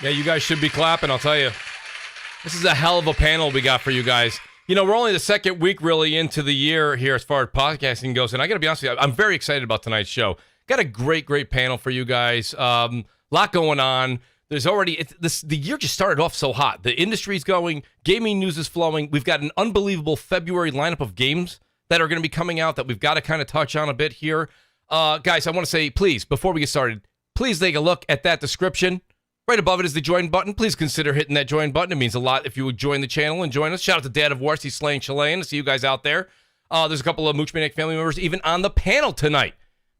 Yeah, you guys should be clapping, I'll tell you. This is a hell of a panel we got for you guys. You know, we're only the second week really into the year here as far as podcasting goes, and I got to be honest with you, I'm very excited about tonight's show. Got a great panel for you guys. Lot going on. There's already the year just started off so hot. The industry's going, gaming news is flowing. We've got an unbelievable February lineup of games that are going to be coming out that we've got to kind of touch on a bit here. Guys, I want to say, please, before we get started, please take a look at that description. Right above it is the join button. Please consider hitting that join button. It means a lot if you would join the channel and join us. Shout out to Dad of War, he's slaying Chilean. To see you guys out there. There's a couple of Mooch Maniac family members even on the panel tonight.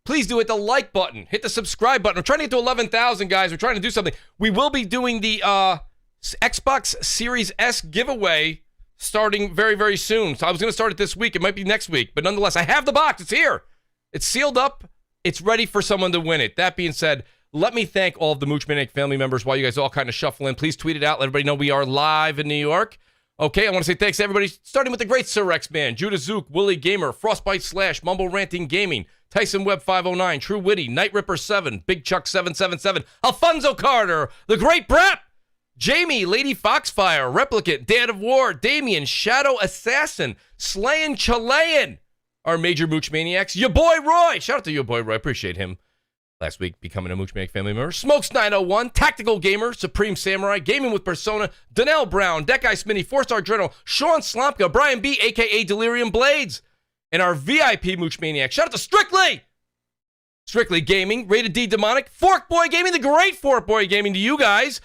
Please do hit the like button. Hit the subscribe button. We're trying to get to 11,000, guys. We're trying to do something. We will be doing the Xbox Series S giveaway starting very, very soon. So I was going to start it this week. It might be next week. But nonetheless, I have the box. It's here. It's sealed up. It's ready for someone to win it. That being said, let me thank all of the Mooch Maniac family members while you guys all kind of shuffle in. Please tweet it out. Let everybody know we are live in New York. Okay, I want to say thanks to everybody, starting with the great Sir X Man, JudaZuk, WoolleyGamer, Frostbite Slash, MumbleRanting Gaming, Tyson Web 509, TrueWiddy, Kn1ght Ripper7, Big Chuck 777, Alphonso Carter, the great BRAP, Jamie, Lady Foxfire, Replicant, Dad of War, Damien, Shadow Assassin, Slayin' Chilean, our major Mooch Maniacs, your boy Roy. Shout out to your boy Roy, appreciate him. Last week, becoming a Mooch Maniac family member. Smokes 901, Tactical Gamer, Supreme Samurai, Gaming with Persona, Donnell Brown, Deck Eye Smitty, 4-Star Journal, Sean Slomka, Brian B, a.k.a. Delirium Blades, and our VIP Mooch Maniac. Shout out to Strictly Gaming, Rated D Demonic, Fork Boy Gaming, the great Fork Boy Gaming to you guys,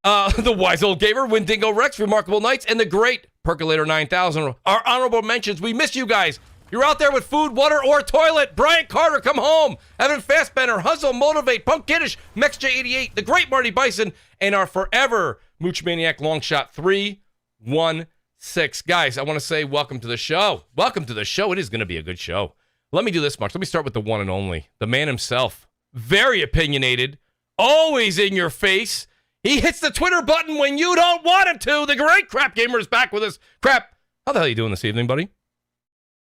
the Wise Old Gamer, Windingo Rex, Remarkable Knights, and the great Percolator 9000. Our honorable mentions, we miss you guys. You're out there with food, water, or toilet. Brian Carter, come home. Evan Fastbender, Hustle, Motivate, Punk Kiddish, MexJ88, the great Marty Bison, and our forever Mooch Maniac Longshot 316. Guys, I want to say welcome to the show. Welcome to the show. It is going to be a good show. Let me do this much. Let me start with the one and only, the man himself. Very opinionated, always in your face. He hits the Twitter button when you don't want him to. The great Crap Gamer is back with us. Crap, how the hell are you doing this evening, buddy?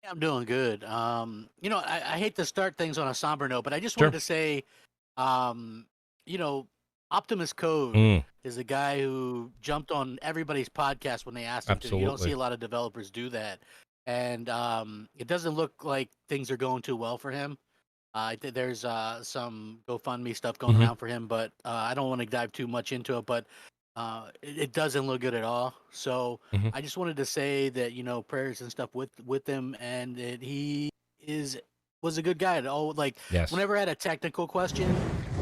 I'm doing good. You know, I hate to start things on a somber note, but I just wanted to say, you know, Optimus Code is a guy who jumped on everybody's podcast when they asked him to. You don't see a lot of developers do that. And it doesn't look like things are going too well for him. There's some GoFundMe stuff going around for him, but I don't want to dive too much into it, but it doesn't look good at all. So I just wanted to say that, you know, prayers and stuff with him, and that he was a good guy. Whenever I had a technical question,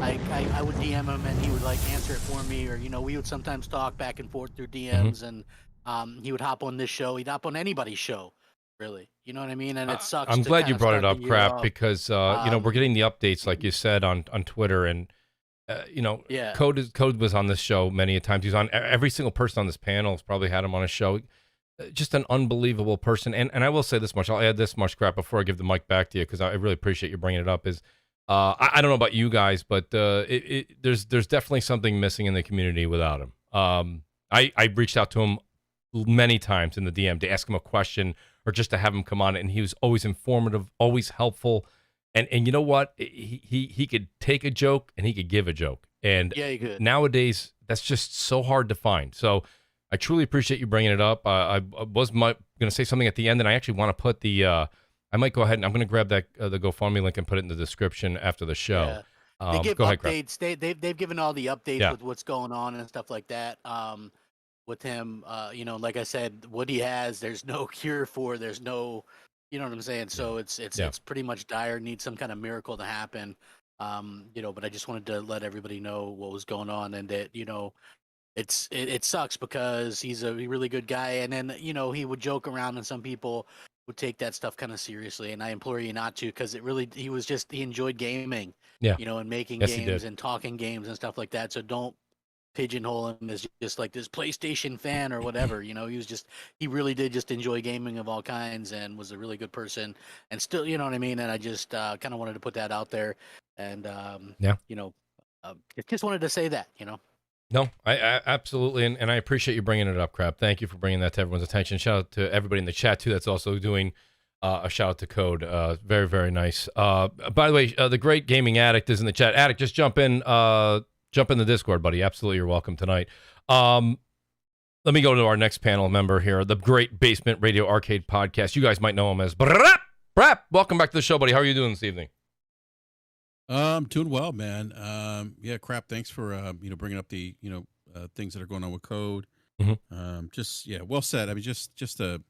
I would DM him and he would like answer it for me, or, you know, we would sometimes talk back and forth through DMs, and he would hop on this show. He'd hop on anybody's show, really. You know what I mean? And it sucks. I'm glad you brought it up, Crap, because you know, we're getting the updates, like you said, on Twitter, and you know, Code was on this show many a times. He's on every single person on this panel has probably had him on a show. Just an unbelievable person. And I will say this much. I'll add this much, Crap, before I give the mic back to you, because I really appreciate you bringing it up. Is I don't know about you guys, but there's definitely something missing in the community without him. I reached out to him many times in the DM to ask him a question or just to have him come on, and he was always informative, always helpful. And you know what? He could take a joke and he could give a joke. And yeah, he could. Nowadays, that's just so hard to find. So I truly appreciate you bringing it up. I was going to say something at the end, and I actually want to put the I might go ahead and I'm going to grab that the GoFundMe link and put it in the description after the show. Yeah. They give go updates. Ahead, they've given all the updates with what's going on and stuff like that. With him, you know, like I said, what he has, there's no cure for. There's no, you know what I'm saying? So it's pretty much dire. Needs some kind of miracle to happen. You know, but I just wanted to let everybody know what was going on, and that, you know, it sucks because he's a really good guy, and then, you know, he would joke around, and some people would take that stuff kind of seriously, and I implore you not to, because he enjoyed gaming, you know, and making games and talking games and stuff like that. So don't pigeonhole him as just like this PlayStation fan or whatever. You know, he really did just enjoy gaming of all kinds, and was a really good person, and still, you know what I mean? And I just kind of wanted to put that out there, and you know, just wanted to say that, you know. No, I absolutely, and I appreciate you bringing it up, Crap. Thank you for bringing that to everyone's attention. Shout out to everybody in the chat too that's also doing a shout out to Code. Very, very nice. By the way, the great gaming Addict is in the chat. Addict, just jump in. Jump in the Discord, buddy. Absolutely, you're welcome tonight. Let me go to our next panel member here, the Great Basement Radio Arcade Podcast. You guys might know him as BRAP. Welcome back to the show, buddy. How are you doing this evening? Doing well, man. Yeah, crap. Thanks for bringing up the things that are going on with code. Mm-hmm. Well said. I mean, just a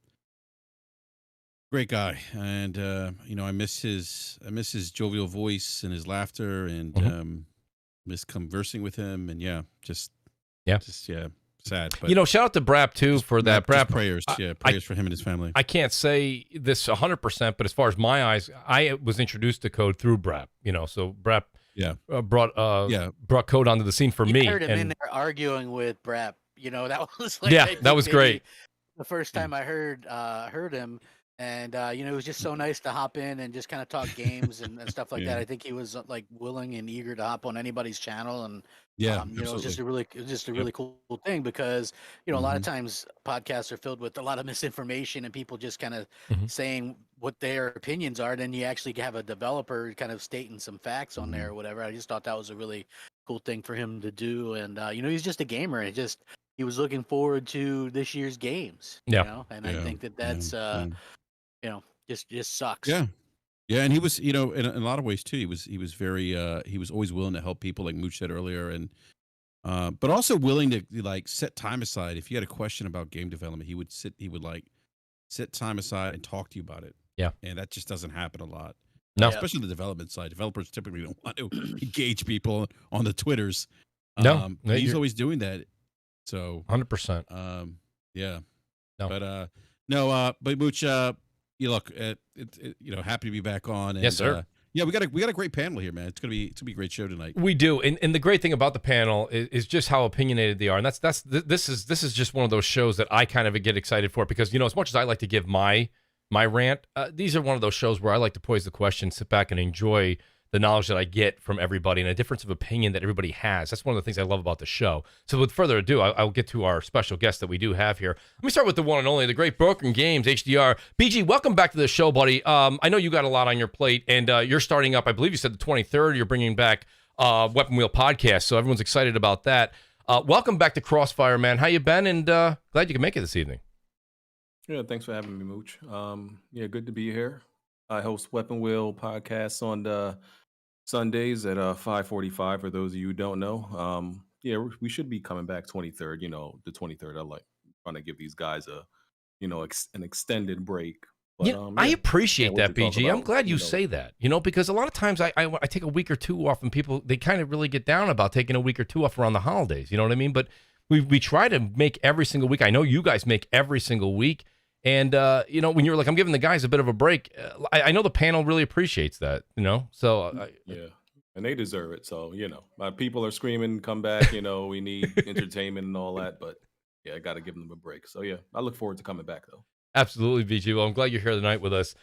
great guy, and I miss his jovial voice and his laughter, and miss conversing with him, and sad. But shout out to BRAP too for that. BRAP prayers, prayers for him and his family. I can't say this 100%, but as far as my eyes, I was introduced to code through BRAP. So BRAP brought code onto the scene for me. I heard him in there arguing with BRAP. That was that was great. The first time I heard him, and it was just so nice to hop in and just kind of talk games and stuff like that. I think he was like willing and eager to hop on anybody's channel, and it was just a really cool thing, because a lot of times podcasts are filled with a lot of misinformation and people just kind of saying what their opinions are. Then you actually have a developer kind of stating some facts on there or whatever. I just thought that was a really cool thing for him to do, and he's just a gamer, and he was looking forward to this year's games. And I think that's just sucks. Yeah, and he was, in a lot of ways too. He was very, he was always willing to help people, like Mooch said earlier, and but also willing to set time aside. If you had a question about game development, he would set time aside and talk to you about it. Yeah, and that just doesn't happen a lot. No, especially the development side. Developers typically don't want to engage people on the Twitters. No, he's always doing that. So 100%. Yeah, no, but Mooch, you look at it, happy to be back on. And, yes, sir. We got a great panel here, man. It's gonna be a great show tonight. We do, and the great thing about the panel is just how opinionated they are, and this is just one of those shows that I kind of get excited for, because as much as I like to give my rant, these are one of those shows where I like to pose the question, sit back, and enjoy the knowledge that I get from everybody and a difference of opinion that everybody has. That's one of the things I love about the show. So with further ado, I'll get to our special guest that we do have here. Let me start with the one and only, the great Broken Games, HDR. BG, welcome back to the show, buddy. I know you got a lot on your plate, and you're starting up, I believe you said the 23rd, you're bringing back Weapon Wheel Podcast, so everyone's excited about that. Welcome back to CrossFire, man. How you been? And glad you can make it this evening. Yeah, thanks for having me, Mooch. Good to be here. I host Weapon Wheel Podcasts on the Sundays at 5:45. For those of you who don't know, we should be coming back 23rd. The 23rd. I like trying to give these guys an extended break. But, I appreciate that, BG. I'm glad you say that. Because a lot of times I take a week or two off, and people, they kind of really get down about taking a week or two off around the holidays. You know what I mean? But we try to make every single week. I know you guys make every single week. And, when you're like, I'm giving the guys a bit of a break, I know the panel really appreciates that, so. And they deserve it. So, my people are screaming, come back, we need entertainment and all that. But, I got to give them a break. So, I look forward to coming back, though. Absolutely, BG. Well, I'm glad you're here tonight with us.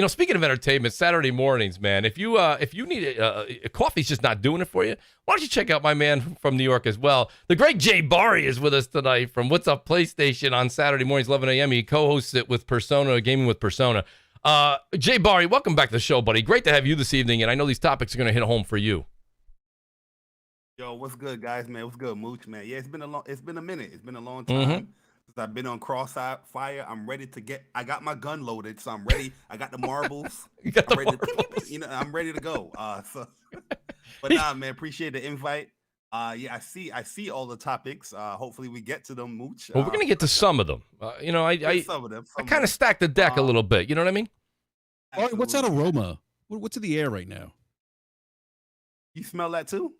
Speaking of entertainment, Saturday mornings, man, if you need coffee's just not doing it for you, why don't you check out my man from New York as well? The great Jay Bari is with us tonight from What's Up PlayStation on Saturday mornings, 11 a.m. He co-hosts it with Persona, Gaming with Persona. Jay Bari, welcome back to the show, buddy. Great to have you this evening, and I know these topics are going to hit home for you. Yo, what's good, guys, man? What's good, Mooch, man? Yeah, it's been a minute. It's been a long time. Since I've been on CrossFire. I'm ready to I got my gun loaded, so I'm ready. I got the marbles. I'm ready to go. But man, appreciate the invite. I see all the topics. Hopefully we get to them, Mooch. Well, we're gonna get to some of them. Some of them. I kind of stacked the deck a little bit. You know what I mean? Absolutely. What's that aroma? What's in the air right now? You smell that too?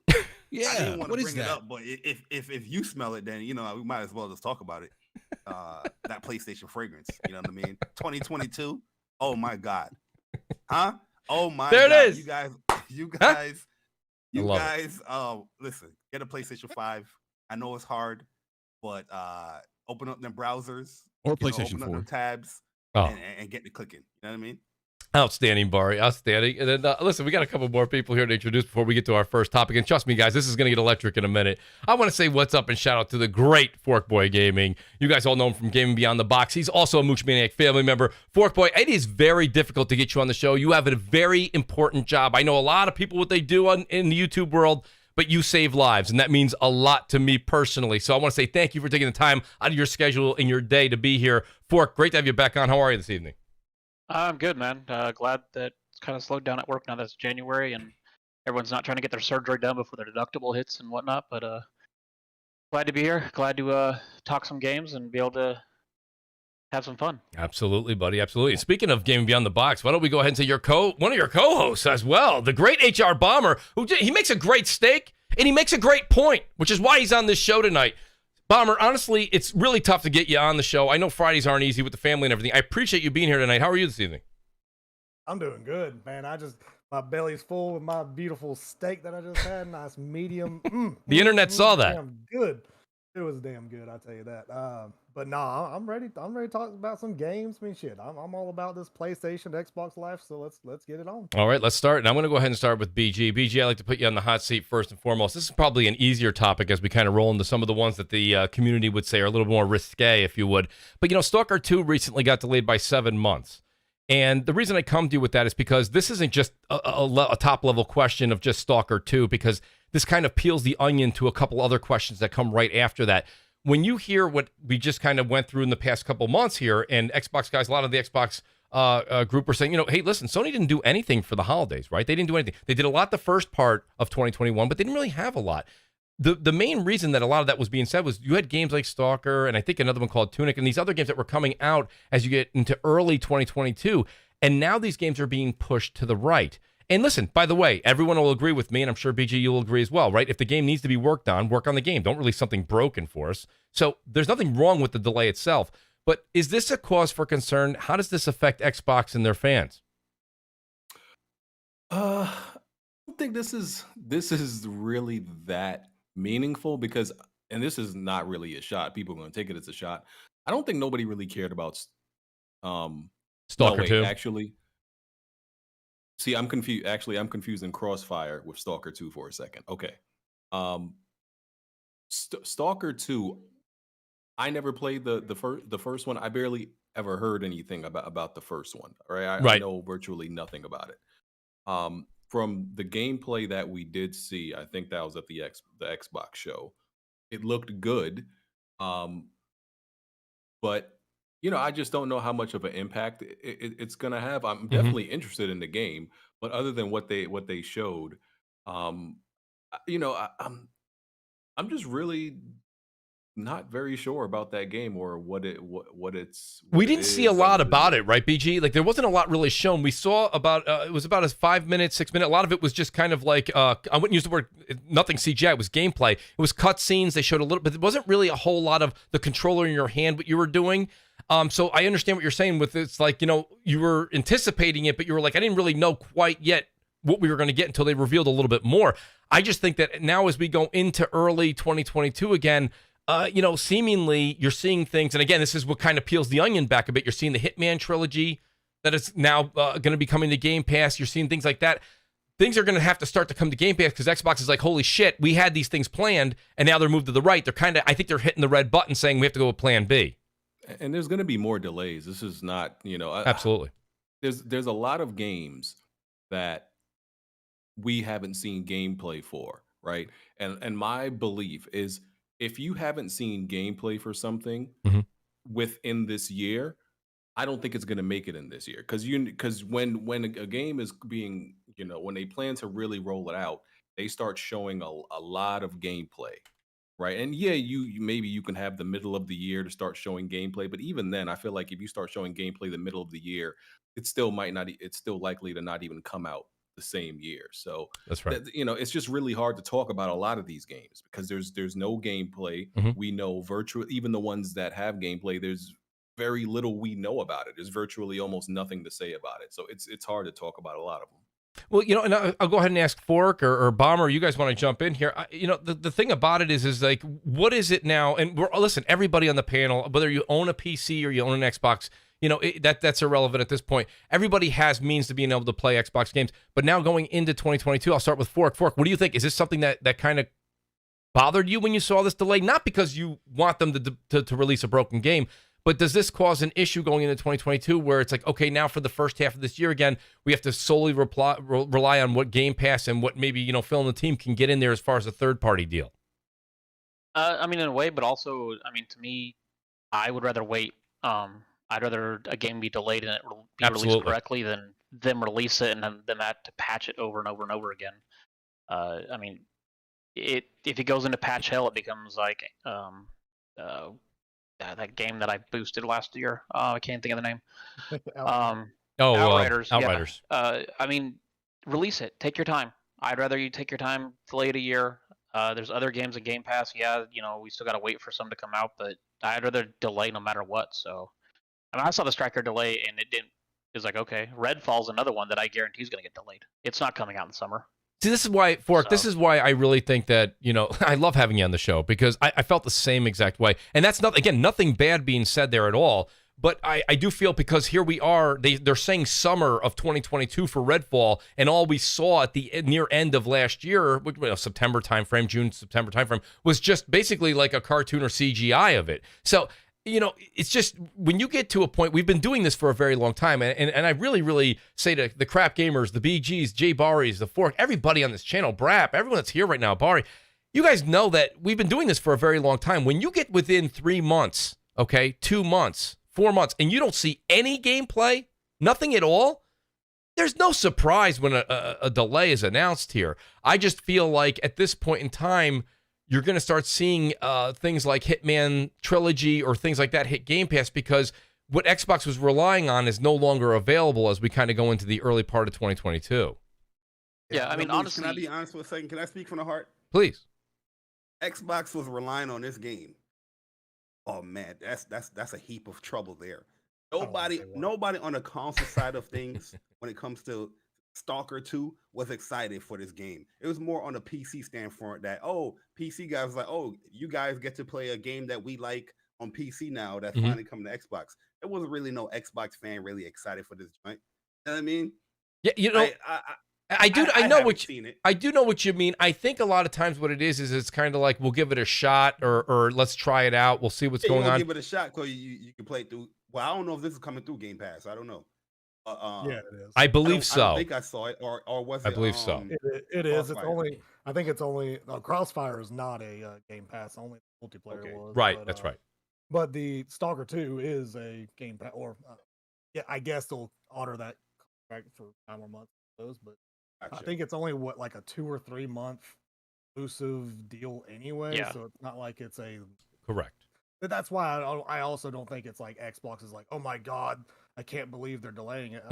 Yeah. I didn't want to bring that? it up, but if you smell it, then we might as well just talk about it. That PlayStation fragrance, you know what I mean? 2022. Oh my God. Huh? Oh my there God. It is. You guys, it. Listen, get a PlayStation 5. I know it's hard, but open up them browsers or PlayStation open 4 up them tabs and get the clicking. You know what I mean? Outstanding, Bari. Outstanding. And then, listen, we got a couple more people here to introduce before we get to our first topic. And trust me, guys, this is going to get electric in a minute. I want to say what's up and shout out to the great Forkboy Gaming. You guys all know him from Gaming Beyond the Box. He's also a Mooch Maniac family member. Forkboy, it is very difficult to get you on the show. You have a very important job. I know a lot of people what they do in the YouTube world, but you save lives, and that means a lot to me personally. So I want to say thank you for taking the time out of your schedule in your day to be here. Fork, great to have you back on. How are you this evening? I'm good, man. Glad that it's kind of slowed down at work now that it's January and everyone's not trying to get their surgery done before their deductible hits and whatnot. But glad to be here. Glad to talk some games and be able to have some fun. Absolutely, buddy. Absolutely. Speaking of Gaming Beyond the Box, why don't we go ahead and say one of your co-hosts as well, the great HR Bomber, he makes a great steak and he makes a great point, which is why he's on this show tonight. Bomber, honestly, it's really tough to get you on the show. I know Fridays aren't easy with the family and everything. I appreciate you being here tonight. How are you this evening? I'm doing good, man. My belly's full with my beautiful steak that I just had. Nice medium. The internet saw that. Damn good. It was damn good, I'll tell you that. But no, I'm ready. I'm ready to talk about some games. I mean, shit, I'm all about this PlayStation, Xbox Life. So let's get it on. All right, let's start. And I'm going to go ahead and start with BG. BG, I like to put you on the hot seat first and foremost. This is probably an easier topic as we kind of roll into some of the ones that the community would say are a little more risque, if you would. But Stalker 2 recently got delayed by 7 months. And the reason I come to you with that is because this isn't just a top-level question of just Stalker 2, because this kind of peels the onion to a couple other questions that come right after that. When you hear what we just kind of went through in the past couple months here, and Xbox guys, a lot of the Xbox group are saying, hey, listen, Sony didn't do anything for the holidays, right? They didn't do anything. They did a lot the first part of 2021, but they didn't really have a lot. The main reason that a lot of that was being said was you had games like Stalker and I think another one called Tunic and these other games that were coming out as you get into early 2022. And now these games are being pushed to the right. And listen, by the way, everyone will agree with me, and I'm sure BG, you'll agree as well, right? If the game needs to be worked on, work on the game. Don't release something broken for us. So there's nothing wrong with the delay itself. But is this a cause for concern? How does this affect Xbox and their fans? I don't think this is really that meaningful because, and this is not really a shot. People are going to take it as a shot. I don't think nobody really cared about Stalker 2. Actually, see, I'm confused. Actually, I'm confusing Crossfire with Stalker 2 for a second. Okay, Stalker 2. I never played the first one. I barely ever heard anything about the first one. Right, I know virtually nothing about it. From the gameplay that we did see, I think that was at the Xbox show. It looked good, but I just don't know how much of an impact it's going to have. I'm definitely interested in the game, but other than what they showed, I'm just really not very sure about that game or what it's. We didn't see a lot about it, right, BG? Like there wasn't a lot really shown. We saw about it was about a 5 minute, 6 minute. A lot of it was just kind of like I wouldn't use the word nothing CGI. It was gameplay. It was cut scenes. They showed a little, but it wasn't really a whole lot of the controller in your hand. What you were doing. So I understand what you're saying with it's like you were anticipating it, but you were like I didn't really know quite yet what we were going to get until they revealed a little bit more. I just think that now as we go into early 2022 again. Seemingly you're seeing things, and again, this is what kind of peels the onion back a bit. You're seeing the Hitman Trilogy that is now going to be coming to Game Pass. You're seeing things like that. Things are going to have to start to come to Game Pass because Xbox is like, holy shit, we had these things planned, and now they're moved to the right. They're I think they're hitting the red button saying we have to go with Plan B. And there's going to be more delays. This is not, Absolutely. There's a lot of games that we haven't seen gameplay for, right? And my belief is, if you haven't seen gameplay for something within this year, I don't think it's going to make it in this year. Because when a game is being, when they plan to really roll it out, they start showing a lot of gameplay, right? And yeah, you maybe you can have the middle of the year to start showing gameplay, but even then, I feel like if you start showing gameplay the middle of the year, it still might not. It's still likely to not even come out the same year. So that's right. It's just really hard to talk about a lot of these games because there's no gameplay. We know virtually, even the ones that have gameplay, there's very little we know about it. There's virtually almost nothing to say about it. So it's hard to talk about a lot of them. Well, and I'll go ahead and ask Fork or Bomber. You guys want to jump in here? The thing about it is like, what is it now? And listen, everybody on the panel, whether you own a PC or you own an Xbox, that's irrelevant at this point. Everybody has means to being able to play Xbox games. But now going into 2022, I'll start with Fork. Fork, what do you think? Is this something that kind of bothered you when you saw this delay? Not because you want them to release a broken game, But does this cause an issue going into 2022 where it's like, okay, now for the first half of this year again, we have to solely rely on what Game Pass and what maybe, Phil and the team can get in there as far as a third-party deal? I mean, in a way, but also, I mean, to me, I would rather wait. I'd rather a game be delayed and it be released correctly than them release it and then them have to patch it over and over and over again. I mean, if it goes into patch hell, it becomes like that game that I boosted last year. I can't think of the name. Outriders. Outriders. Yeah. I mean, release it. Take your time. I'd rather you take your time, delay it a year. There's other games in Game Pass. Yeah, we still got to wait for some to come out, but I'd rather delay no matter what. So, I mean, I saw the Striker delay, and it didn't. It was like, okay, Redfall's another one that I guarantee is going to get delayed. It's not coming out in summer. See, this is why, Fork, this is why I really think that, I love having you on the show, because I felt the same exact way. And that's nothing bad being said there at all. But I do feel, because here we are, they're saying summer of 2022 for Redfall, and all we saw at the near end of last year, September timeframe, June-September timeframe, was just basically like a cartoon or CGI of it. So, it's just, when you get to a point, we've been doing this for a very long time, and I really, really say to the Crap Gamers, the BGs, Jay Barry's, the Fork, everybody on this channel, BRAP, everyone that's here right now, Barry, you guys know that we've been doing this for a very long time. When you get within 3 months, okay, 2 months, 4 months, and you don't see any gameplay, nothing at all, there's no surprise when a delay is announced here. I just feel like at this point in time, you're going to start seeing things like Hitman Trilogy or things like that hit Game Pass, because what Xbox was relying on is no longer available as we kind of go into the early part of 2022. Yeah, I mean, honestly... Can I be honest for a second? Can I speak from the heart? Please. Xbox was relying on this game. Oh man, that's a heap of trouble there. Nobody on the console side of things when it comes to Stalker 2 was excited for this game. It was more on the PC standpoint that, PC guys was like, you guys get to play a game that we like on PC now that's finally coming to Xbox. There wasn't really no Xbox fan really excited for this joint. You know what I mean? Yeah, I do know what you mean. I think a lot of times what it is it's kind of like, we'll give it a shot, or let's try it out. We'll see what's going on. Give it a shot so you can play it through. Well, I don't know if this is coming through Game Pass. I don't know. Yeah, it is. I believe so. I think I saw it, or was it? I believe so. It is. It's only. I think it's only. CrossFire is not a Game Pass. Only multiplayer was. Right. But, that's right. But the Stalker 2 is a Game Pass, or I guess they'll honor that contract for 9 more months. But gotcha. I think it's only like a 2 or 3 month exclusive deal anyway. Yeah. So it's not like it's a correct. But that's why I also don't think it's like Xbox is like, oh my god, I can't believe they're delaying it.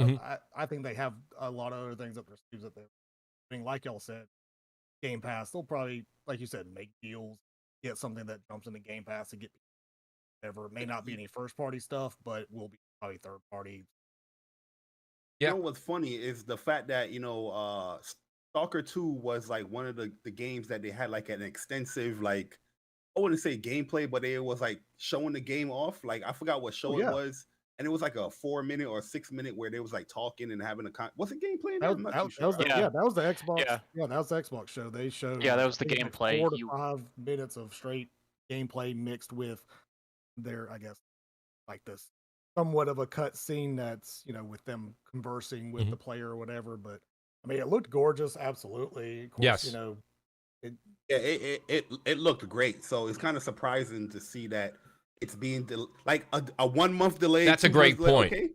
I think they have a lot of other things up their sleeves that they're. I mean, like y'all said, Game Pass. They'll probably, like you said, make deals, get something that jumps into Game Pass and get whatever. It may not be any first party stuff, but will be probably third party. Yeah. You know what's funny is the fact that Stalker 2 was like one of the games that they had like an extensive, like, I wouldn't say gameplay, but it was like showing the game off. Like, I forgot what show it was, and it was like a 4-minute or 6-minute where they was like talking and having what's it gameplay? That was the Xbox. Yeah, that was the Xbox show. They showed. Yeah, that was the gameplay. 4 to 5 minutes of straight gameplay mixed with their, I guess, like this somewhat of a cut scene that's with them conversing with the player or whatever. But I mean, it looked gorgeous. Absolutely. Of course, yes. It looked great. So it's kind of surprising to see that it's being like a 1 month delay. That's a great point. Okay.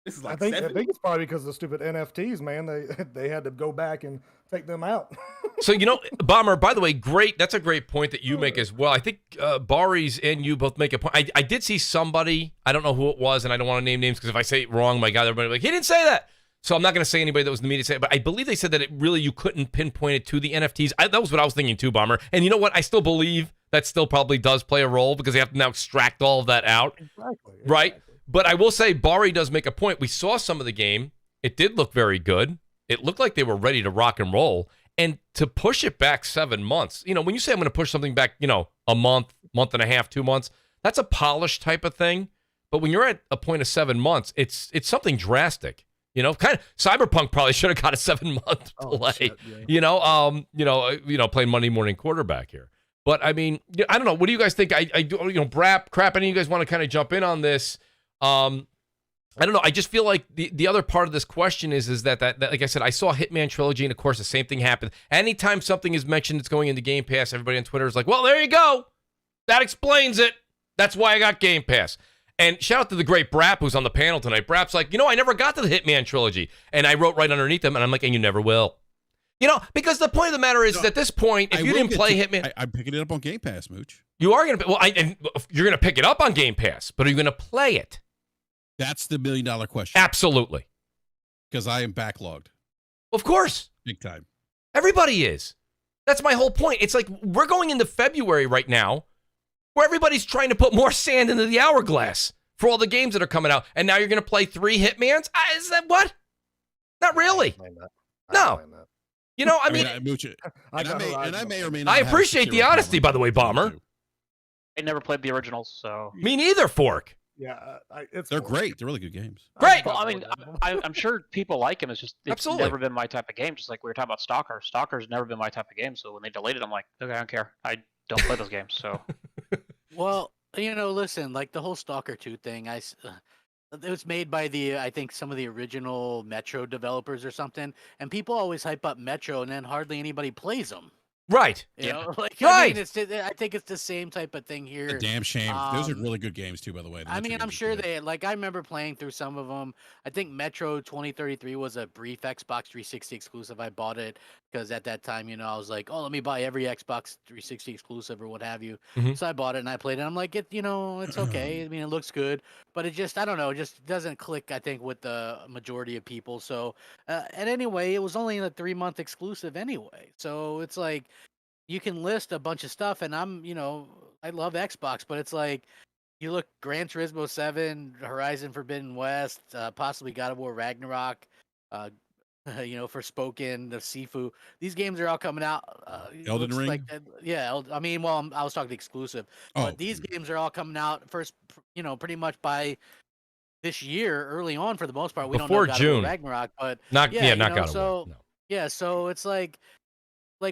This is like I think it's probably because of the stupid NFTs, man. They had to go back and take them out. So, Bomber, by the way, great. That's a great point that you make as well. I think Barry's and you both make a point. I did see somebody, I don't know who it was, and I don't want to name names because if I say it wrong, my God, everybody will be like, he didn't say that. So I'm not going to say anybody that was in the media say it, but I believe they said that you couldn't pinpoint it to the NFTs. That was what I was thinking too, Bomber. And you know what? I still believe that still probably does play a role because they have to now extract all of that out. Exactly. Right? But I will say, Barry does make a point. We saw some of the game. It did look very good. It looked like they were ready to rock and roll. And to push it back 7 months, when you say I'm going to push something back, a month, month and a half, 2 months, that's a polished type of thing. But when you're at a point of 7 months, it's something drastic. Kind of Cyberpunk probably should have got a 7 month delay. Shit, yeah. Playing Monday morning quarterback here. But I mean, I don't know. What do you guys think? I do, BRAP, crap. Any of you guys want to kind of jump in on this? I don't know. I just feel like the other part of this question is that like I said, I saw Hitman Trilogy, and of course the same thing happened. Anytime something is mentioned that's going into Game Pass, everybody on Twitter is like, well, there you go. That explains it. That's why I got Game Pass. And shout out to the great BRAP who's on the panel tonight. BRAP's like, I never got to the Hitman Trilogy. And I wrote right underneath him, and I'm like, and you never will. Because the point of the matter is, at this point, if you didn't play Hitman... I'm picking it up on Game Pass, Mooch. You are going to... Well, you're going to pick it up on Game Pass, but are you going to play it? That's the $1 million question. Absolutely. Because I am backlogged. Of course. Big time. Everybody is. That's my whole point. It's like we're going into February right now where everybody's trying to put more sand into the hourglass for all the games that are coming out. And now you're going to play 3 Hitmans? Is that what? Not really. No. I mean, I may or may not. I appreciate the honesty, by the way, Bomber. I never played the originals, so. Me neither, Fork. Yeah, they're great. They're really good games. Great. Well, I mean, I'm sure people like them. It's just Absolutely. never been my type of game. Just like we were talking about Stalker. Stalker's never been my type of game. So when they delayed it, I'm like, okay, I don't care. I don't play those games. So. Well, listen, like the whole Stalker 2 thing, it was made by I think some of the original Metro developers or something, and people always hype up Metro, and then hardly anybody plays them. Right. Right. I think it's the same type of thing here. A damn shame. Those are really good games too, by the way. I'm sure I remember playing through some of them. I think Metro 2033 was a brief Xbox 360 exclusive. I bought it because at that time, I was like, oh, let me buy every Xbox 360 exclusive or what have you. Mm-hmm. So I bought it and I played it. I'm like, it's okay. I mean, it looks good, but it just, I don't know, it just doesn't click, I think, with the majority of people. So, and anyway, it was only a 3-month exclusive anyway. So it's like, you can list a bunch of stuff, and I love Xbox, but it's like, you look Gran Turismo 7, Horizon Forbidden West, possibly God of War Ragnarok, Forspoken, the Sifu. These games are all coming out. Elden Ring? I was talking exclusive. But these games are all coming out first, pretty much by this year, early on for the most part. We Before don't know God June. of War Ragnarok, but not God of War. No. Yeah, so it's like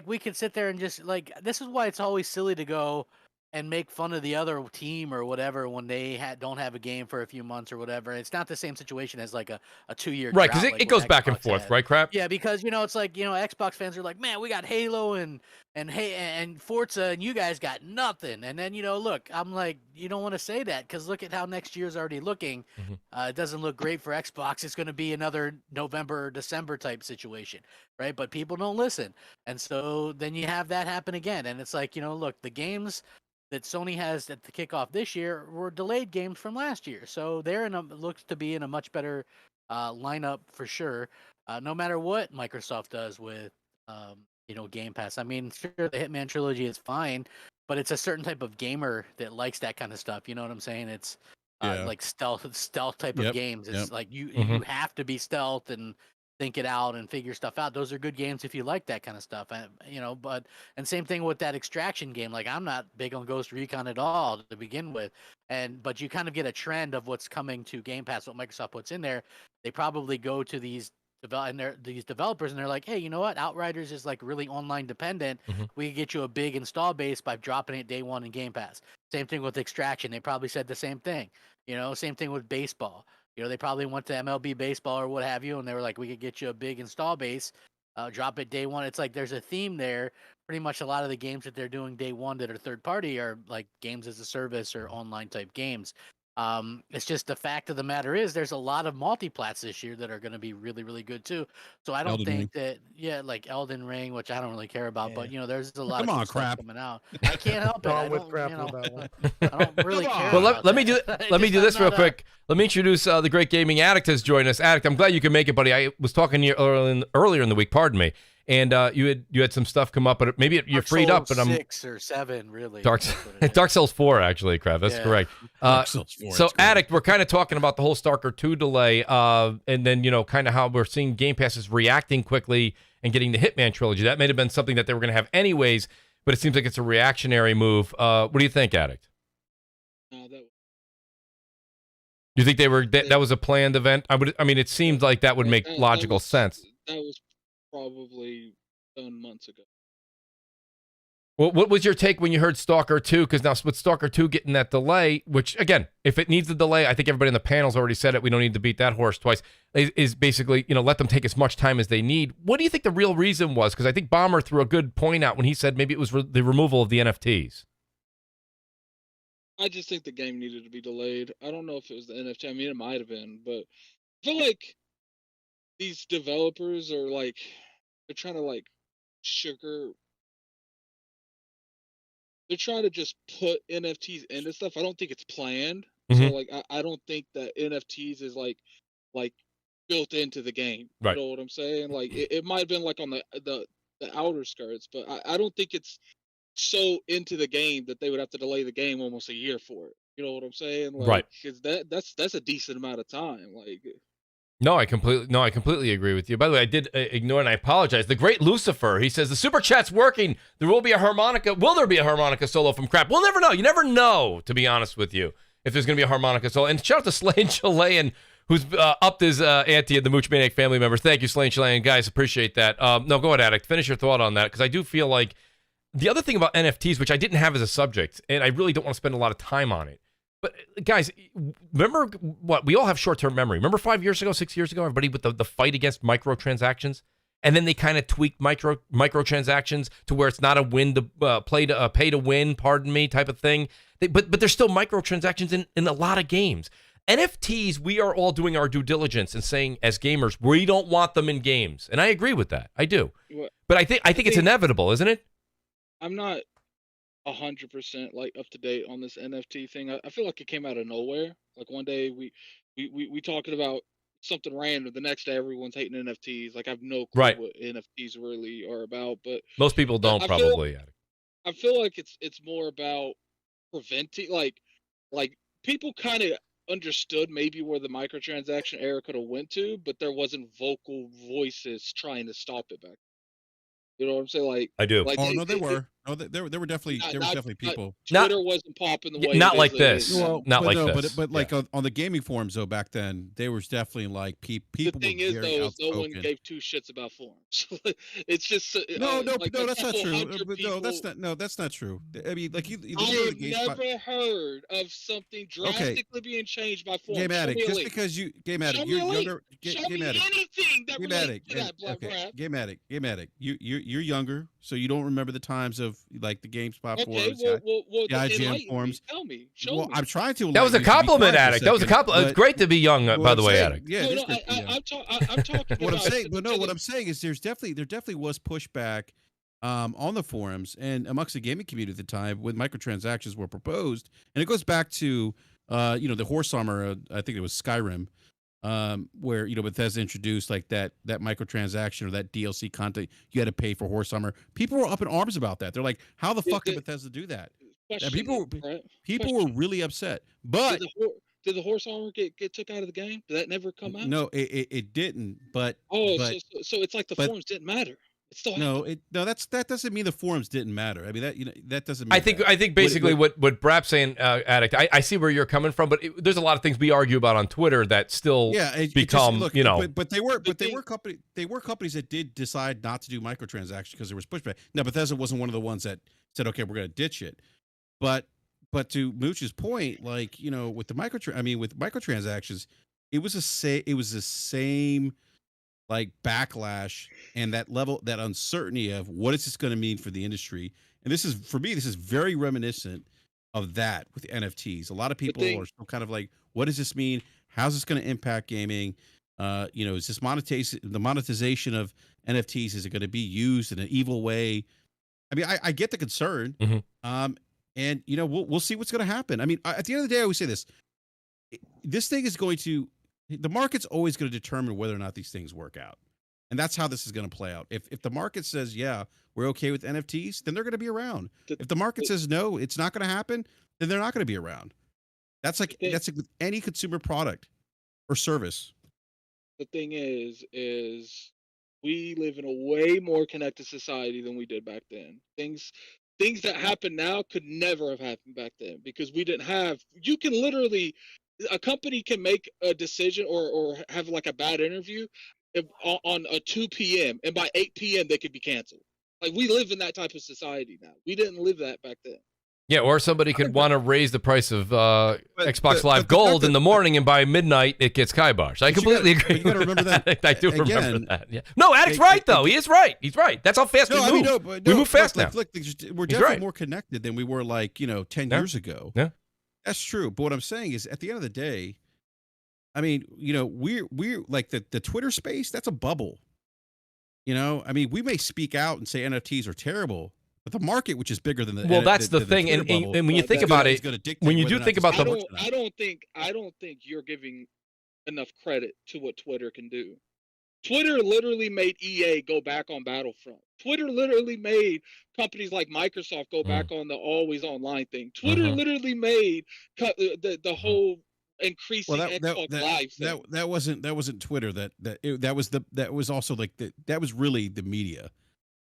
we could sit there and just this is why it's always silly to go and make fun of the other team or whatever when they don't have a game for a few months or whatever. It's not the same situation as like a 2-year right, because drought, it goes back and forth, right, Crap? Yeah, because it's like Xbox fans are like, man, we got Halo and Forza, and you guys got nothing. And then look, I'm like, you don't want to say that because look at how next year's already looking. Mm-hmm. It doesn't look great for Xbox. It's going to be another November, December type situation, right? But people don't listen, and so then you have that happen again. And it's like, look, the games that Sony has at the kickoff this year were delayed games from last year, so they're looks to be in a much better lineup for sure. No matter what Microsoft does with Game Pass. I mean, sure, the Hitman Trilogy is fine, but it's a certain type of gamer that likes that kind of stuff. You know what I'm saying? It's like stealth type of games. It's like you have to be stealth and think it out and figure stuff out. Those are good games if you like that kind of stuff. And same thing with that extraction game. Like, I'm not big on Ghost Recon at all to begin with, but you kind of get a trend of what's coming to Game Pass. What Microsoft puts in there, they probably go to these developers and they're like, hey, you know what? Outriders is like really online dependent. We can get you a big install base by dropping it day one in Game Pass. Same thing with Extraction. They probably said the same thing. Same thing with baseball. They probably went to MLB baseball or what have you, and they were like, we could get you a big install base, drop it day one. It's like there's a theme there. Pretty much a lot of the games that they're doing day one that are third party are like games as a service or online type games. It's just the fact of the matter is there's a lot of multiplats this year that are going to be really, really good too. So I don't think that, like Elden Ring, which I don't really care about, but there's a lot of stuff coming out. I can't help it. I don't really care. Well, let me do this real quick. Let me introduce the great gaming Addict has joined us. Addict, I'm glad you can make it, buddy. I was talking to you earlier in the week, pardon me. And you had some stuff come up, but maybe you're freed up. But I'm 6 or 7, really. Dark Souls 4, actually, Crap. That's correct. Dark Souls 4, so, Addict, we're kind of talking about the whole Stalker 2 delay, and then kind of how we're seeing Game Pass is reacting quickly and getting the Hitman Trilogy. That may have been something that they were going to have anyways, but it seems like it's a reactionary move. What do you think, Addict? You think that was a planned event? I mean, it seemed like that would make logical sense. That was probably done months ago. Well, what was your take when you heard Stalker 2? Because now with Stalker 2 getting that delay, which, again, if it needs the delay, I think everybody in the panel's already said it. We don't need to beat that horse twice. Is basically, let them take as much time as they need. What do you think the real reason was? Because I think Bomber threw a good point out when he said maybe it was the removal of the NFTs. I just think the game needed to be delayed. I don't know if it was the NFT. I mean, it might have been, but I feel like these developers are like, they're trying to like they're trying to just put NFTs into stuff. I don't think it's planned. So like I don't think that NFTs is like built into the game. Right. You know what I'm saying? Like it might have been like on the outer skirts, but I don't think it's so into the game that they would have to delay the game almost a year for it. You know what I'm saying? Like, right. Because that's a decent amount of time. Like. No, I completely agree with you. By the way, I did ignore, and I apologize. The great Lucifer, he says, the super chat's working. There will be a harmonica. Will there be a harmonica solo from Crap? We'll never know. You never know, to be honest with you, if there's going to be a harmonica solo. And shout out to Slain Chilean, who's upped his ante in the Mooch Maniac family members. Thank you, Slain Chilean. Guys, appreciate that. No, go ahead, Addict. Finish your thought on that, because I do feel like the other thing about NFTs, which I didn't have as a subject, and I really don't want to spend a lot of time on it, but guys, remember what? We all have short-term memory. Remember 5 years ago, 6 years ago, everybody with the fight against microtransactions? And then they kind of tweaked microtransactions to where it's not a win to pay to win, pardon me, type of thing. But there's still microtransactions in a lot of games. NFTs, we are all doing our due diligence and saying as gamers, we don't want them in games. And I agree with that. I do. But I think it's inevitable, isn't it? I'm not 100% like up to date on this NFT thing. I feel like it came out of nowhere. Like one day we talking about something random. The next day everyone's hating NFTs. Like I have no clue what NFTs really are about. But most people don't probably. I feel like it's more about preventing like people kind of understood maybe where the microtransaction era could have went to, but there wasn't vocal voices trying to stop it back. You know what I'm saying? Like I do. Like, there were definitely people. Twitter wasn't popping the way. Not like this. Well, not like this. But like on the gaming forums though, back then there was definitely like people. The thing is though, is no one gave two shits about forums. It's just no, that's not true. That's not true. I mean, like I've never heard of something drastically being changed by forums. Game Addict, just because you Game Addict, you're younger. Game Addict, anything that relates to that, BRAP. Game Addict. You're younger, so you don't remember the times of like the GameSpot forums, the IGN forums. Tell me, show me. I'm trying to. That was a compliment, Addict. That was a compliment. It's great to be young, by the way, Addict. Yeah, I'm talking. What I'm saying is, there definitely was pushback on the forums and amongst the gaming community at the time when microtransactions were proposed, and it goes back to the horse armor. I think it was Skyrim. Where Bethesda introduced like that microtransaction or that DLC content you had to pay for horse armor. People were up in arms about that. They're like, "How the fuck did Bethesda do that?" And people were really upset. But did the horse armor get took out of the game? Did that never come out? No, it didn't. But so it's like the forums didn't matter. That doesn't mean the forums didn't matter. I mean that doesn't mean I think basically what BRAP's saying, Addict, I see where you're coming from, but there's a lot of things we argue about on Twitter that still become, But they were companies that did decide not to do microtransactions because there was pushback. Now Bethesda wasn't one of the ones that said, okay, we're going to ditch it. But to Mooch's point, like with the microtransactions, it was the same like backlash and that uncertainty of what is this going to mean for the industry. And this is very reminiscent of that with NFTs. A lot of people are still kind of like, what does this mean? How's this going to impact gaming? Is this the monetization of NFTs, is it going to be used in an evil way? I mean, I get the concern. And we'll see what's going to happen. I mean, at the end of the day, I always say this thing is going to, the market's always going to determine whether or not these things work out. And that's how this is going to play out. If the market says, yeah, we're okay with NFTs, then they're going to be around. If the market says, no, it's not going to happen, then they're not going to be around. That's like with any consumer product or service. The thing is we live in a way more connected society than we did back then. Things that happen now could never have happened back then because we didn't have, you can literally, a company can make a decision or have like a bad interview on a 2 p.m. and by 8 p.m. they could be canceled. Like we live in that type of society now. We didn't live that back then. Yeah, or somebody could want to raise the price of Xbox Live but the Gold fact in the morning, and by midnight it gets kiboshed. I completely agree. You got to remember that. I do remember that. Yeah. No, Addict's right though. He is right. He's right. That's how fast we move. We move fast now. Look, we're definitely more connected than we were 10 years ago. Yeah, that's true. But what I'm saying is, at the end of the day, I mean, we're like the Twitter space. That's a bubble. I mean, we may speak out and say NFTs are terrible. But the market, which is bigger than that's the thing, and when you think about it, when you do think about the, I don't think you're giving enough credit to what Twitter can do. Twitter literally made EA go back on Battlefront. Twitter literally made companies like Microsoft go back on the always online thing. Twitter literally made the whole increasing Xbox Live thing. That wasn't Twitter. That was also that was really the media.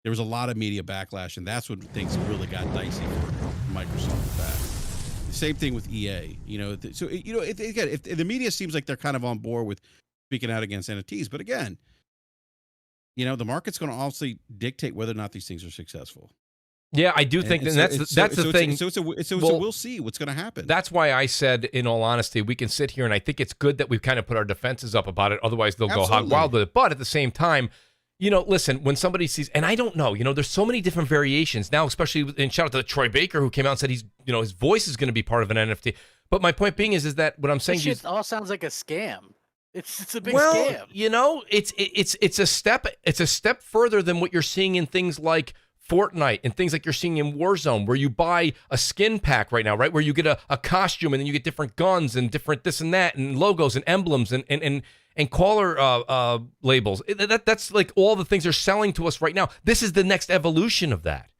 There was a lot of media backlash, and that's when things really got dicey for Microsoft with that. The same thing with EA. If the media seems like they're kind of on board with speaking out against NFTs, but again, the market's going to obviously dictate whether or not these things are successful. Yeah, I do think that's the thing. So we'll see what's going to happen. That's why I said, in all honesty, we can sit here, and I think it's good that we've kind of put our defenses up about it. Otherwise, they'll go hog wild with it. But at the same time, listen, when somebody sees, and I don't know, there's so many different variations now, especially, and shout out to Troy Baker, who came out and said his voice is going to be part of an NFT. But my point being is that what I'm saying is, all sounds like a scam. It's a big scam. It's a step further than what you're seeing in things like Fortnite and things like you're seeing in Warzone, where you buy a skin pack right now, right? Where you get a costume, and then you get different guns and different this and that, and logos and emblems and caller labels. That's like all the things they're selling to us right now. This is the next evolution of that.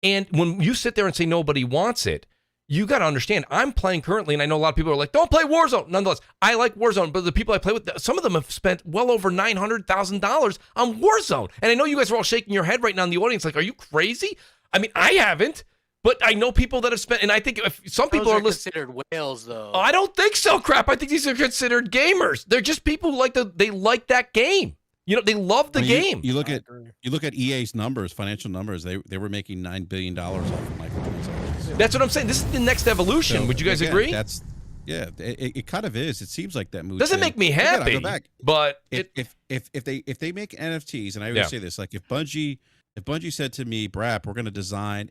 And when you sit there and say nobody wants it, you got to understand, I'm playing currently, and I know a lot of people are like, don't play Warzone. Nonetheless, I like Warzone, but the people I play with, some of them have spent well over $900,000 on Warzone. And I know you guys are all shaking your head right now in the audience like, are you crazy? I mean, I haven't. But I know people that have spent, and I think if some people are considered whales, though. Oh, I don't think so, crap. I think these are considered gamers. They're just people who they like that game. They love the game. You look at EA's numbers, financial numbers. They were making $9 billion off of microtransactions. That's what I'm saying. This is the next evolution. So, would you guys agree? It kind of is. It seems like that move doesn't make me happy. Go back. But if they make NFTs, and I always say this, like if Bungie said to me, BRAP, we're going to design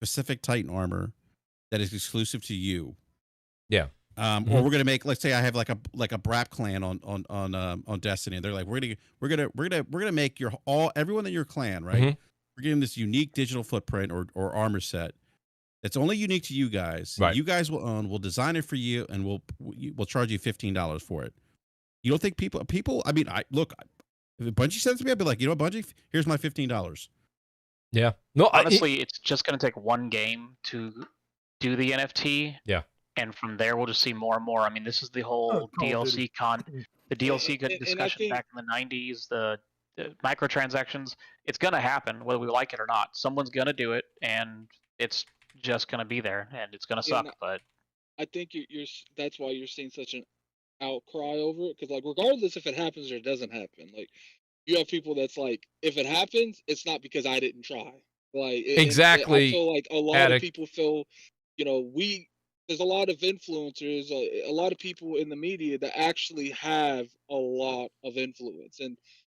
specific Titan armor that is exclusive to you. Yeah. Or we're gonna make, let's say I have like a BRAP clan on Destiny, and they're like, we're gonna make everyone in your clan, right? We're getting this unique digital footprint or armor set that's only unique to you guys. Right. You guys will own. We'll design it for you, and we'll charge you $15 for it. You don't think people? I mean, if Bungie sends me, I'd be like, Bungie, here's my $15. Yeah. No, honestly, it's just going to take one game to do the NFT. Yeah. And from there, we'll just see more and more. I mean, this is the whole DLC the DLC discussion back in the 90s, the microtransactions. It's going to happen, whether we like it or not. Someone's going to do it, and it's just going to be there, and it's going to suck. But I think that's why you're seeing such an outcry over it, because like regardless if it happens or it doesn't happen, like you have people that's like, if it happens, it's not because I didn't try. Like exactly. I feel like a lot of people feel, there's a lot of influencers, a lot of people in the media that actually have a lot of influence, and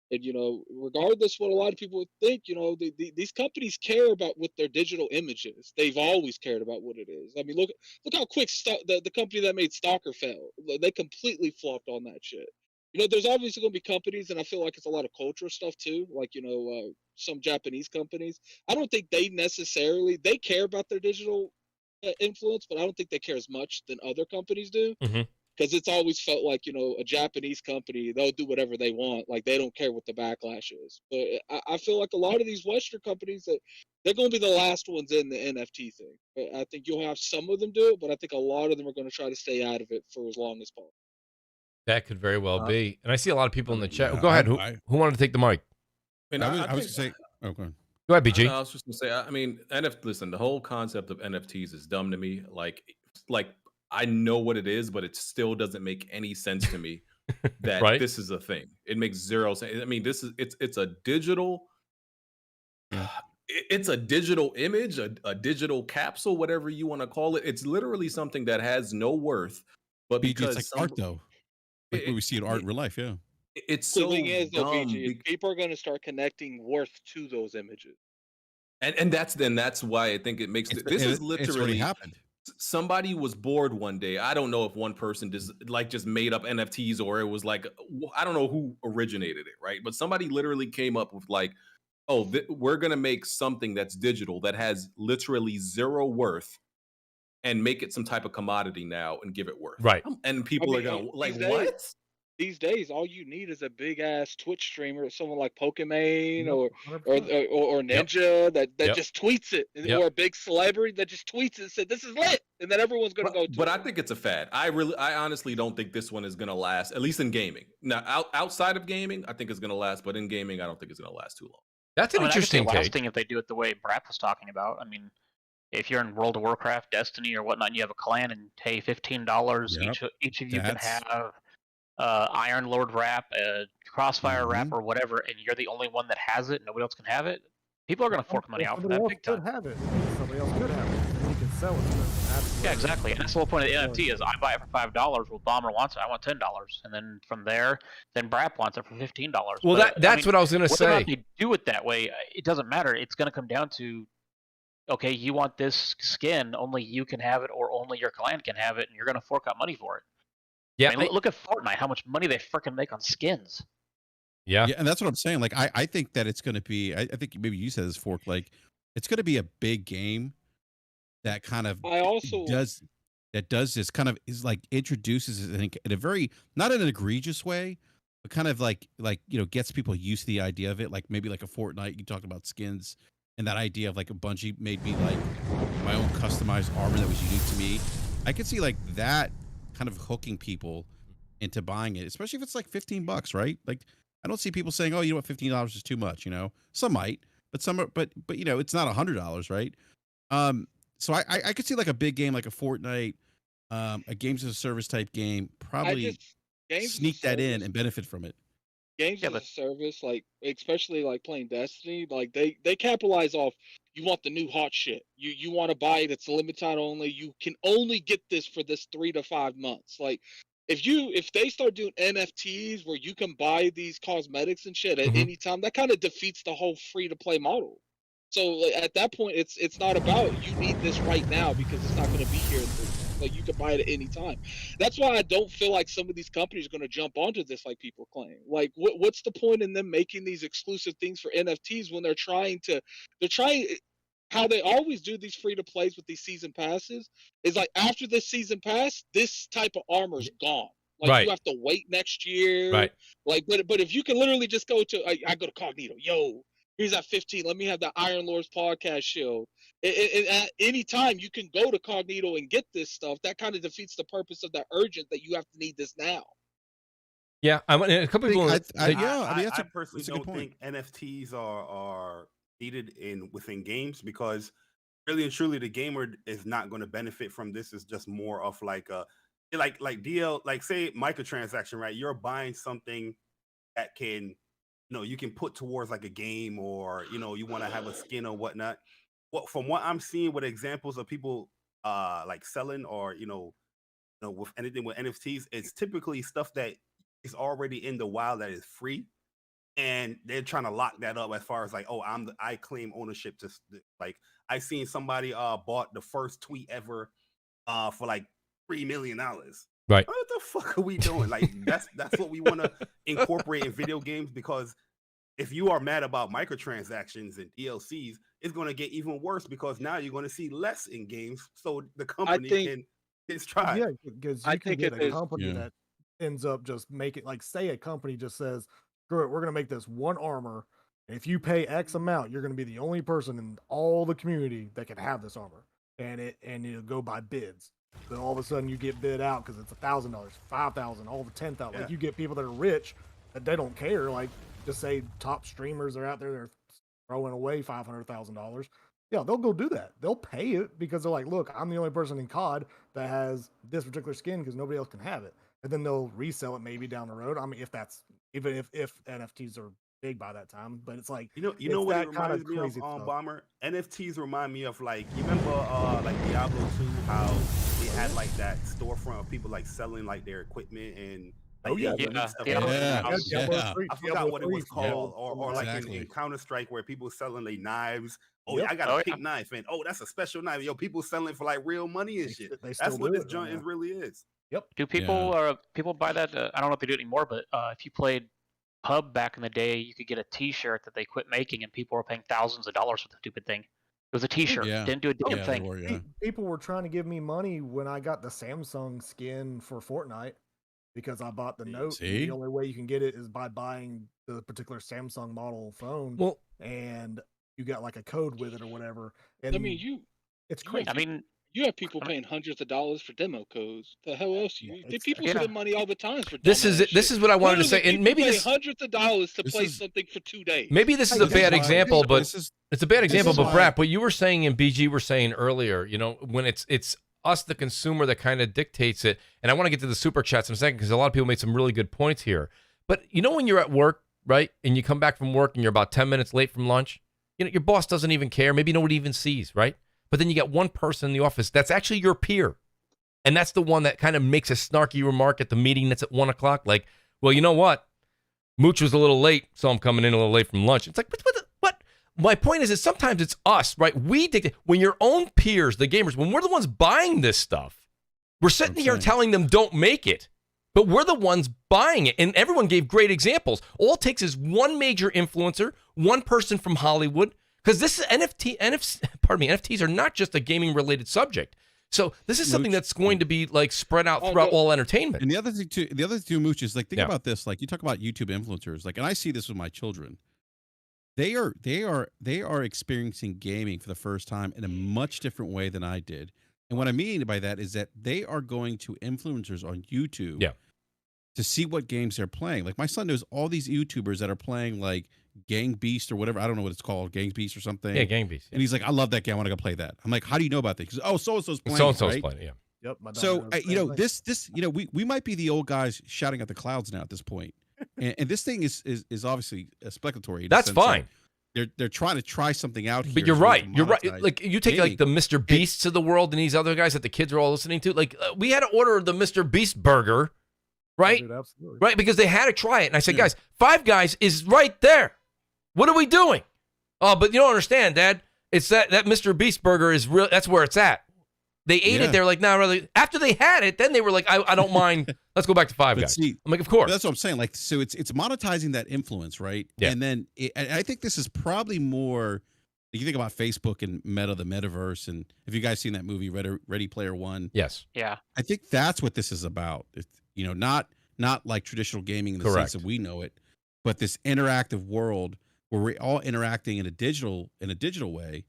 regardless what a lot of people think, these companies care about what their digital image is. They've always cared about what it is. I mean, look how quick the company that made Stalker fell. They completely flopped on that shit. There's obviously going to be companies, and I feel like it's a lot of cultural stuff too. Like, some Japanese companies. I don't think they care about their digital influence, but I don't think they care as much than other companies do. Because it's always felt like, a Japanese company, they'll do whatever they want. Like, they don't care what the backlash is. But I feel like a lot of these Western companies, they're going to be the last ones in the NFT thing. But I think you'll have some of them do it, but I think a lot of them are going to try to stay out of it for as long as possible. That could very well be. And I see a lot of people in the chat. Go ahead. Who wanted to take the mic? I was going to say, okay. Go ahead, BG. I was just going to say, I mean, listen, the whole concept of NFTs is dumb to me. Like I know what it is, but it still doesn't make any sense to me that right? This is a thing. It makes zero sense. I mean, it's a digital it's a digital image, a digital capsule, whatever you want to call it. It's literally something that has no worth, but BG, because it's like art though, like what we see in art in real life. Yeah. it's The so thing is, though, dumb. BG, is people are going to start connecting worth to those images. And that's why I think it makes this is it's already literally happened. somebody was bored one day. I don't know if one person just made up NFTs or it was like I don't know who originated it, right? But somebody literally came up with like, oh, we're gonna make something that's digital that has literally zero worth and make it some type of commodity now and give it worth. Right. And people are gonna like what? These days, all you need is a big ass Twitch streamer, someone like Pokimane Yep, or Ninja that Yep. just tweets it, Yep. or a big celebrity that just tweets it and said, "This is lit," and then everyone's gonna go. But I think it's a fad. I honestly don't think this one is gonna last. At least in gaming. Now, outside of gaming, I think it's gonna last. But in gaming, I don't think it's gonna last too long. That's an interesting I could see it take. lasting if they do it the way BRAP was talking about. I mean, if you're in World of Warcraft, Destiny, or whatnot, and you have a clan, and hey, $15 each of you can have Iron Lord wrap, Crossfire wrap, or whatever, and you're the only one that has it, nobody else can have it. People are going to fork money out for that big time. Have it. Somebody else could have it, and you can sell it to them. Yeah, exactly. And that's the whole point of the NFT is I buy it for $5. Well, Bomber wants it. I want $10, and then from there, then BRAP wants it for $15. Well, that's what I was going to say. Whether or not they do it that way, it doesn't matter. It's going to come down to, okay, you want this skin, only you can have it, or only your clan can have it, and you're going to fork out money for it. Yeah, I mean, look at Fortnite, how much money they freaking make on skins. Yeah, and that's what I'm saying. Like, I think that it's going to be. I think maybe you said this, Fork. Like, it's going to be a big game that kind of does this kind of is like introduces it in a very not in an egregious way, but kind of like gets people used to the idea of it. Like maybe like a Fortnite. You talked about skins and that idea of like a Bungie made me like my own customized armor that was unique to me. I could see like that kind of hooking people into buying it, especially if it's like $15, right? Like I don't see people saying, "Oh, you know what, $15 is too much." You know, some might, but some are, but you know, it's not $100, right? So I could see like a big game like a Fortnite, a games as a service type game, probably sneak that in and benefit from it. Games as a service, like especially like playing Destiny, like they capitalize off. You want the new hot shit. You want to buy it. It's limited time only. You can only get this for this 3 to 5 months. Like if they start doing NFTs where you can buy these cosmetics and shit at any time, that kind of defeats the whole free to play model. So like, at that point, it's not about you need this right now because it's not going to be here. Like you can buy it at any time. That's why I don't feel like some of these companies are going to jump onto this like people claim. Like what's the point in them making these exclusive things for NFTs when they're trying how they always do these free to plays with these season passes is like after this season pass, this type of armor is gone. Like you have to wait next year. Right. Like but if you can literally just go to I go to Cognito, yo, here's that 15. Let me have that Iron Lords podcast shield. And at any time you can go to Cognito and get this stuff. That kind of defeats the purpose of that urgent that you have to need this now. Yeah, a couple people. I personally don't think NFTs are needed within games because really and truly the gamer is not going to benefit from this. It's just more of like a like DL, like say microtransaction, right? You're buying something that can you can put towards like a game or you want to have a skin or whatnot. From what I'm seeing with examples of people like selling or with anything with NFTs, it's typically stuff that is already in the wild that is free, and they're trying to lock that up as far as like, oh, I claim ownership to like I seen somebody bought the first tweet ever for like $3 million. Right. What the fuck are we doing? Like that's what we want to incorporate in video games, because if you are mad about microtransactions and DLCs, it's going to get even worse because now you're going to see less in games. So the company can try. Yeah, because you can get a company that ends up just making, like, say a company just says, screw it, we're going to make this one armor. And if you pay X amount, you're going to be the only person in all the community that can have this armor. And it'll go by bids. Then all of a sudden you get bid out because it's $1,000, $5,000, all the $10,000. Yeah. Like you get people that are rich that they don't care. Like just say top streamers are out there, they're throwing away $500,000. Yeah, they'll go do that. They'll pay it because they're like, look, I'm the only person in COD that has this particular skin because nobody else can have it. And then they'll resell it maybe down the road. I mean, if NFTs are big by that time. But it's like You know it's what it that kind of reminds me of, crazy stuff. Bomber? NFTs remind me of like, you remember like Diablo 2, how they had like that storefront of people like selling like their equipment and like, Oh, yeah. unique Yeah, stuff. Diablo Yeah. I forgot what it was called, Yeah, or like exactly. in Counter-Strike where people selling their knives. Oh, Yep. I got Oh, a yeah. pink knife, and oh, that's a special knife. Yo, people selling for like real money and shit. They That's still what do this it joint right now. really is. Do people buy that? I don't know if they do it anymore, but if you played pub back in the day, you could get a T-shirt that they quit making, and people were paying thousands of dollars for the stupid thing. It was a T-shirt. Yeah. Didn't do a damn Yeah, thing. they were, yeah. People were trying to give me money when I got the Samsung skin for Fortnite because I bought the Note. And See? the only way you can get it is by buying the particular Samsung model phone, Well, and you got like a code with it or whatever. And I mean, it's you crazy. I mean, you have people paying hundreds of dollars for demo codes. The hell else? Yeah, You people yeah. spend money all the time for this demo is and it. This shit. is what I wanted to say, Literally, and people maybe pay this hundreds of dollars to This play is- something for 2 days. maybe this is Hey, a bad this is- example, but this is it's a bad example. is But why- Brap, what you were saying and BG were saying earlier, you know, when it's us, the consumer, that kind of dictates it. And I want to get to the super chats in a second because a lot of people made some really good points here. But you know, when you're at work, right, and you come back from work and you're about 10 minutes late from lunch, you know, your boss doesn't even care. Maybe nobody even sees, right? But then you get one person in the office that's actually your peer. And that's the one that kind of makes a snarky remark at the meeting that's at 1 o'clock. Like, well, you know what? Mooch was a little late, so I'm coming in a little late from lunch. It's like, what? My point is that sometimes it's us, right? We dictate. When your own peers, the gamers, when we're the ones buying this stuff, we're sitting here saying. telling them don't make it. But we're the ones buying it. And everyone gave great examples. All it takes is one major influencer, one person from Hollywood. Because this is NFTs are not just a gaming related subject. So this is something Mooch. that's going to be like spread out throughout all entertainment. And the other thing too, Mooch, is like, think Yeah. about this. Like, you talk about YouTube influencers, like, and I see this with my children. They are experiencing gaming for the first time in a much different way than I did. And what I mean by that is that they are going to influencers on YouTube Yeah. to see what games they're playing. Like, my son knows all these YouTubers that are playing like Gang Beast or whatever. I don't know what it's called, Gang Beast or something. Yeah, Gang Beast. And he's like, I love that game. I want to go play that. I'm like, how do you know about that? Because, oh, so-and-so's playing. So-and-so's right? playing it, yeah. Yep. My daughter So knows the you know, same this you know, we might be the old guys shouting at the clouds now at this point, and this thing is obviously speculatory. in the That's sense that fine. They're trying to try something out here. But you're so they right. can You're right. monetize Like, you take like the Mr. Beasts of the world and these other guys that the kids are all listening to. Like, we had to order the Mr. Beast burger, right? Dude, absolutely. Right, because they had to try it. And I said, Yeah. guys, Five Guys is right there. What are we doing? Oh, but you don't understand, Dad. It's that Mr. Beast burger is real. That's where it's at. They ate Yeah. it. They're like, nah, really. After they had it, then they were like, I don't mind. Let's go back to Five But Guys. see, I'm like, of but course. that's what I'm saying. Like, so it's monetizing that influence, right? Yeah. And then and I think this is probably more. If you think about Facebook and Meta, the metaverse, and if you guys seen that movie Ready Player One, Yes. Yeah. I think that's what this is about. It's, you know, not like traditional gaming in the Correct. sense that we know it, but this interactive world where we're all interacting in a digital way,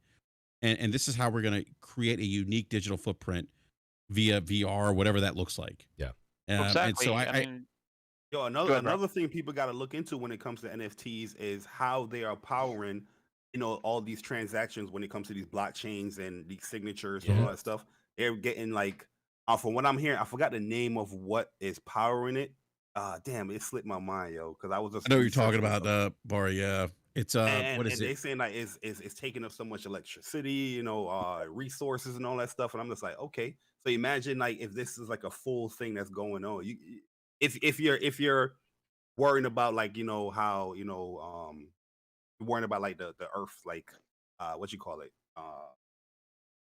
and this is how we're going to create a unique digital footprint via VR, whatever that looks like. Yeah. Exactly. And so I mean, Yo, Go another ahead, Rob. another thing people got to look into when it comes to NFTs is how they are powering, you know, all these transactions when it comes to these blockchains and these signatures and Yeah. all that stuff. They're getting like, from what I'm hearing, I forgot the name of what is powering it. Damn, it slipped my mind, yo, because I was just I know what you're talking researching about, something. Barry. Yeah, it's And, what is and they it? saying like it's taking up so much electricity, you know, resources and all that stuff. And I'm just like, okay. So imagine like if this is like a full thing that's going on. If you're worrying about like, you know, how, you know, you're worrying about like the earth, like what you call it,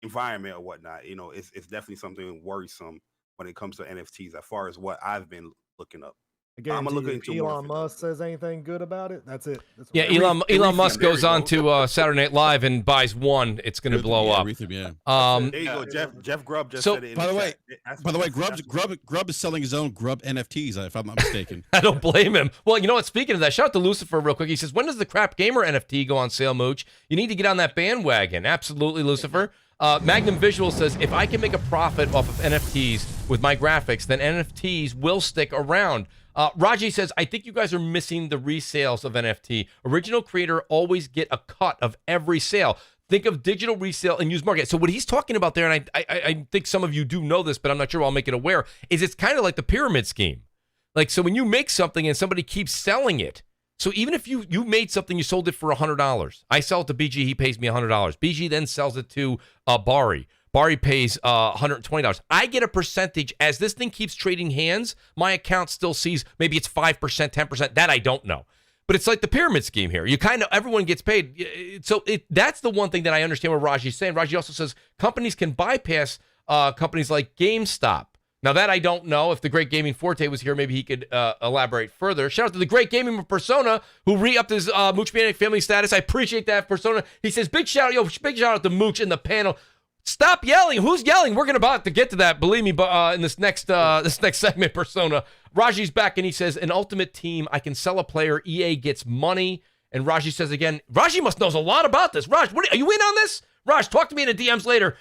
environment or whatnot, you know, it's definitely something worrisome when it comes to NFTs as far as what I've been looking up. I I'ma look guarantee into if more Elon if it Musk does. says anything good about it, that's it. That's Yeah, what- Elon Musk There goes you on go. to Saturday Night Live and buys one. It's going to blow Yeah, up. Rhythm, yeah. There you go. Jeff Grubb just So- said it. In By the way- chat. That's By the way, what- that's- Grubb is selling his own Grubb NFTs, if I'm not mistaken. I don't blame him. Well, you know what? Speaking of that, shout out to Lucifer real quick. He says, when does the Crap Gamer NFT go on sale, Mooch? You need to get on that bandwagon. Absolutely, Lucifer. Magnum Visual says, if I can make a profit off of NFTs with my graphics, then NFTs will stick around. Raji says, I think you guys are missing the resales of NFT. Original creator always get a cut of every sale. Think of digital resale and used market. So what he's talking about there, and I think some of you do know this, but I'm not sure I'll make it aware, is it's kind of like the pyramid scheme. Like, so when you make something and somebody keeps selling it, So even if you made something, you sold it for $100. I sell it to BG, he pays me $100. BG then sells it to Bari. Bari pays $120. I get a percentage. As this thing keeps trading hands, my account still sees maybe it's 5%, 10%. That I don't know. But it's like the pyramid scheme here. You kind of, everyone gets paid. So that's the one thing that I understand what Raji's saying. Raji also says companies can bypass companies like GameStop. Now that I don't know. If the Great Gaming Forte was here, maybe he could elaborate further. Shout out to the Great Gaming Persona who re-upped his Mooch Maniac family status. I appreciate that, Persona. He says, big shout out to Mooch in the panel. Stop yelling. Who's yelling? We're about to get to that. Believe me, but in this next segment, Persona. Raji's back and he says, an ultimate team. I can sell a player. EA gets money. And Raji says again, Raji must knows a lot about this. Raj, are you in on this? Raj, talk to me in the DMs later.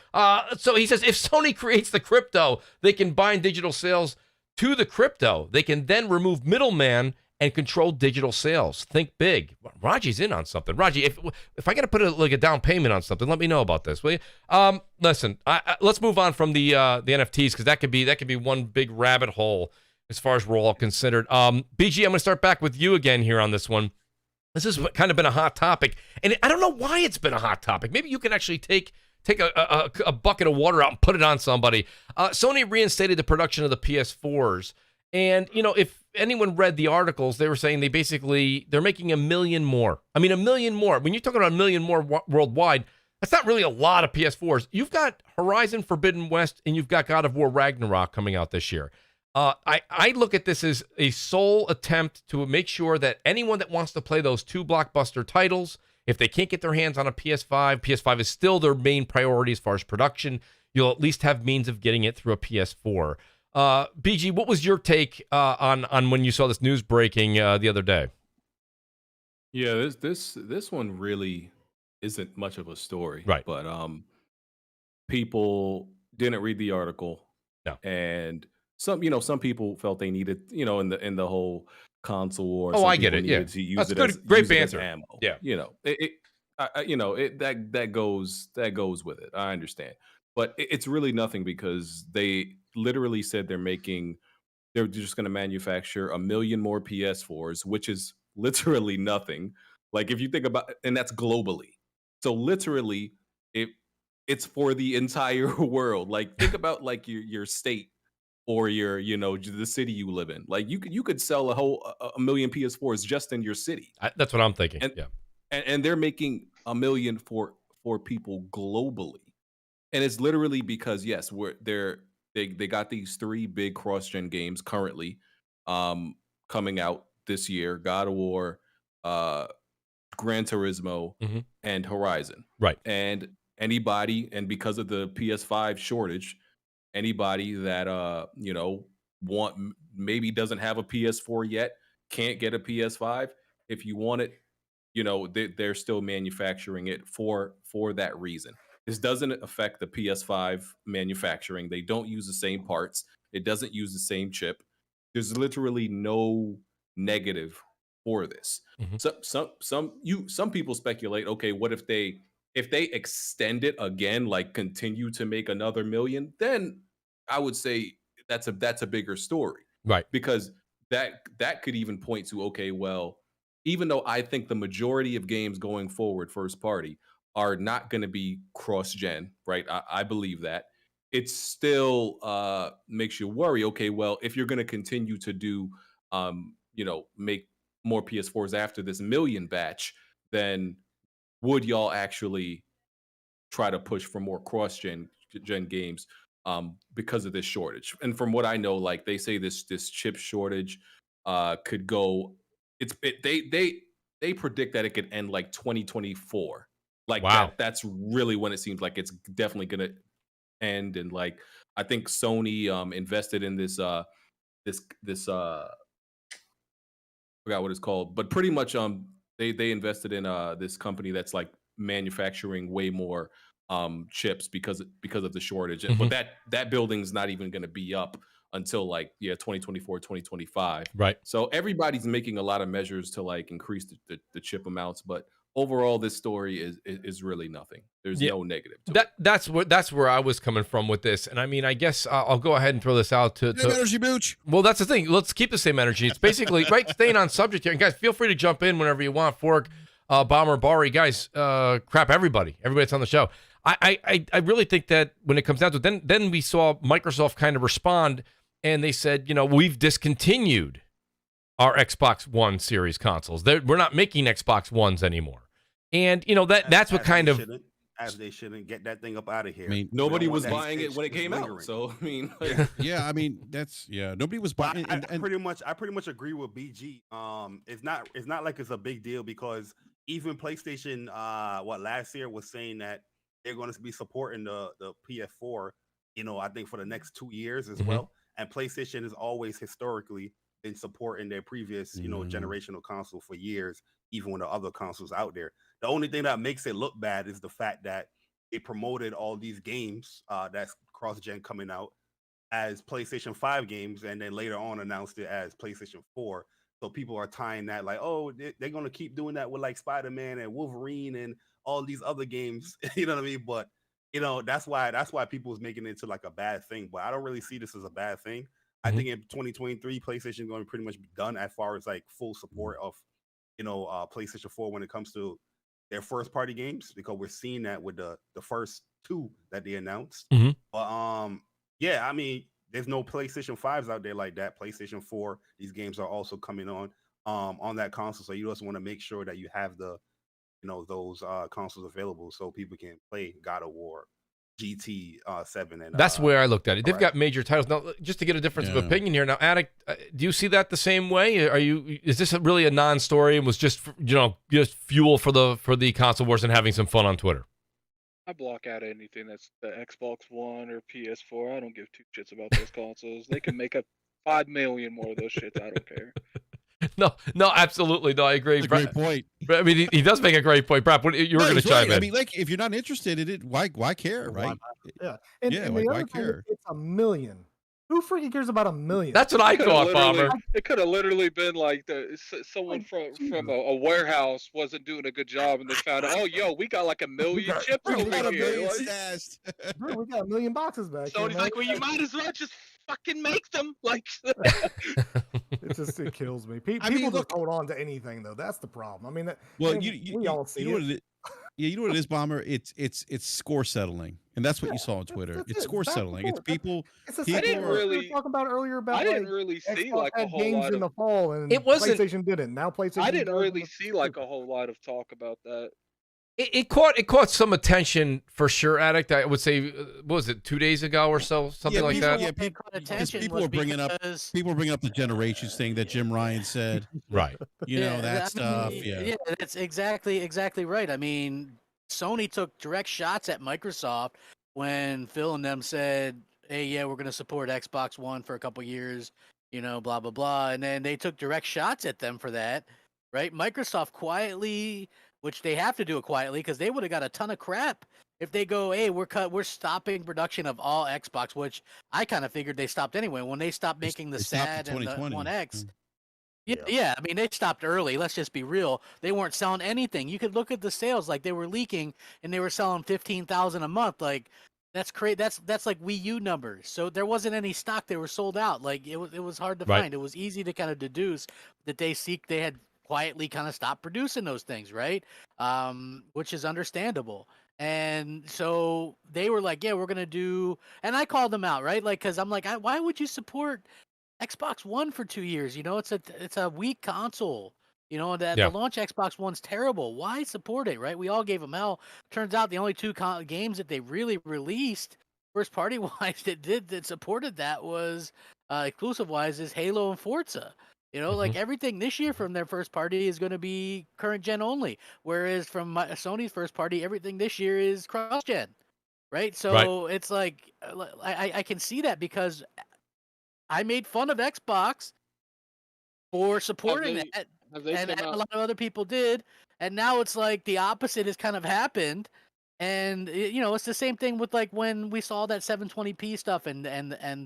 So he says, if Sony creates the crypto, they can bind digital sales to the crypto. They can then remove middleman and control digital sales. Think big. Raji's in on something. Raji, if I got to put a down payment on something, let me know about this, will you? Listen, let's move on from the NFTs because that could be one big rabbit hole as far as we're all considered. BG, I'm going to start back with you again here on this one. This has kind of been a hot topic, and I don't know why it's been a hot topic. Maybe you can actually take a bucket of water out and put it on somebody. Sony reinstated the production of the PS4s, and if anyone read the articles, they were saying they're making 1 million more. I mean, 1 million more. When you're talking about 1 million more worldwide, that's not really a lot of PS4s. You've got Horizon Forbidden West, and you've got God of War Ragnarok coming out this year. I look at this as a sole attempt to make sure that anyone that wants to play those 2 blockbuster titles, if they can't get their hands on a PS5 is still their main priority as far as production. You'll at least have means of getting it through a PS4. BG, what was your take on when you saw this news breaking the other day? Yeah, this one really isn't much of a story, right? But people didn't read the article, no, and some people felt they needed, in the whole console war. Oh, I get it. Yeah, to use that's it good. as, Great use it as banter. ammo. Yeah, that goes with it. I understand, but it's really nothing because they literally said they're just going to manufacture 1 million more PS4s, which is literally nothing. Like if you think about, and that's globally. So literally, it's for the entire world. Like think about like your state. Or the city you live in. Like you could sell a million PS4s just in your city. That's what I'm thinking. And, yeah, and they're making 1 million for people globally, and it's literally because yes, they got these 3 big cross-gen games currently coming out this year: God of War, Gran Turismo, and Horizon. Right. And because of the PS5 shortage. Anybody that maybe doesn't have a PS4 yet, can't get a PS5. If you want it, they're still manufacturing it for that reason. This doesn't affect the PS5 manufacturing. They don't use the same parts. It doesn't use the same chip. There's literally no negative for this. So some people speculate, okay, what if they extend it again, like continue to make another 1 million, then I would say that's a bigger story. Right. Because that could even point to, okay, well, even though I think the majority of games going forward, first party, are not going to be cross-gen, right? I believe that. It still makes you worry, okay, well, if you're going to continue to do, make more PS4s after this 1 million batch, then would y'all actually try to push for more cross-gen games because of this shortage? And from what I know, like they say this chip shortage could go. They predict that it could end like 2024. Like wow. That's really when it seems like it's definitely gonna end. And like I think Sony invested in this forgot what it's called, but pretty much they invested in this company that's like manufacturing way more chips because of the shortage. But that building's not even going to be up until like 2024, 2025. Right. So everybody's making a lot of measures to like increase the chip amounts, but overall, this story is really nothing. There's no negative to it. That's where I was coming from with this. And I mean, I guess I'll go ahead and throw this out to energy Mooch. Well, that's the thing. Let's keep the same energy. It's basically right, staying on subject here. And guys, feel free to jump in whenever you want. Fork, Bomber, Bari, guys, crap, everybody that's on the show. I really think that when it comes down to it, then we saw Microsoft kind of respond, and they said, we've discontinued our Xbox One series consoles. We're not making Xbox Ones anymore. And that's what kind of as they shouldn't get that thing up out of here. I mean, nobody was buying it when it came out. So I mean, I mean nobody was buying it. I pretty much agree with BG. It's not like it's a big deal because even PlayStation, last year was saying that they're going to be supporting the PS4. I think for the next 2 years as well. And PlayStation has always historically been supporting their previous, generational console for years, even when the other consoles out there. The only thing that makes it look bad is the fact that it promoted all these games that's cross-gen coming out as PlayStation 5 games, and then later on announced it as PlayStation 4. So people are tying that like, oh, they're going to keep doing that with like Spider-Man and Wolverine and all these other games. You know what I mean? But, that's why people is making it into like a bad thing. But I don't really see this as a bad thing. I think in 2023, PlayStation is going to pretty much be done as far as like full support of, PlayStation 4 when it comes to their first party games, because we're seeing that with the first two that they announced. But I mean, there's no PlayStation 5s out there like that. PlayStation 4, these games are also coming on that console. So you also want to make sure that you have the those consoles available so people can play God of War, GT7, and that's where I looked at it. They've got major titles now. Just to get a difference of opinion here, now, Addict, do you see that the same way? Is this really a non-story and was just just fuel for the console wars and having some fun on Twitter? I block out anything that's the Xbox One or PS4. I don't give two shits about those consoles. They can make up 5 million more of those shits. I don't care. No, absolutely. No, I agree. That's a great point. I mean, he does make a great point. Brap, you were going to chime in. I mean, like, if you're not interested in it, why care, right? Yeah. And why care? It's $1 million. Who freaking cares about $1 million? That's what I thought, Bomber. It could have literally been like someone from a warehouse wasn't doing a good job, and they found out, we got like 1 million chips over here. Bro, we got 1 million boxes back. So he's like, well, you might as well just fucking make them. Like, it kills me. People just hold on to anything, though. That's the problem. I mean, we all see it. Yeah, you know what it is, Bomber? It's score settling, and that's what you saw on Twitter. It's score settling. It's people. It's the same thing we were talking about earlier about. I didn't really see Xbox like a whole games lot in the of. fall, and it wasn't. PlayStation didn't. Now PlayStation. I didn't really see like a whole lot of talk about that. It caught some attention for sure, Addict. I would say, what was it, 2 days ago or so, something like that? Yeah, people were bringing up the generations thing that Jim Ryan said. Right. That stuff. Yeah, that's exactly right. I mean, Sony took direct shots at Microsoft when Phil and them said, "Hey, we're going to support Xbox One for a couple years, blah blah blah," and then they took direct shots at them for that, right? Microsoft quietly. Which they have to do it quietly because they would have got a ton of crap if they go, hey, we're stopping production of all Xbox, which I kind of figured they stopped anyway when they stopped making the SAD and the One X. Yeah, I mean they stopped early. Let's just be real. They weren't selling anything. You could look at the sales, like they were leaking and they were selling 15,000 a month. Like that's crazy. That's like Wii U numbers. So there wasn't any stock. They were sold out. Like it was hard to find. It was easy to kind of deduce that they had quietly kind of stopped producing those things, right? Which is understandable. And so they were like, we're going to do, and I called them out, right? Like, cause I'm like, why would you support Xbox One for 2 years? It's a weak console, the launch Xbox One's terrible. Why support it, right? We all gave them hell. Turns out the only two games that they really released first party wise that supported that was exclusive wise is Halo and Forza. Like everything this year from their first party is going to be current gen only, whereas from Sony's first party, everything this year is cross gen, right? So It's like I can see that because I made fun of Xbox for supporting that, and a lot of other people did, and now it's like the opposite has kind of happened, And it's the same thing with like when we saw that 720p stuff and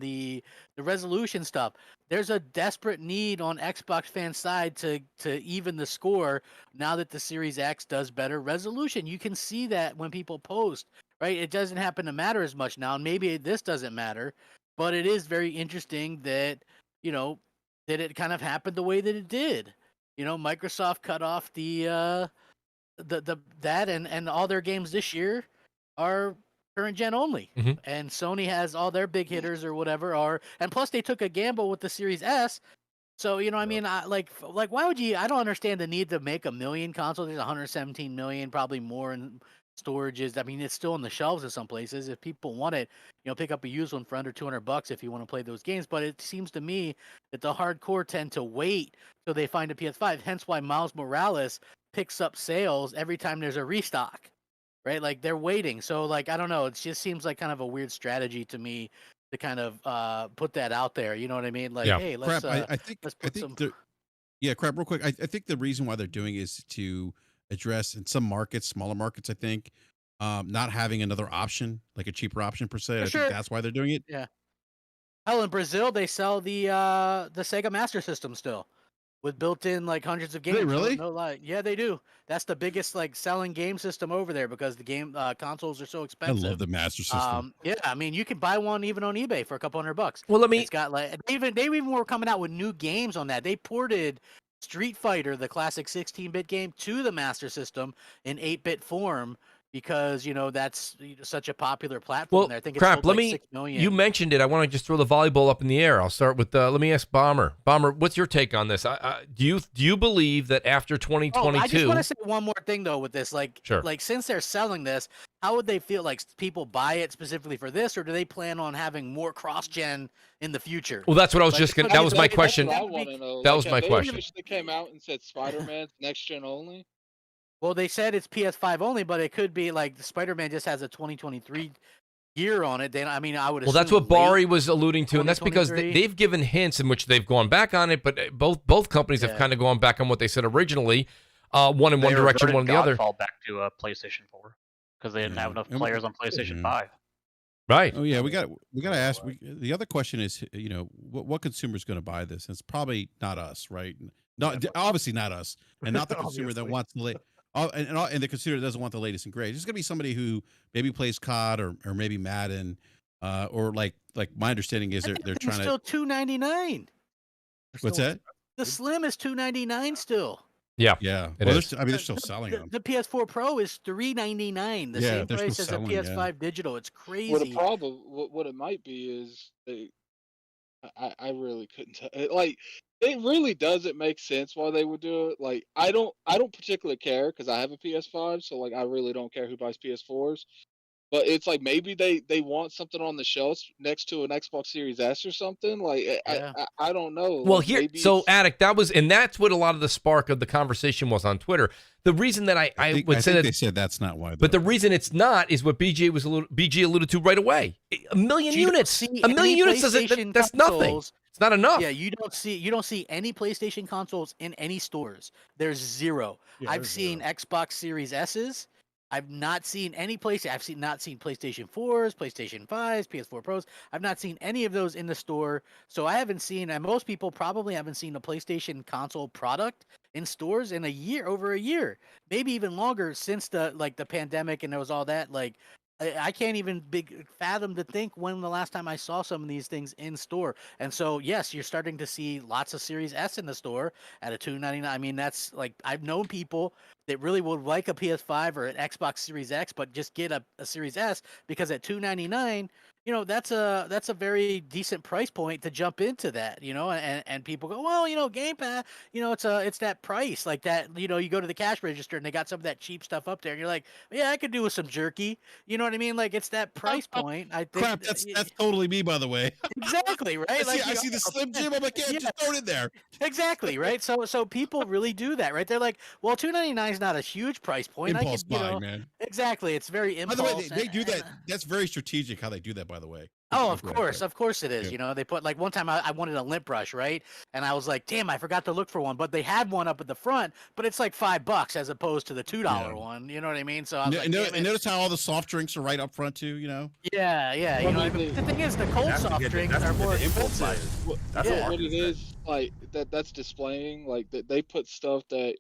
the resolution stuff. There's a desperate need on Xbox fan side to even the score now that the Series X does better resolution. You can see that when people post, right? It doesn't happen to matter as much now, and maybe this doesn't matter, but it is very interesting that that it kind of happened the way that it did. Microsoft cut off the that and all their games this year are current gen only, and Sony has all their big hitters or whatever and plus they took a gamble with the Series S. So I mean, like why would you? I don't understand the need to make 1 million consoles. There's 117 million, probably more in storages. I mean, it's still in the shelves in some places. If people want it, pick up a used one for under $200 if you want to play those games. But it seems to me that the hardcore tend to wait till they find a PS5. Hence why Miles Morales picks up sales every time there's a restock, right? Like they're waiting. So like, I don't know. It just seems like kind of a weird strategy to me to kind of put that out there. You know what I mean? Like, hey, let's Crap, real quick. I think the reason why they're doing it is to address in some markets, smaller markets, I think, not having another option, like a cheaper option per se. I think that's why they're doing it. Yeah. Hell, in Brazil, they sell the Sega Master System still, with built-in like hundreds of games. Do they really? No lie. Yeah, they do. That's the biggest like selling game system over there because the game consoles are so expensive. I love the Master System. Yeah, I mean you can buy one even on eBay for a couple $100. Well, It's got like they even were coming out with new games on that. They ported Street Fighter, the classic 16-bit game, to the Master System in 8-bit form because that's such a popular platform. Well, there. I think it's sold like 6 million. You mentioned it. I want to just throw the volleyball up in the air. I'll start with let me ask Bomber. Bomber, what's your take on this? Do you believe that after 2022? I just want to say one more thing though with this. Like, sure. Like since they're selling this, how would they feel? Like people buy it specifically for this, or do they plan on having more cross-gen in the future? Well, that's what I was just gonna. That was my question. That's what I want to know. That was my question. They came out and said Spider-Man's next gen only. Well, they said it's PS5 only, but it could be like Spider-Man just has a 2023 year on it. Then I mean, I would. Well, that's what Bari was alluding to, and that's because they've given hints in which they've gone back on it. But both companies have kind of gone back on what they said originally. One in one direction, one in the other. Fall back to PlayStation 4 because they didn't have enough players on PlayStation 5. Right. Oh yeah, we got to ask. The other question is, what consumer is going to buy this? And it's probably not us, right? No, obviously not us, and not the consumer that wants the and the consumer that doesn't want the latest and greatest. It's going to be somebody who maybe plays COD or maybe Madden, or like my understanding is they're trying to. Still $299. What's that? The Slim is $299 still. Yeah, Well, they're still selling them. The PS4 Pro is $399, the same price as a PS5 digital. It's crazy. Well, the problem, what it might be is I really couldn't tell. Like, it really doesn't make sense why they would do it. Like, I don't particularly care because I have a PS5, so like I really don't care who buys PS4s. But it's like maybe they want something on the shelf next to an Xbox Series S or something. Like I don't know. Well, like, Attic, that's what a lot of the spark of the conversation was on Twitter. The reason that I would say that they said that's not why. But the reason it's not is what BG alluded to right away. 1 million units. 1 million units doesn't. That's nothing. It's not enough. Yeah, you don't see any PlayStation consoles in any stores. There's zero. Yeah, I've seen Xbox Series S's. I've not seen any PlayStation. I've not seen PlayStation 4s, PlayStation 5s, PS4 Pros. I've not seen any of those in the store. So I haven't seen, and most people probably haven't seen a PlayStation console product in stores in over a year, maybe even longer since the pandemic and there was all that. Like, I can't even fathom to think when the last time I saw some of these things in store. And so, yes, you're starting to see lots of Series S in the store at a $299. I mean, that's like, I've known people that really would like a PS5 or an Xbox Series X, but just get a Series S because at $299, that's a very decent price point to jump into that, and people go, well, Game Pass, it's that price like that, you go to the cash register and they got some of that cheap stuff up there and you're like, yeah, I could do with some jerky. You know what I mean? Like, it's that price point. I think crap. That's totally me, by the way. Exactly. Right. I see the Slim Jim. I'm like, yeah, just throw it in there. Exactly. Right. So people really do that, right? They're like, well, $299 $59 not a huge price point. Impulse I could, buying, man. Exactly. It's very By impulse. the way, they do that. That's very strategic how they do that, by the way. Oh, of course it is. Yeah. You know, they put like one time I wanted a lint brush, right? And I was like, damn, I forgot to look for one. But they had one up at the front, but it's like $5 as opposed to the $2 one. You know what I mean? So I was like, and notice how all the soft drinks are right up front too. You know. Yeah. You know, the thing is, the cold soft drinks are more expensive. What it is like that's displaying like that they put stuff that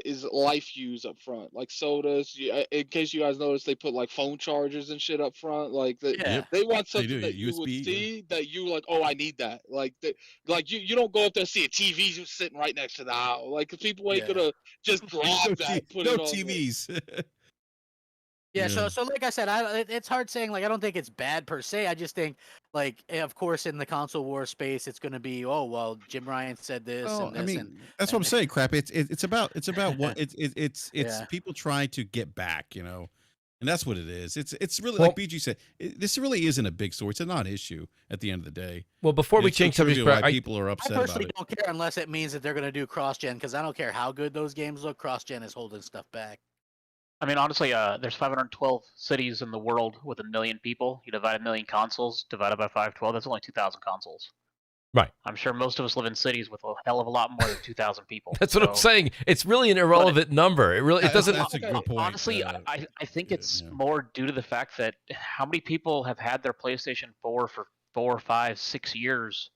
is life use up front, like sodas. In case you guys notice, they put like phone chargers and shit up front. Like they want something that you would see that you like. Oh, I need that. Like you don't go up there and see a TV just sitting right next to the aisle. Like 'cause people ain't gonna just grab that. And put it on TVs. Yeah, so like I said, it's hard saying. Like I don't think it's bad per se. I just think, like, of course, in the console war space, it's going to be, oh well, Jim Ryan said this. Oh, and this I mean, and, that's what I'm saying. Crap. It's about what it's people trying to get back, you know, and that's what it is. It's really like BG said. This really isn't a big story. It's a non-issue at the end of the day. Well, before we change subject, people are upset. I personally don't care unless it means that they're going to do cross-gen, because I don't care how good those games look. Cross-gen is holding stuff back. I mean, honestly, there's 512 cities in the world with 1 million people. You divide 1 million consoles, divided by 512, that's only 2,000 consoles. Right. I'm sure most of us live in cities with a hell of a lot more than 2,000 people. That's what I'm saying. It's really an irrelevant number. It doesn't. That's a good point. Honestly, I think it's more due to the fact that how many people have had their PlayStation 4 for 4, 5, 6 years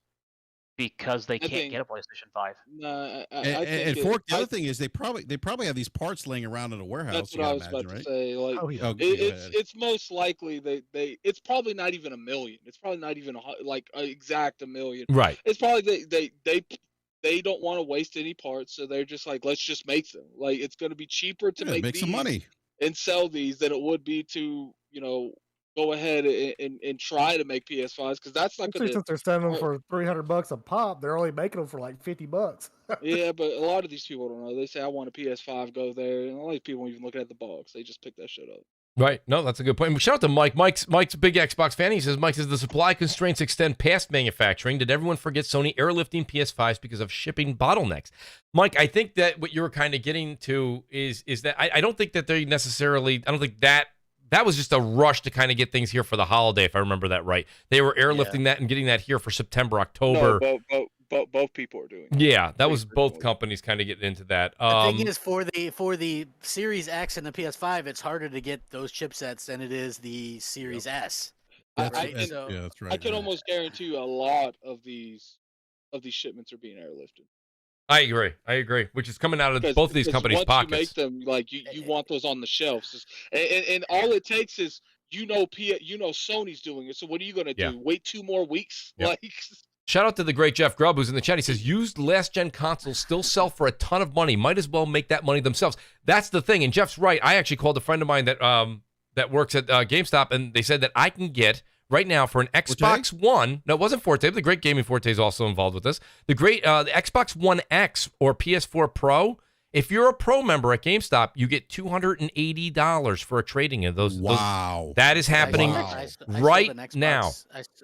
because they can't get a PlayStation 5. No, the other thing is they probably have these parts laying around in a warehouse. That's what I was about to say. Like, it's most likely it's probably not even 1 million. It's probably not even like exact 1 million. Right. It's probably they don't want to waste any parts, so they're just like, let's just make them. Like it's going to be cheaper to make some money and sell these than it would be to go ahead and try to make PS5s, because that's not going to. Since they're selling them for $300 a pop, they're only making them for like $50. Yeah, but a lot of these people don't know. They say, "I want a PS5." Go there, and a lot of people aren't even looking at the box. They just pick that shit up. Right. No, that's a good point. Shout out to Mike. Mike's a big Xbox fan. He says, Mike says the supply constraints extend past manufacturing. Did everyone forget Sony airlifting PS5s because of shipping bottlenecks? Mike, I think that what you were kind of getting to is that I don't think that they necessarily. I don't think that was just a rush to kind of get things here for the holiday, if I remember that right. They were airlifting that and getting that here for September, October. No, both people are doing that. Yeah, that was both companies kind of getting into that. The thing is, for the Series X and the PS5, it's harder to get those chipsets than it is the Series S. That's right. I can almost guarantee you a lot of these shipments are being airlifted. I agree. Which is coming out of both of these companies' pockets. Once you make them, like you want those on the shelves, and all it takes is Sony's doing it. So what are you going to do? Wait 2 more weeks? Yep. Like. Shout out to the great Jeff Grubb, who's in the chat. He says, used last-gen consoles still sell for a ton of money. Might as well make that money themselves. That's the thing, and Jeff's right. I actually called a friend of mine that works at GameStop, and they said that I can get, right now, for an Xbox One. No, it wasn't Forte. The great Gaming Forte is also involved with this. The great the Xbox One X or PS4 Pro, if you're a Pro member at GameStop, you get $280 for a trading of those. Wow. That is happening right now.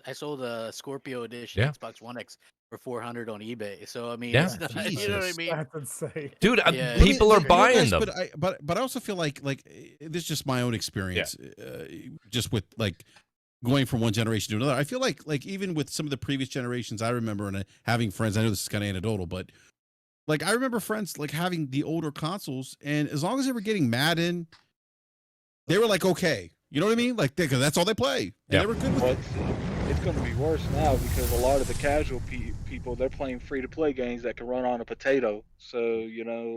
I sold a Scorpio Edition Xbox One X for $400 on eBay. So I mean, it's not, you know what I mean? That's insane. Dude, people are buying them. But I also feel like this is just my own experience, just with like going from one generation to another. I feel like even with some of the previous generations, I remember and having friends. I know this is kind of anecdotal, but like I remember friends like having the older consoles, and as long as they were getting Madden, they were like okay. You know what I mean? Like because that's all they play, and they were good with it. It's going to be worse now because a lot of the casual people, they're playing free-to-play games that can run on a potato. So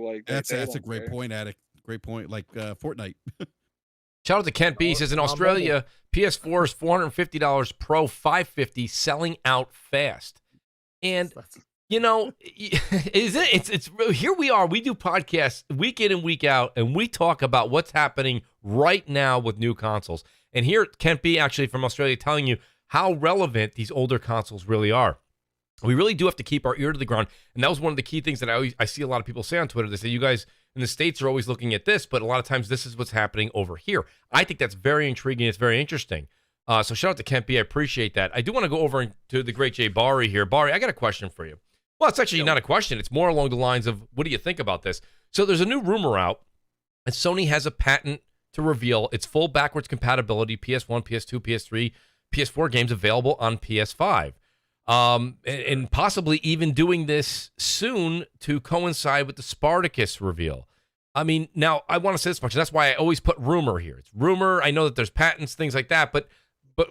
like that's a great point, Addict. Great point. Like Fortnite. Shout out to Kent B. He says in Australia, PS4 is $450, Pro $550, selling out fast. And it's here we are. We do podcasts week in and week out, and we talk about what's happening right now with new consoles. And here, Kent B. actually from Australia telling you how relevant these older consoles really are. We really do have to keep our ear to the ground, and that was one of the key things that I see a lot of people say on Twitter. They say, you guys in the States are always looking at this, but a lot of times this is what's happening over here. I think that's very intriguing. It's very interesting. So shout out to Kent B. I appreciate that. I do want to go over to the great Jay Bari here. Bari, I got a question for you. Well, it's actually not a question. It's more along the lines of, what do you think about this? So there's a new rumor out, and Sony has a patent to reveal its full backwards compatibility PS1, PS2, PS3, PS4 games available on PS5. And possibly even doing this soon to coincide with the Spartacus reveal. I mean, now I want to say this much, and that's why I always put rumor here. It's rumor. I know that there's patents, things like that, but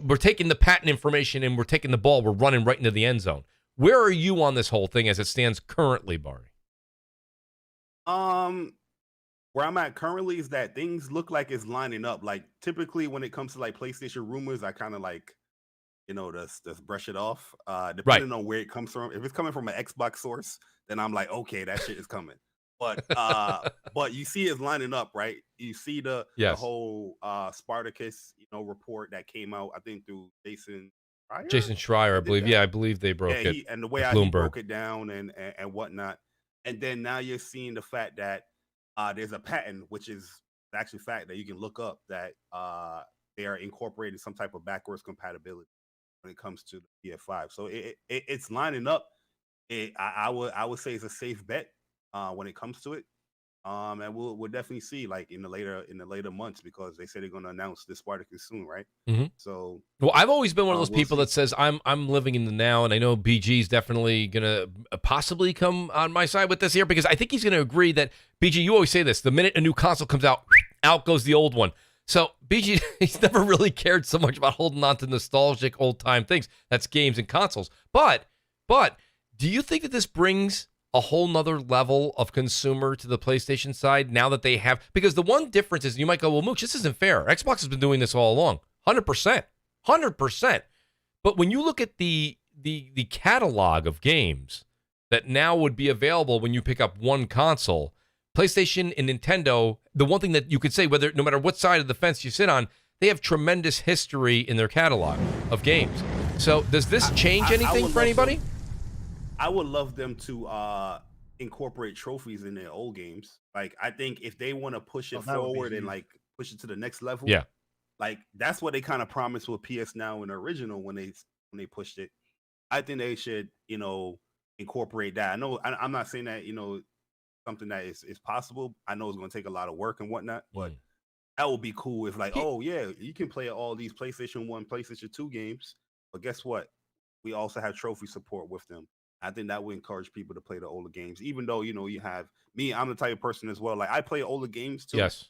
we're taking the patent information and we're taking the ball. We're running right into the end zone. Where are you on this whole thing as it stands currently, Barney? Where I'm at currently is that things look like it's lining up. Like typically when it comes to like PlayStation rumors, I kind of like, just brush it off. Depending on where it comes from. If it's coming from an Xbox source, then I'm like, okay, that shit is coming. But you see it's lining up, right? You see the whole Spartacus, report that came out, I think through Jason Schreier, I believe. Yeah, I believe they broke it. And the way he broke it down and whatnot. And then now you're seeing the fact that there's a patent, which is actually fact that you can look up that they are incorporating some type of backwards compatibility when it comes to the PS5. So it's lining up. I would say it's a safe bet when it comes to it. And we'll definitely see like in the later months, because they say they're going to announce this Spartacus soon, right? Mm-hmm. So I've always been one of those people that says I'm living in the now, and I know BG is definitely going to possibly come on my side with this here, because I think he's going to agree that BG, you always say this: the minute a new console comes out goes the old one. So BG, he's never really cared so much about holding on to nostalgic old time things. That's games and consoles. But do you think that this brings a whole nother level of consumer to the PlayStation side now that they have? Because the one difference is, you might go, well, Mooch, this isn't fair. Xbox has been doing this all along. 100%. But when you look at the catalog of games that now would be available when you pick up one console, PlayStation and Nintendo, the one thing that you could say, no matter what side of the fence you sit on, they have tremendous history in their catalog of games. So does this change anything for anybody? I would love them to incorporate trophies in their old games. Like, I think if they want to push it forward and like push it to the next level, like that's what they kind of promised with PS Now and the original when they pushed it. I think they should, incorporate that. I know I'm not saying that, something that is possible. I know it's going to take a lot of work and whatnot, but that would be cool if like, oh yeah, you can play all these PlayStation 1, PlayStation 2 games, but guess what? We also have trophy support with them. I think that would encourage people to play the older games, even though, you have me, I'm the type of person as well. Like, I play older games too. Yes.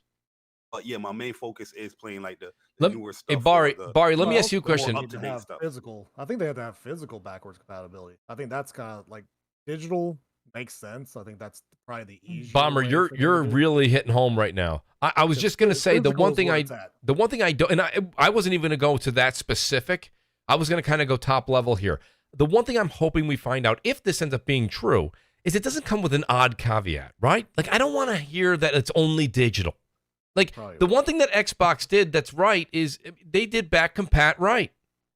But yeah, my main focus is playing like the newer stuff. Hey, Barry, let me ask you a question. Physical. I think they have to have physical backwards compatibility. I think that's kind of like digital makes sense. I think that's probably the easiest. Bomber, you're really hitting home right now. I was just gonna say the one thing I don't, and I wasn't even gonna go to that specific. I was gonna kind of go top level here. The one thing I'm hoping we find out, if this ends up being true, is it doesn't come with an odd caveat, right? Like, I don't want to hear that it's only digital. Like, the one thing that Xbox did that's right is they did back compat right.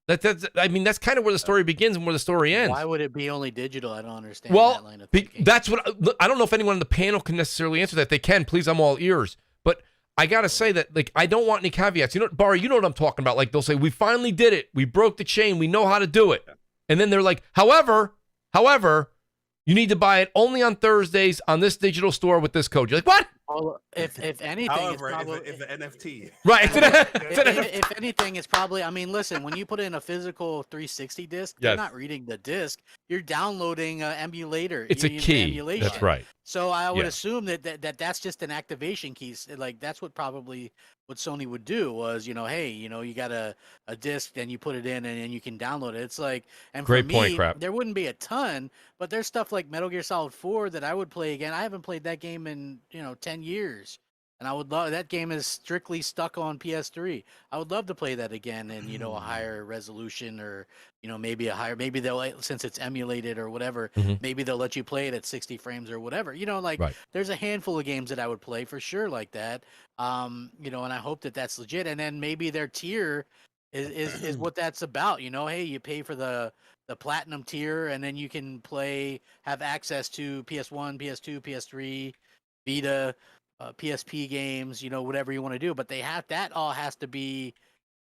That's kind of where the story begins and where the story ends. Why would it be only digital? I don't understand that line of thinking. That's what I don't know if anyone on the panel can necessarily answer that. If they can, please, I'm all ears. But I got to say that, like, I don't want any caveats. Barry, you know what I'm talking about. Like, they'll say, we finally did it. We broke the chain. We know how to do it. And then they're like, however, you need to buy it only on Thursdays on this digital store with this code. You're like, what? Well, if anything, however, it's probably it's an NFT. Right. If anything, it's probably. I mean, listen. When you put in a physical 360 disc, you're not reading the disc. You're downloading an emulator. It's a key. Emulation. That's right. So I would assume that's just an activation key. Like, that's what Sony would do was, hey, you got a disc and you put it in and you can download it. It's like, and for me, there wouldn't be a ton, but there's stuff like Metal Gear Solid 4 that I would play again. I haven't played that game in 10 years, and I would love that game is strictly stuck on PS3. I would love to play that again in a higher resolution, or maybe they'll, since it's emulated or whatever, maybe they'll let you play it at 60 frames or whatever. There's a handful of games that I would play for sure like that. And I hope that that's legit. And then maybe their tier is what that's about. Hey, you pay for the platinum tier, and then you can have access to PS1, PS2, PS3, Vita, PSP games, whatever you want to do. But that all has to be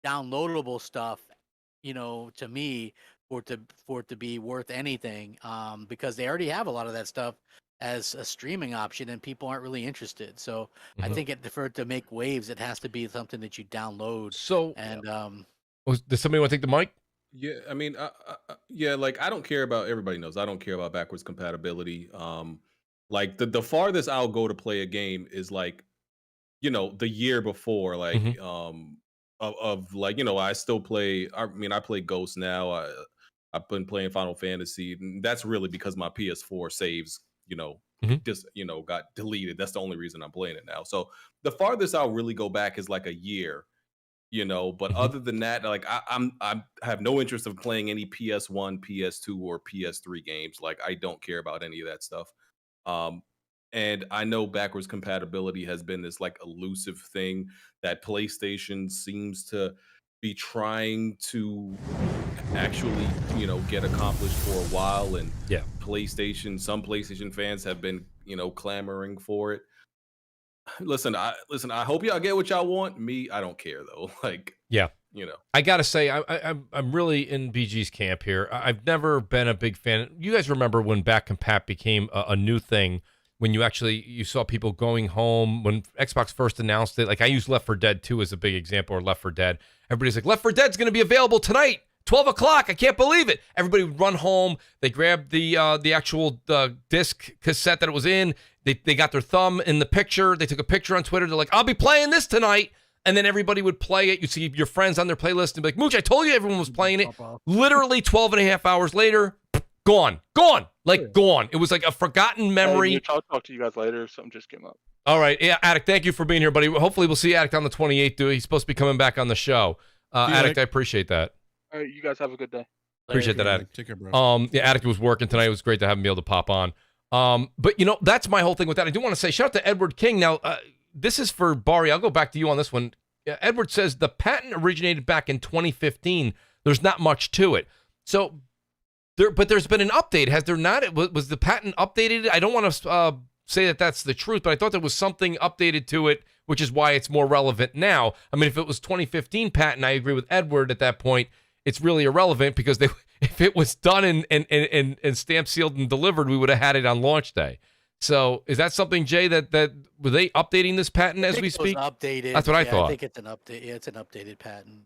downloadable stuff, to me, for it to be worth anything. Because they already have a lot of that stuff as a streaming option, and people aren't really interested. So I think for it to make waves, it has to be something that you download. So, and does somebody want to take the mic? Yeah, I mean, yeah, like I don't care about. Everybody knows I don't care about backwards compatibility. Like the farthest I'll go to play a game is like, the year before, like, of like, I still play. I mean, I play Ghost now. I've been playing Final Fantasy, and that's really because my PS4 saves, just got deleted. That's the only reason I'm playing it now. So the farthest I'll really go back is like a year. But other than that, like I have no interest of playing any PS1, PS2, or PS3 games. Like I don't care about any of that stuff. And I know backwards compatibility has been this like elusive thing that PlayStation seems to be trying to actually, get accomplished for a while. And some PlayStation fans have been, clamoring for it. Listen, I hope y'all get what y'all want. Me, I don't care though. Like, I gotta say, I'm really in BG's camp here. I've never been a big fan. You guys remember when back compat became a new thing? When you saw people going home when Xbox first announced it. Like I use Left 4 Dead 2 as a big example, or Left 4 Dead. Everybody's like, Left 4 Dead's going to be available tonight, 12 o'clock. I can't believe it. Everybody would run home. They grabbed the actual disc cassette that it was in. They got their thumb in the picture. They took a picture on Twitter. They're like, I'll be playing this tonight. And then everybody would play it. You'd see your friends on their playlist and be like, Mooch, I told you everyone was playing it. Literally 12 and a half hours later, gone. Gone. It was like a forgotten memory. Hey, I'll talk to you guys later. Something just came up. All right. Yeah, Addict, thank you for being here, buddy. Hopefully we'll see Addict on the 28th, dude. He's supposed to be coming back on the show. Addict, I appreciate that. All right, you guys have a good day. Appreciate that, Addict. Take care, bro. Yeah, Addict was working tonight. It was great to have him be able to pop on. But, that's my whole thing with that. I do want to say shout out to Edward King. Now, this is for Bari. I'll go back to you on this one. Edward says the patent originated back in 2015. There's not much to it. So, but there's been an update. Has there not? Was the patent updated? I don't want to say that that's the truth, but I thought there was something updated to it, which is why it's more relevant now. I mean, if it was 2015 patent, I agree with Edward at that point. It's really irrelevant because if it was done and stamped, sealed, and delivered, we would have had it on launch day. So is that something, Jay, that were they updating this patent as we speak? Updated. That's what I thought. I think it's an update. Yeah, it's an updated patent.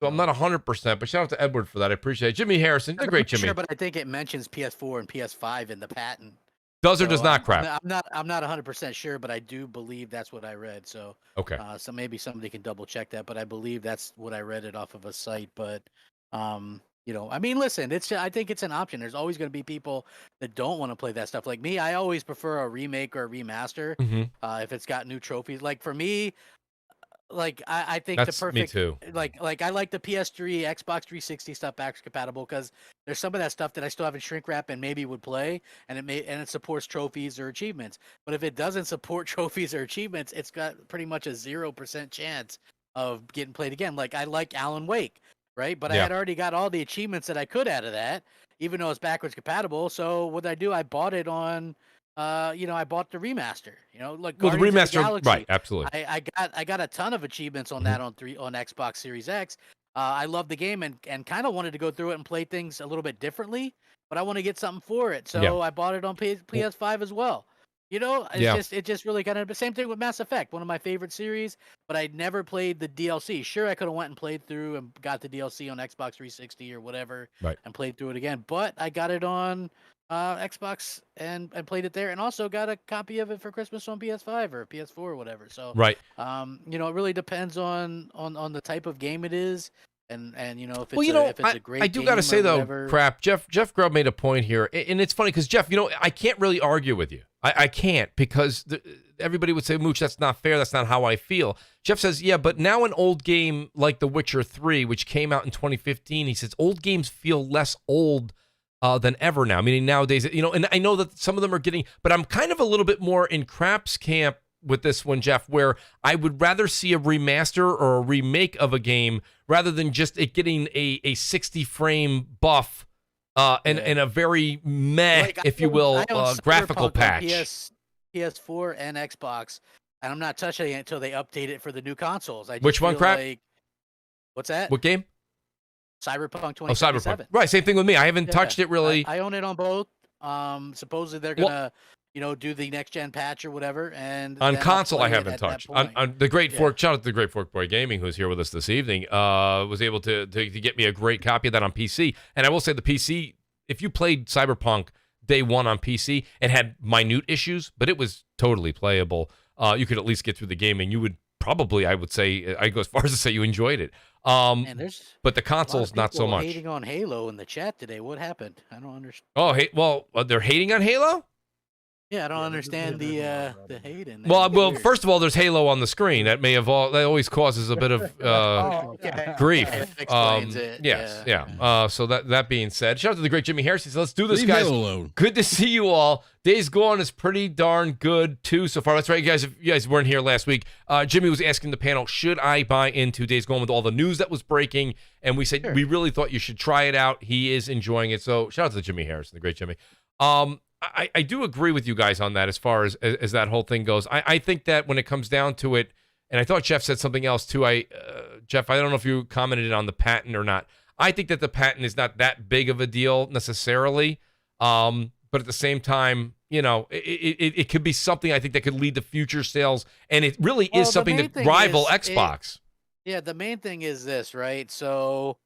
So I'm not 100%, but shout out to Edward for that. I appreciate it. Jimmy Harrison, you're great, Jimmy. Sure, but I think it mentions PS4 and PS5 in the patent. Does or does not, crap? I'm not 100% sure, but I do believe that's what I read. So okay. So maybe somebody can double check that, but I believe that's what I read it off of a site. But I mean, listen, I think it's an option. There's always going to be people that don't want to play that stuff. Like me, I always prefer a remake or a remaster if it's got new trophies. Like for me, like I think that's the perfect me too. Like I like the PS3, Xbox 360 stuff backwards compatible because there's some of that stuff that I still have in shrink wrap and maybe would play, and it supports trophies or achievements. But if it doesn't support trophies or achievements, it's got pretty much a 0% chance of getting played again. Like I like Alan Wake, right? But I had already got all the achievements that I could out of that, even though it's backwards compatible. So what did I do? I bought it on. I bought the remaster. Like the remaster, right? Absolutely. I got a ton of achievements on that on Xbox Series X. I love the game and kind of wanted to go through it and play things a little bit differently, but I want to get something for it, so I bought it on PS5 as well. It's just really kind of the same thing with Mass Effect, one of my favorite series, but I never played the DLC. Sure, I could have went and played through and got the DLC on Xbox 360 or whatever, and played through it again. But I got it on Xbox and played it there, and also got a copy of it for Christmas on PS5 or PS4 or whatever. So it really depends on the type of game it is. And if it's a great game. I do got to say though, crap, Jeff Grubb made a point here, and it's funny because Jeff, I can't really argue with you. I can't because everybody would say, Mooch, that's not fair. That's not how I feel. Jeff says, yeah, but now an old game like The Witcher 3, which came out in 2015, he says old games feel less old than ever now. Meaning nowadays, and I know that some of them are getting, but I'm kind of a little bit more in Crap's camp with this one, Jeff, where I would rather see a remaster or a remake of a game rather than just it getting a 60 frame buff and a very meh, if you will, graphical patch. PS4 and Xbox, and I'm not touching it until they update it for the new consoles. Which one, Crap? What's that? What game? Cyberpunk 2077. Oh, Cyberpunk. Right, same thing with me. I haven't touched it really. I own it on both. Supposedly they're gonna do the next gen patch or whatever. And on then I'll console, I play it haven't at that touched. point. On the Great Yeah. Fork, shout out to the Great Fork Boy Gaming, who's here with us this evening. Was able to get me a great copy of that on PC. And I will say the PC, if you played Cyberpunk day one on PC, it had minute issues, but it was totally playable. You could at least get through the game, and you would probably, I would say, I go as far as to say you enjoyed it. And there's But the a lot of console's not so people much. hating on Halo in the chat today. What happened? I don't understand. Oh, hey, well, they're hating on Halo? Yeah, I don't Yeah, understand there's a lot the of that. hate in there. Well, It's well, weird. first of all, there's Halo on the screen. That may have that always causes a bit of Oh, okay. grief. It explains it. Yes, Yeah. yeah. So that being said, shout out to the great Jimmy Harris. He said, let's do this, Leave guys. Halo alone. Good to see you all. Days Gone is pretty darn good, too, so far. That's right, you guys. If you guys weren't here last week, Jimmy was asking the panel, should I buy into Days Gone with all the news that was breaking? And we said, we really thought you should try it out. He is enjoying it. So shout out to Jimmy Harrison, the great Jimmy. I do agree with you guys on that as far as that whole thing goes. I think that when it comes down to it, and I thought Jeff said something else, too. Jeff, I don't know if you commented on the patent or not. I think that the patent is not that big of a deal necessarily. But at the same time, it could be something I think that could lead to future sales, and it really Well, is the something main that thing rival is Xbox. Yeah, the main thing is this, right? So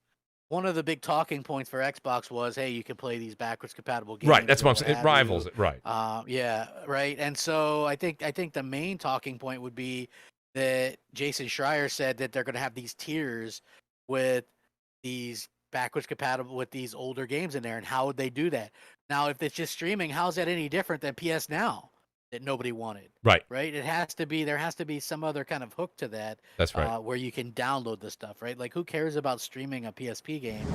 one of the big talking points for Xbox was, hey, you can play these backwards compatible games. Right, that's or what I'm saying. It have rivals you. it, right? Yeah, right. And so I think the main talking point would be that Jason Schreier said that they're going to have these tiers with these backwards compatible with these older games in there, and how would they do that? Now, if it's just streaming, how's that any different than PS Now that nobody wanted? Right. Right. There has to be some other kind of hook to that. That's right. Where you can download the stuff, right? Like, who cares about streaming a PSP game,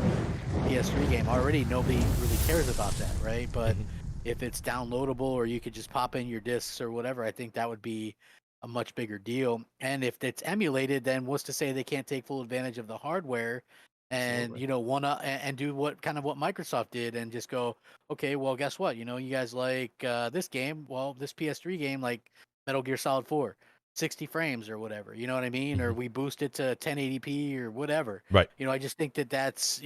PS3 game? Already, nobody really cares about that, right? But if it's downloadable, or you could just pop in your discs or whatever, I think that would be a much bigger deal. And if it's emulated, then what's to say they can't take full advantage of the hardware? And and do what Microsoft did, and just go, okay, well, guess what? You guys like this game. Well, this PS3 game, like Metal Gear Solid 4, 60 frames or whatever. You know what I mean? Or we boost it to 1080p or whatever. Right. I just think that's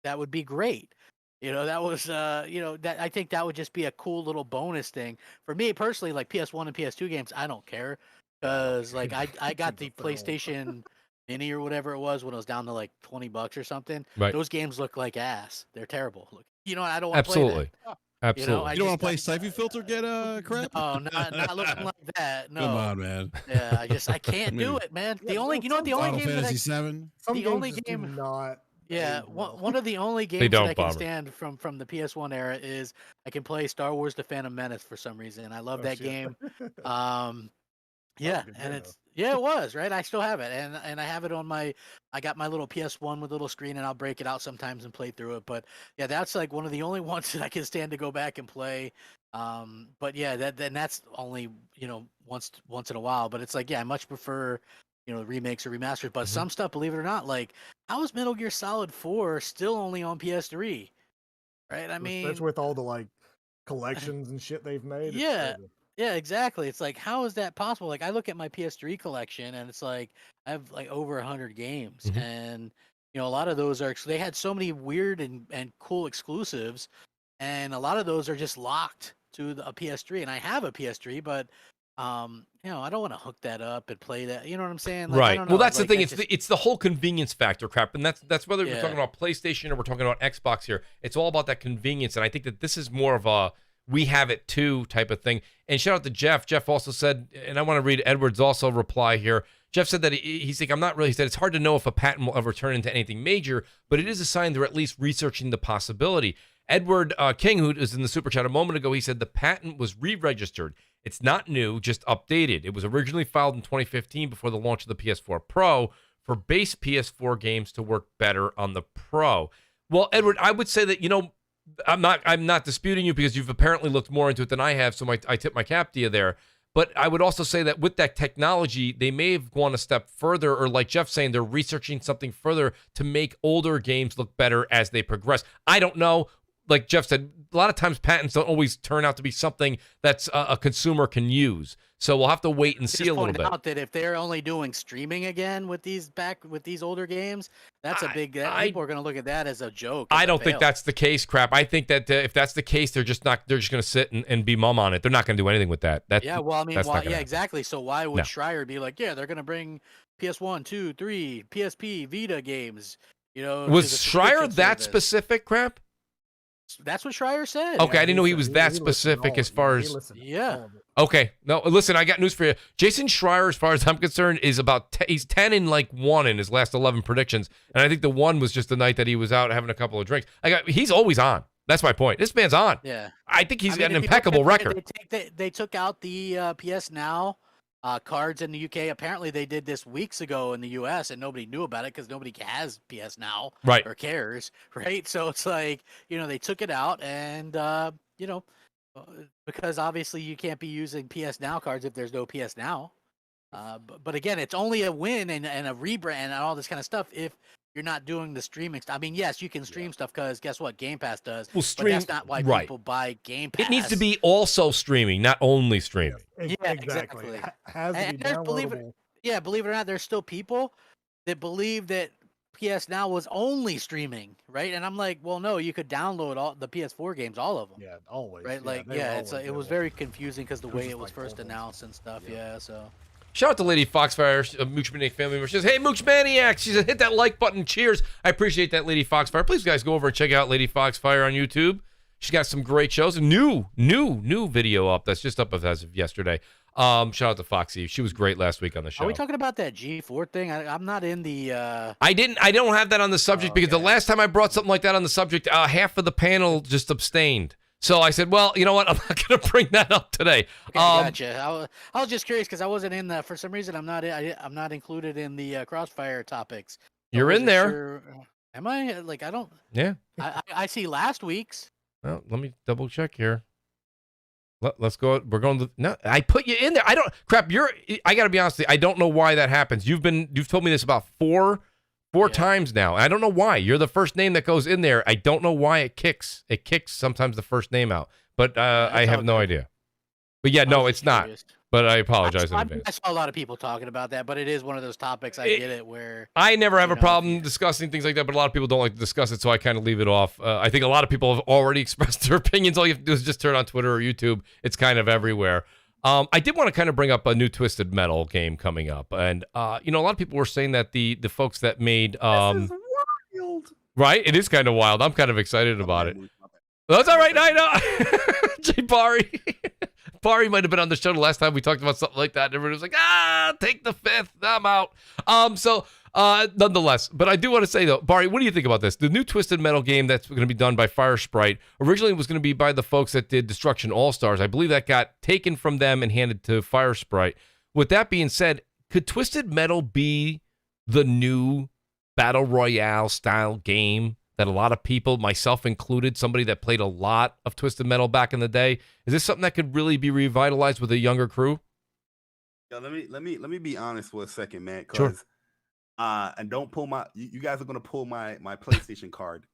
that would be great. That was that I think that would just be a cool little bonus thing for me personally. Like PS1 and PS2 games, I don't care, because like I got the PlayStation Mini or whatever it was when it was down to like $20 or something. Right. Those games look like ass. They're terrible. Look, I don't want to play Absolutely. that. Absolutely. You don't want to play Siphon Filter get crap? Oh, not looking like that. No. Come on, man. Yeah, I can't do it, man. The only game Final that Fantasy 7. Some the games only just game- do not. Yeah, one of the only They games that don't, I can Bobber. stand from the PS1 era is I can play Star Wars: The Phantom Menace for some reason. I love Oh, that shit. game. Yeah, Yeah, and it was right. I still have it, and I have it on my. I got my little PS1 with a little screen, and I'll break it out sometimes and play through it. But yeah, that's like one of the only ones that I can stand to go back and play. But yeah, that's only once in a while. But it's like, yeah, I much prefer remakes or remasters. But some stuff, believe it or not, like how is Metal Gear Solid 4 still only on PS3? Right? I mean, That's with all the like collections and shit they've made. It's Yeah. crazy. Yeah, exactly. It's like, how is that possible? Like, I look at my PS3 collection, and it's like I have like over 100 games, Mhm. and a lot of those are. They had so many weird and cool exclusives, and a lot of those are just locked to a PS3. And I have a PS3, but I don't want to hook that up and play that. You know what I'm saying? Like, I Right. don't Well, know, that's like, the thing. that's It's the whole convenience factor crap, and that's whether we're Yeah. talking about PlayStation or we're talking about Xbox here. It's all about that convenience, and I think that this is more of a we have it too type of thing. And shout out to Jeff. Jeff also said, and I want to read Edward's also reply here. Jeff said that he's like, I'm not really. He said it's hard to know if a patent will ever turn into anything major, but it is a sign they're at least researching the possibility. Edward King, who was in the super chat a moment ago, he said the patent was re-registered. It's not new, just updated. It was originally filed in 2015 before the launch of the PS4 Pro for base PS4 games to work better on the Pro. Well, Edward, I would say that, I'm not disputing you because you've apparently looked more into it than I have, so I tip my cap to you there. But I would also say that with that technology, they may have gone a step further, or like Jeff's saying, they're researching something further to make older games look better as they progress. I don't know. like Jeff said, a lot of times patents don't always turn out to be something that's a consumer can use. So we'll have to wait and see a little bit. Out that if they're only doing streaming again with these older games, that's a big. People are going to look at that as a joke. I don't think that's the case, crap. I think that if that's the case, they're just going to sit and be mum on it. They're not going to do anything with that. Exactly. So why would Schreier be like, yeah, they're going to bring PS1, 2, 3, PSP, Vita games? You know, was Schreier that specific, crap? That's what Schreier said. Okay, I didn't know he was that specific as far as. Okay, no, listen, I got news for you. Jason Schreier, as far as I'm concerned, is about he's 10 and like 1 in his last 11 predictions, and I think the one was just the night that he was out having a couple of drinks. He's always on. That's my point. This man's on. Yeah, I think he's got an impeccable record. They took out the PS Now cards in the UK. Apparently, they did this weeks ago in the US, and nobody knew about it because nobody has PS Now, right, or cares, right? So it's like, they took it out, and because obviously you can't be using PS Now cards if there's no PS Now. But again, it's only a win and a rebrand and all this kind of stuff if you're not doing the streaming stuff. I mean, yes, you can stream stuff because guess what? Game Pass does. Well, but that's not why people buy Game Pass. It needs to be also streaming, not only streaming. Yeah, exactly. Has to be downloadable. Believe it or not, there's still people that believe that PS Now was only streaming, right? And I'm like, well, no, you could download all the PS4 games, all of them. Yeah, always. Right? It was very confusing because the way it was first announced and stuff. Yeah, so. Shout out to Lady Foxfire, a Mooch Maniac family member. She says, hey, Mooch Maniac. She said, hit that like button. Cheers. I appreciate that, Lady Foxfire. Please, guys, go over and check out Lady Foxfire on YouTube. She's got some great shows. A new video up that's just up as of yesterday. Shout out to Foxy. She was great last week on the show. Are we talking about that G4 thing? I'm not in the... I don't have that on the subject because the last time I brought something like that on the subject, half of the panel just abstained. So I said, well, you know what? I'm not going to bring that up today. Okay, gotcha. I was just curious because I wasn't in the... For some reason, I'm not included in the Crossfire topics. You're in there. Sure, am I? Like, I don't... Yeah. I see last week's. Well, let me double check here. Let's go. We're going to... No, I put you in there. I don't... Crap, I got to be honest with you. I don't know why that happens. You've told me this about four times now. I don't know why. You're the first name that goes in there. I don't know why it kicks. It kicks sometimes the first name out. But I have no idea. But yeah, no, it's not. But I apologize in advance. I saw a lot of people talking about that, but it is one of those topics. I get it where I never have a problem discussing things like that, but a lot of people don't like to discuss it, so I kind of leave it off. I think a lot of people have already expressed their opinions. All you have to do is just turn on Twitter or YouTube. It's kind of everywhere. I did want to kind of bring up a new Twisted Metal game coming up, and a lot of people were saying that the folks that made this is wild. Right, it is kind of wild. I'm kind of excited about it. That's all right. I know. Jay Bari might have been on the show the last time we talked about something like that. And everybody was like, take the fifth. I'm out. Nonetheless, but I do want to say, though, Bari, what do you think about this? The new Twisted Metal game that's going to be done by Firesprite originally was going to be by the folks that did Destruction All-Stars. I believe that got taken from them and handed to Firesprite. With that being said, could Twisted Metal be the new Battle Royale style game that a lot of people, myself included, somebody that played a lot of Twisted Metal back in the day, is this something that could really be revitalized with a younger crew? Yeah, let me be honest for a second, man. Sure. And don't pull you guys are gonna pull my PlayStation card,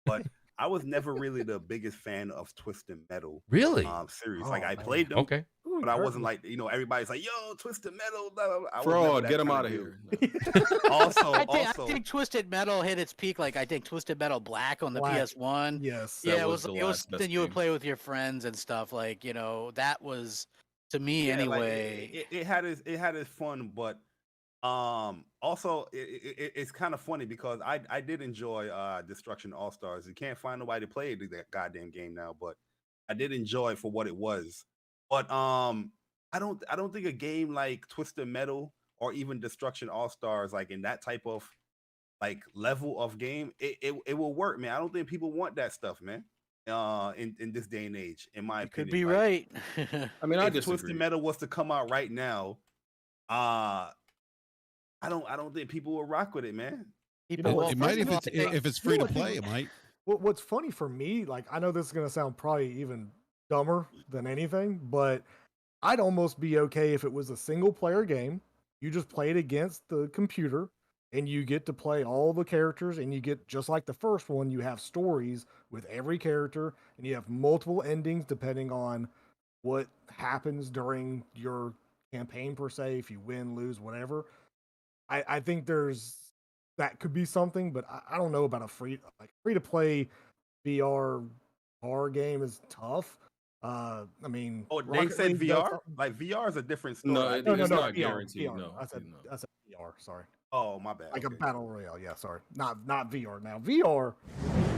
but I was never really the biggest fan of Twisted Metal. Really? Series. I played them. Okay. But I wasn't like, everybody's like, yo, Twisted Metal. Blah, blah, blah. Fraud, get him out of here. I think Twisted Metal hit its peak. Like, I think Twisted Metal Black on the PS1. Yes. Yeah, it was then you would play with your friends and stuff. Like, that was, to me anyway. Like, it had its fun, but also it's kind of funny because I did enjoy Destruction All-Stars. You can't find nobody to play that goddamn game now, but I did enjoy it for what it was. But I don't think a game like Twisted Metal or even Destruction All-Stars, like in that type of like level of game, it will work, man. I don't think people want that stuff, man. In this day and age, in my opinion. Could be right. I mean, if Twisted Metal was to come out right now, I don't think people will rock with it, man. It might if it's free to play. It might. What's funny for me, like, I know this is gonna sound probably even dumber than anything, but I'd almost be okay if it was a single player game. You just played against the computer, and you get to play all the characters, and you get, just like the first one, you have stories with every character, and you have multiple endings depending on what happens during your campaign per se, if you win, lose, whatever. I think that could be something, but I don't know about a free to play VR horror game is tough. I mean, Oh, they Rocket said League does VR. something. Like VR is a different story. No, I it, think No, it's no, not VR, guaranteed. VR. No, I said no. VR. Sorry, Oh, my bad. like a Okay. battle royale. Yeah, sorry, not VR. Now VR.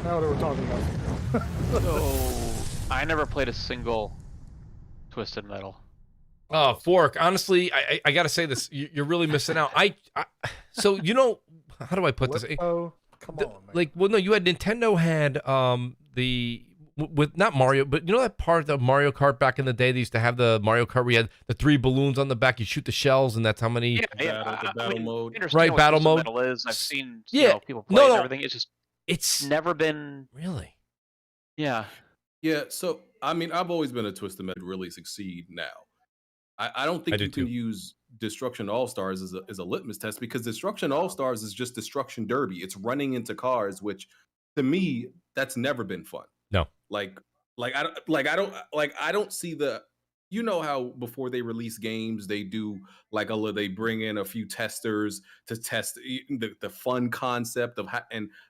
Now that we're talking about. So I never played a single Twisted Metal. Oh, Fork. Honestly, I gotta say this. You're really missing out. So how do I put this? Oh, come on, man. Like, well, no, you had Nintendo had with not Mario, but you know that part of Mario Kart back in the day. They used to have the Mario Kart where you had the 3 balloons on the back. You shoot the shells, and that's how many. The battle mode. I understand Right, what battle Twisted mode. Metal is. I've seen Yeah. people play it No. and everything. It's just It's never been. really. Yeah. Yeah, so I mean, I've always been a Twisted Metal to really succeed now. I don't think I do you can too. use Destruction All Stars as a litmus test because Destruction All Stars is just Destruction Derby. It's running into cars, which to me, that's never been fun. No. I don't see the. You know how before they release games, they do they bring in a few testers to test the fun concept of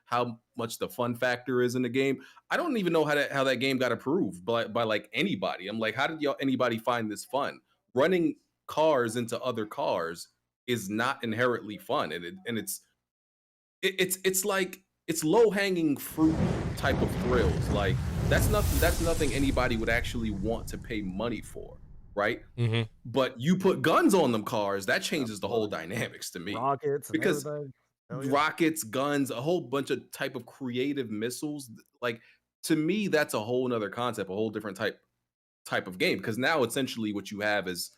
how much the fun factor is in the game. I don't even know how that game got approved by like anybody. I'm like, how did anybody find this fun? Running cars into other cars is not inherently fun, and it's like it's low hanging fruit type of thrills. Like that's nothing anybody would actually want to pay money for, right? Mm-hmm. But you put guns on them cars, that changes the whole dynamics to me. Rockets and Because everything. Hell yeah. rockets, guns, a whole bunch of type of creative missiles. Like to me, that's a whole nother concept, a whole different type of game. Because now essentially what you have is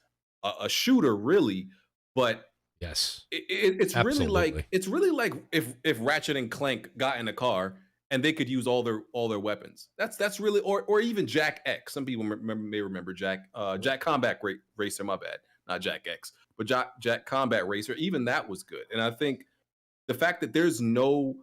a shooter, really, but Yes. it's really Absolutely. like if Ratchet and Clank got in a car and they could use all their weapons. That's really or even Jack X. Some people may remember Jack Combat Racer. My bad, not Jack X, but Jack Combat Racer. Even that was good. And I think the fact that there's no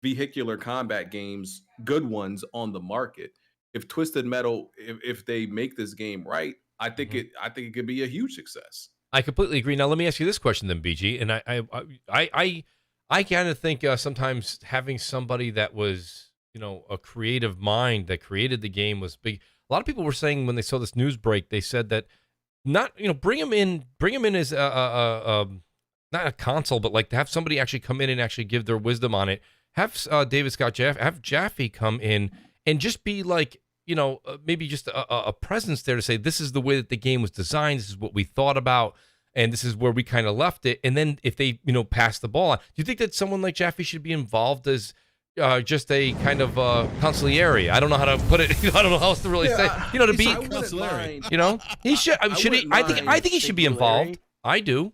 vehicular combat games, good ones on the market. If Twisted Metal, if they make this game right, I think it could be a huge success. I completely agree. Now, let me ask you this question then, BG. And I kind of think sometimes having somebody that was, a creative mind that created the game was big. A lot of people were saying when they saw this news break, they said that bring him in as not a console, but like to have somebody actually come in and actually give their wisdom on it. Have David Scott have Jaffe come in and just be like, maybe just a presence there to say, this is the way that the game was designed. This is what we thought about. And this is where we kind of left it. And then if they, pass the ball on, do you think that someone like Jaffe should be involved as just a kind of consigliere? I don't know how to put it. I don't know how else to really say. To be, he should. Should he? I think he should be involved. I do.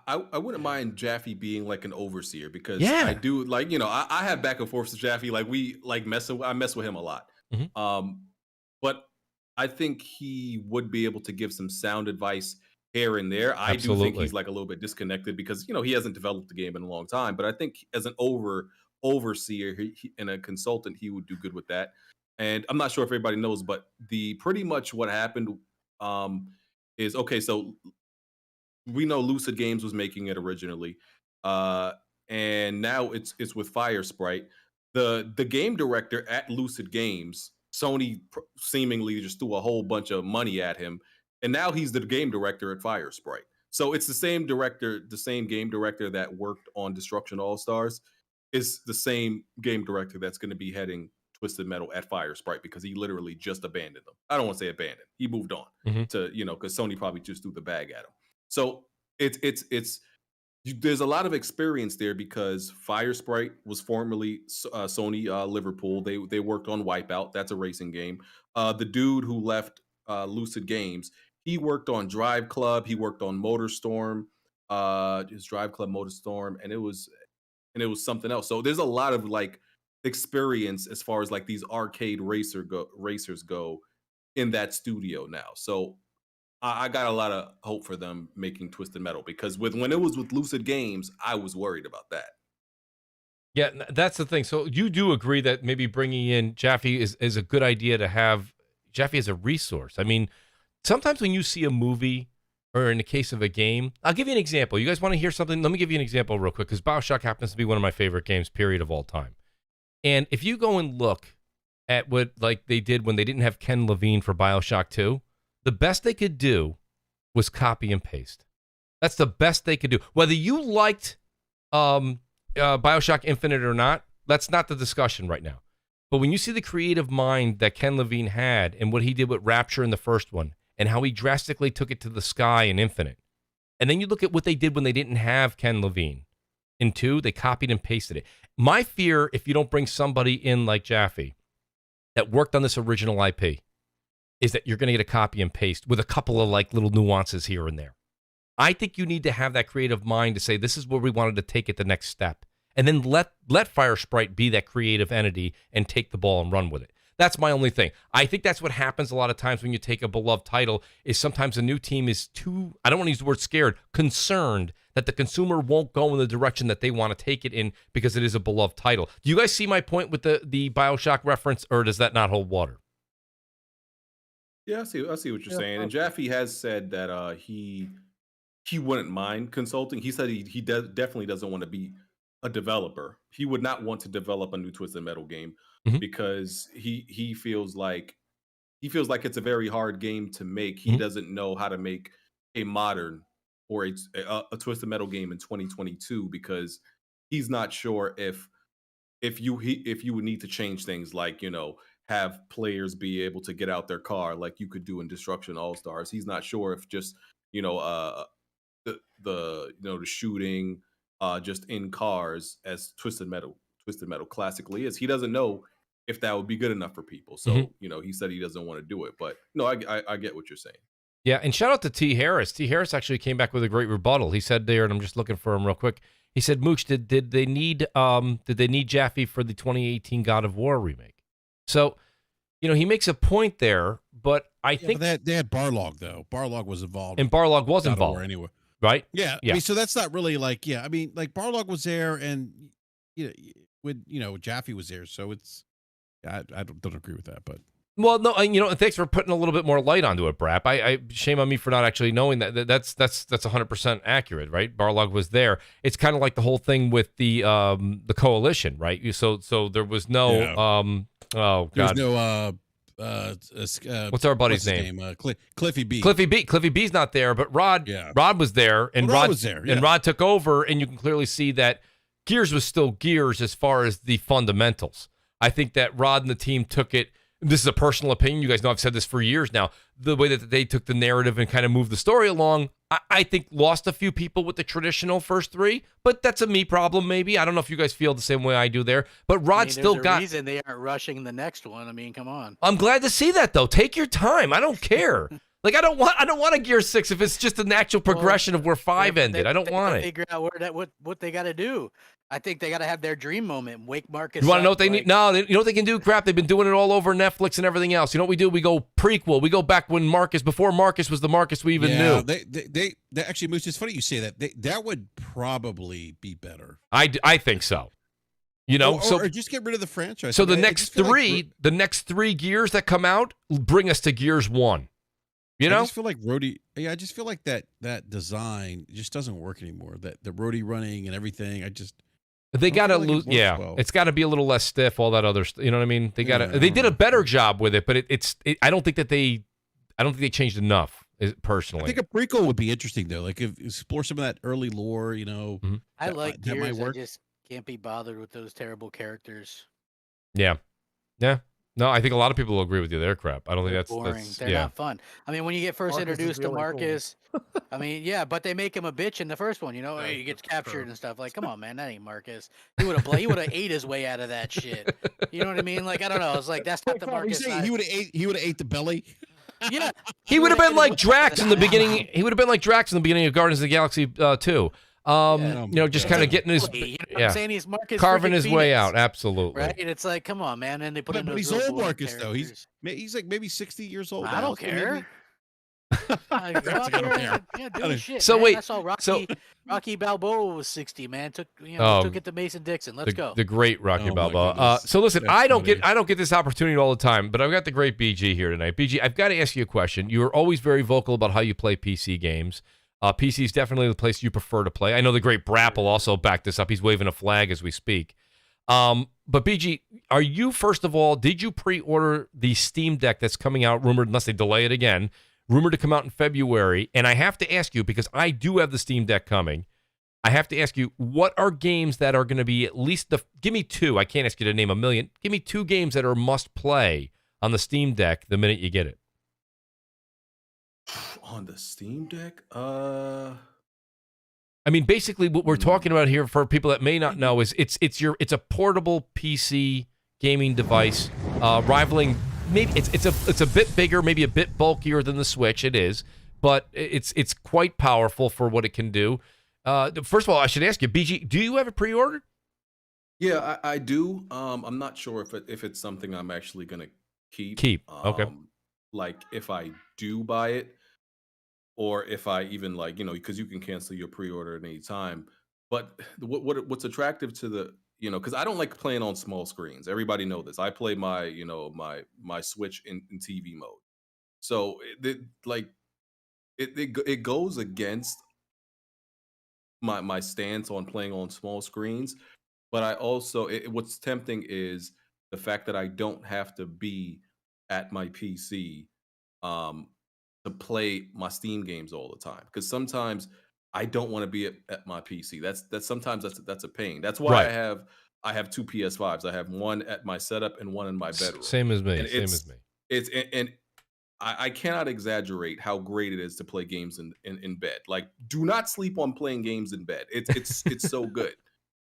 I wouldn't mind Jaffe being like an overseer because Yeah. I do I have back and forth with Jaffe. Like I mess with him a lot. Mhm. But I think he would be able to give some sound advice here and there. I do think Absolutely. he's like a little bit disconnected because he hasn't developed the game in a long time. But I think as an overseer and a consultant, he would do good with that. And I'm not sure if everybody knows, but pretty much what happened is okay. So we know Lucid Games was making it originally, and now it's with Fire Sprite. The game director at Lucid Games, Sony seemingly just threw a whole bunch of money at him, and now he's the game director at Fire Sprite. So it's the same game director that worked on Destruction All Stars is the same game director that's going to be heading Twisted Metal at Fire Sprite because he literally just abandoned them. I don't want to say abandoned. He moved on to because Sony probably just threw the bag at him. So there's a lot of experience there because Fire Sprite was formerly Sony Liverpool. They worked on Wipeout. That's a racing game. The dude who left Lucid Games, he worked on Drive Club. He worked on MotorStorm, his Drive Club MotorStorm, and it was something else. So there's a lot of like experience as far as like these arcade racers go in that studio now. So I got a lot of hope for them making Twisted Metal, because when it was with Lucid Games, I was worried about that. Yeah, that's the thing. So you do agree that maybe bringing in Jaffe is a good idea to have Jaffe as a resource. I mean, sometimes when you see a movie, or in the case of a game, I'll give you an example. You guys want to hear something? Let me give you an example real quick, because BioShock happens to be one of my favorite games, period, of all time. And if you go and look at what like they did when they didn't have Ken Levine for BioShock 2, the best they could do was copy and paste. That's the best they could do. Whether you liked BioShock Infinite or not, that's not the discussion right now. But when you see the creative mind that Ken Levine had and what he did with Rapture in the first one, and how he drastically took it to the sky in Infinite, and then you look at what they did when they didn't have Ken Levine in 2, they copied and pasted it. My fear, if you don't bring somebody in like Jaffe that worked on this original IP, is that you're going to get a copy and paste with a couple of like little nuances here and there. I think you need to have that creative mind to say, this is where we wanted to take it the next step. And then let Firesprite be that creative entity and take the ball and run with it. That's my only thing. I think that's what happens a lot of times when you take a beloved title, is sometimes a new team is too, I don't want to use the word scared, concerned that the consumer won't go in the direction that they want to take it in because it is a beloved title. Do you guys see my point with the BioShock reference, or does that not hold water? Yeah, I see what you're saying. And Jaffe has said that he wouldn't mind consulting. He said he definitely doesn't want to be a developer. He would not want to develop a new Twisted Metal game, because he feels like it's a very hard game to make. He doesn't know how to make a modern or a Twisted Metal game in 2022, because he's not sure if you would need to change things, like, you know, have players be able to get out their car like you could do in Destruction All Stars. He's not sure if just, you know, the shooting just in cars, as Twisted Metal classically is. He doesn't know if that would be good enough for people. So, you know, he said he doesn't want to do it. But no, I get what you're saying. Yeah, and shout out to T. Harris. T. Harris actually came back with a great rebuttal. He said there, and I'm just looking for him real quick. He said, Mooch, did they need Jaffe for the 2018 God of War remake? So, you know, he makes a point there, but I think they had Barlog, though. Barlog was involved. And Barlog was involved. Anyway. Right? Yeah. I mean, so that's not really like, yeah, I mean, like Barlog was there, and Jaffe was there, so it's, I don't agree with that, but. Well, no, you know, thanks for putting a little bit more light onto it, BRAP. I shame on me for not actually knowing that. That's 100% accurate, right? Barlog was there. It's kind of like the whole thing with the coalition, right? So there was no oh god, there's no what's our buddy's name? Cliffy B. Cliffy B's not there, but Rod was there, and Rod was there, and Rod took over, and you can clearly see that Gears was still Gears as far as the fundamentals. I think that Rod and the team took it. This is a personal opinion. You guys know I've said this for years now. The way that they took the narrative and kind of moved the story along, I think lost a few people with the traditional first 3, but that's a me problem maybe. I don't know if you guys feel the same way I do there. But Rod still got. There's a reason they aren't rushing the next one. I mean, come on. I'm glad to see that though. Take your time. I don't care. Like I don't want a Gear 6 if it's just a natural progression of where 5 ended. I don't want it. Figure out what they got to do. I think they got to have their dream moment. Wake Marcus. You want to know what they need? No, you know what they can do? Crap, they've been doing it all over Netflix and everything else. You know what we do? We go prequel. We go back when before Marcus was the Marcus we even knew. They actually, Mooch, it's funny you say that. That would probably be better. I think so. You know, or just get rid of the franchise. So the next 3 Gears that come out bring us to Gears 1. You know, I just feel like Rhodey. Yeah, I just feel like that design just doesn't work anymore. That the Rhodey running and everything. They got to lose. Yeah, well. It's got to be a little less stiff. All that other, you know what I mean? They got to. They did a better job with it, but I don't think they changed enough. Personally, I think a prequel would be interesting though. Like explore some of that early lore. You know, I like Gears. Might work. I just can't be bothered with those terrible characters. Yeah. No, I think a lot of people will agree with you there, Crap. I don't think that's boring. They're not fun. I mean, when you get first introduced to Marcus, cool. I mean, yeah, but they make him a bitch in the first one. You know, he gets captured and stuff. Like, come on, man, that ain't Marcus. He would have ate his way out of that shit. You know what I mean? Like, I don't know. It's like that's not the Marcus. He would have ate the belly. Yeah, he would have been like Drax in the beginning. He would have been like Drax in the beginning of Guardians of the Galaxy 2. You know, just kind of getting his, you know what I'm saying? He's Marcus carving his way out. Absolutely. Right? It's like, come on, man. And they put but he's old Marcus, though. He's like maybe 60 years old. I don't care. Go out there and, do the shit. So man. wait, I saw so Rocky Balboa was 60, man. Took it to Mason Dixon. Let's go. The great Rocky Oh, my Balboa. goodness. So listen, That's I don't funny. get this opportunity all the time, but I've got the great BG here tonight. BG, I've got to ask you a question. You are always very vocal about how you play PC games. PC is definitely the place you prefer to play. I know the great BRAP will also back this up. He's waving a flag as we speak. But BG, are you, first of all, did you pre-order the Steam Deck that's coming out, rumored, unless they delay it again, rumored to come out in February? And I have to ask you, because I do have the Steam Deck coming, I have to ask you, what are games that are going to be at least give me two. I can't ask you to name a million. Give me two games that are must play on the Steam Deck the minute you get it. On the Steam Deck? I mean, basically, what we're talking about here, for people that may not know, is it's a portable PC gaming device, rivaling, maybe it's a bit bigger, maybe a bit bulkier than the Switch. It is, but it's quite powerful for what it can do. First of all, I should ask you, BG, do you have it pre-ordered? Yeah, I do. I'm not sure if it's something I'm actually gonna keep. Okay. Like if I do buy it, or if I even because you can cancel your pre-order at any time. But what's attractive to the because I don't like playing on small screens. Everybody know this. I play my my Switch in TV mode, so it goes against my stance on playing on small screens. But I also what's tempting is the fact that I don't have to be at my PC to play my Steam games all the time, because sometimes I don't want to be at my PC. That's a pain. That's why Right. I have two PS5s. I have one at my setup and one in my bedroom. Same as me. And Same as me. and I cannot exaggerate how great it is to play games in bed. Like, do not sleep on playing games in bed. It's so good.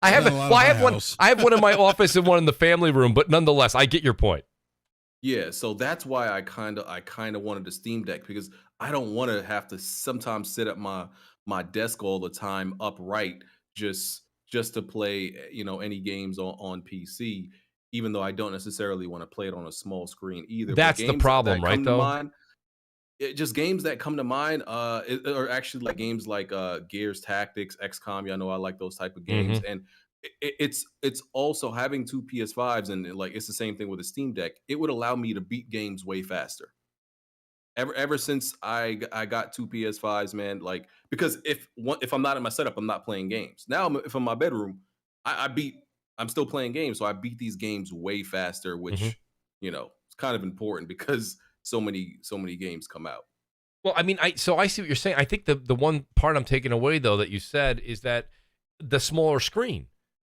I have Done a lot well, at I have my one. house. I have one in my office and one in the family room, but nonetheless, I get your point. Yeah, so that's why I kind of wanted the Steam Deck, because I don't want to have to sometimes sit at my desk all the time upright just to play any games on PC, even though I don't necessarily want to play it on a small screen either. But That's the games problem, that right? come to Though. mind, just games that come to mind are actually like games like Gears Tactics, XCOM. Y'all know I like those type of games. And it's also having two PS5s, and like it's the same thing with a Steam Deck. It would allow me to beat games way faster. Ever since I got two PS5s, man, like, because if I'm not in my setup, I'm not playing games. Now if I'm in my bedroom, I'm still playing games, so I beat these games way faster, which it's kind of important because so many games come out. Well, I mean, I see what you're saying. I think the one part I'm taking away, though, that you said is that the smaller screen,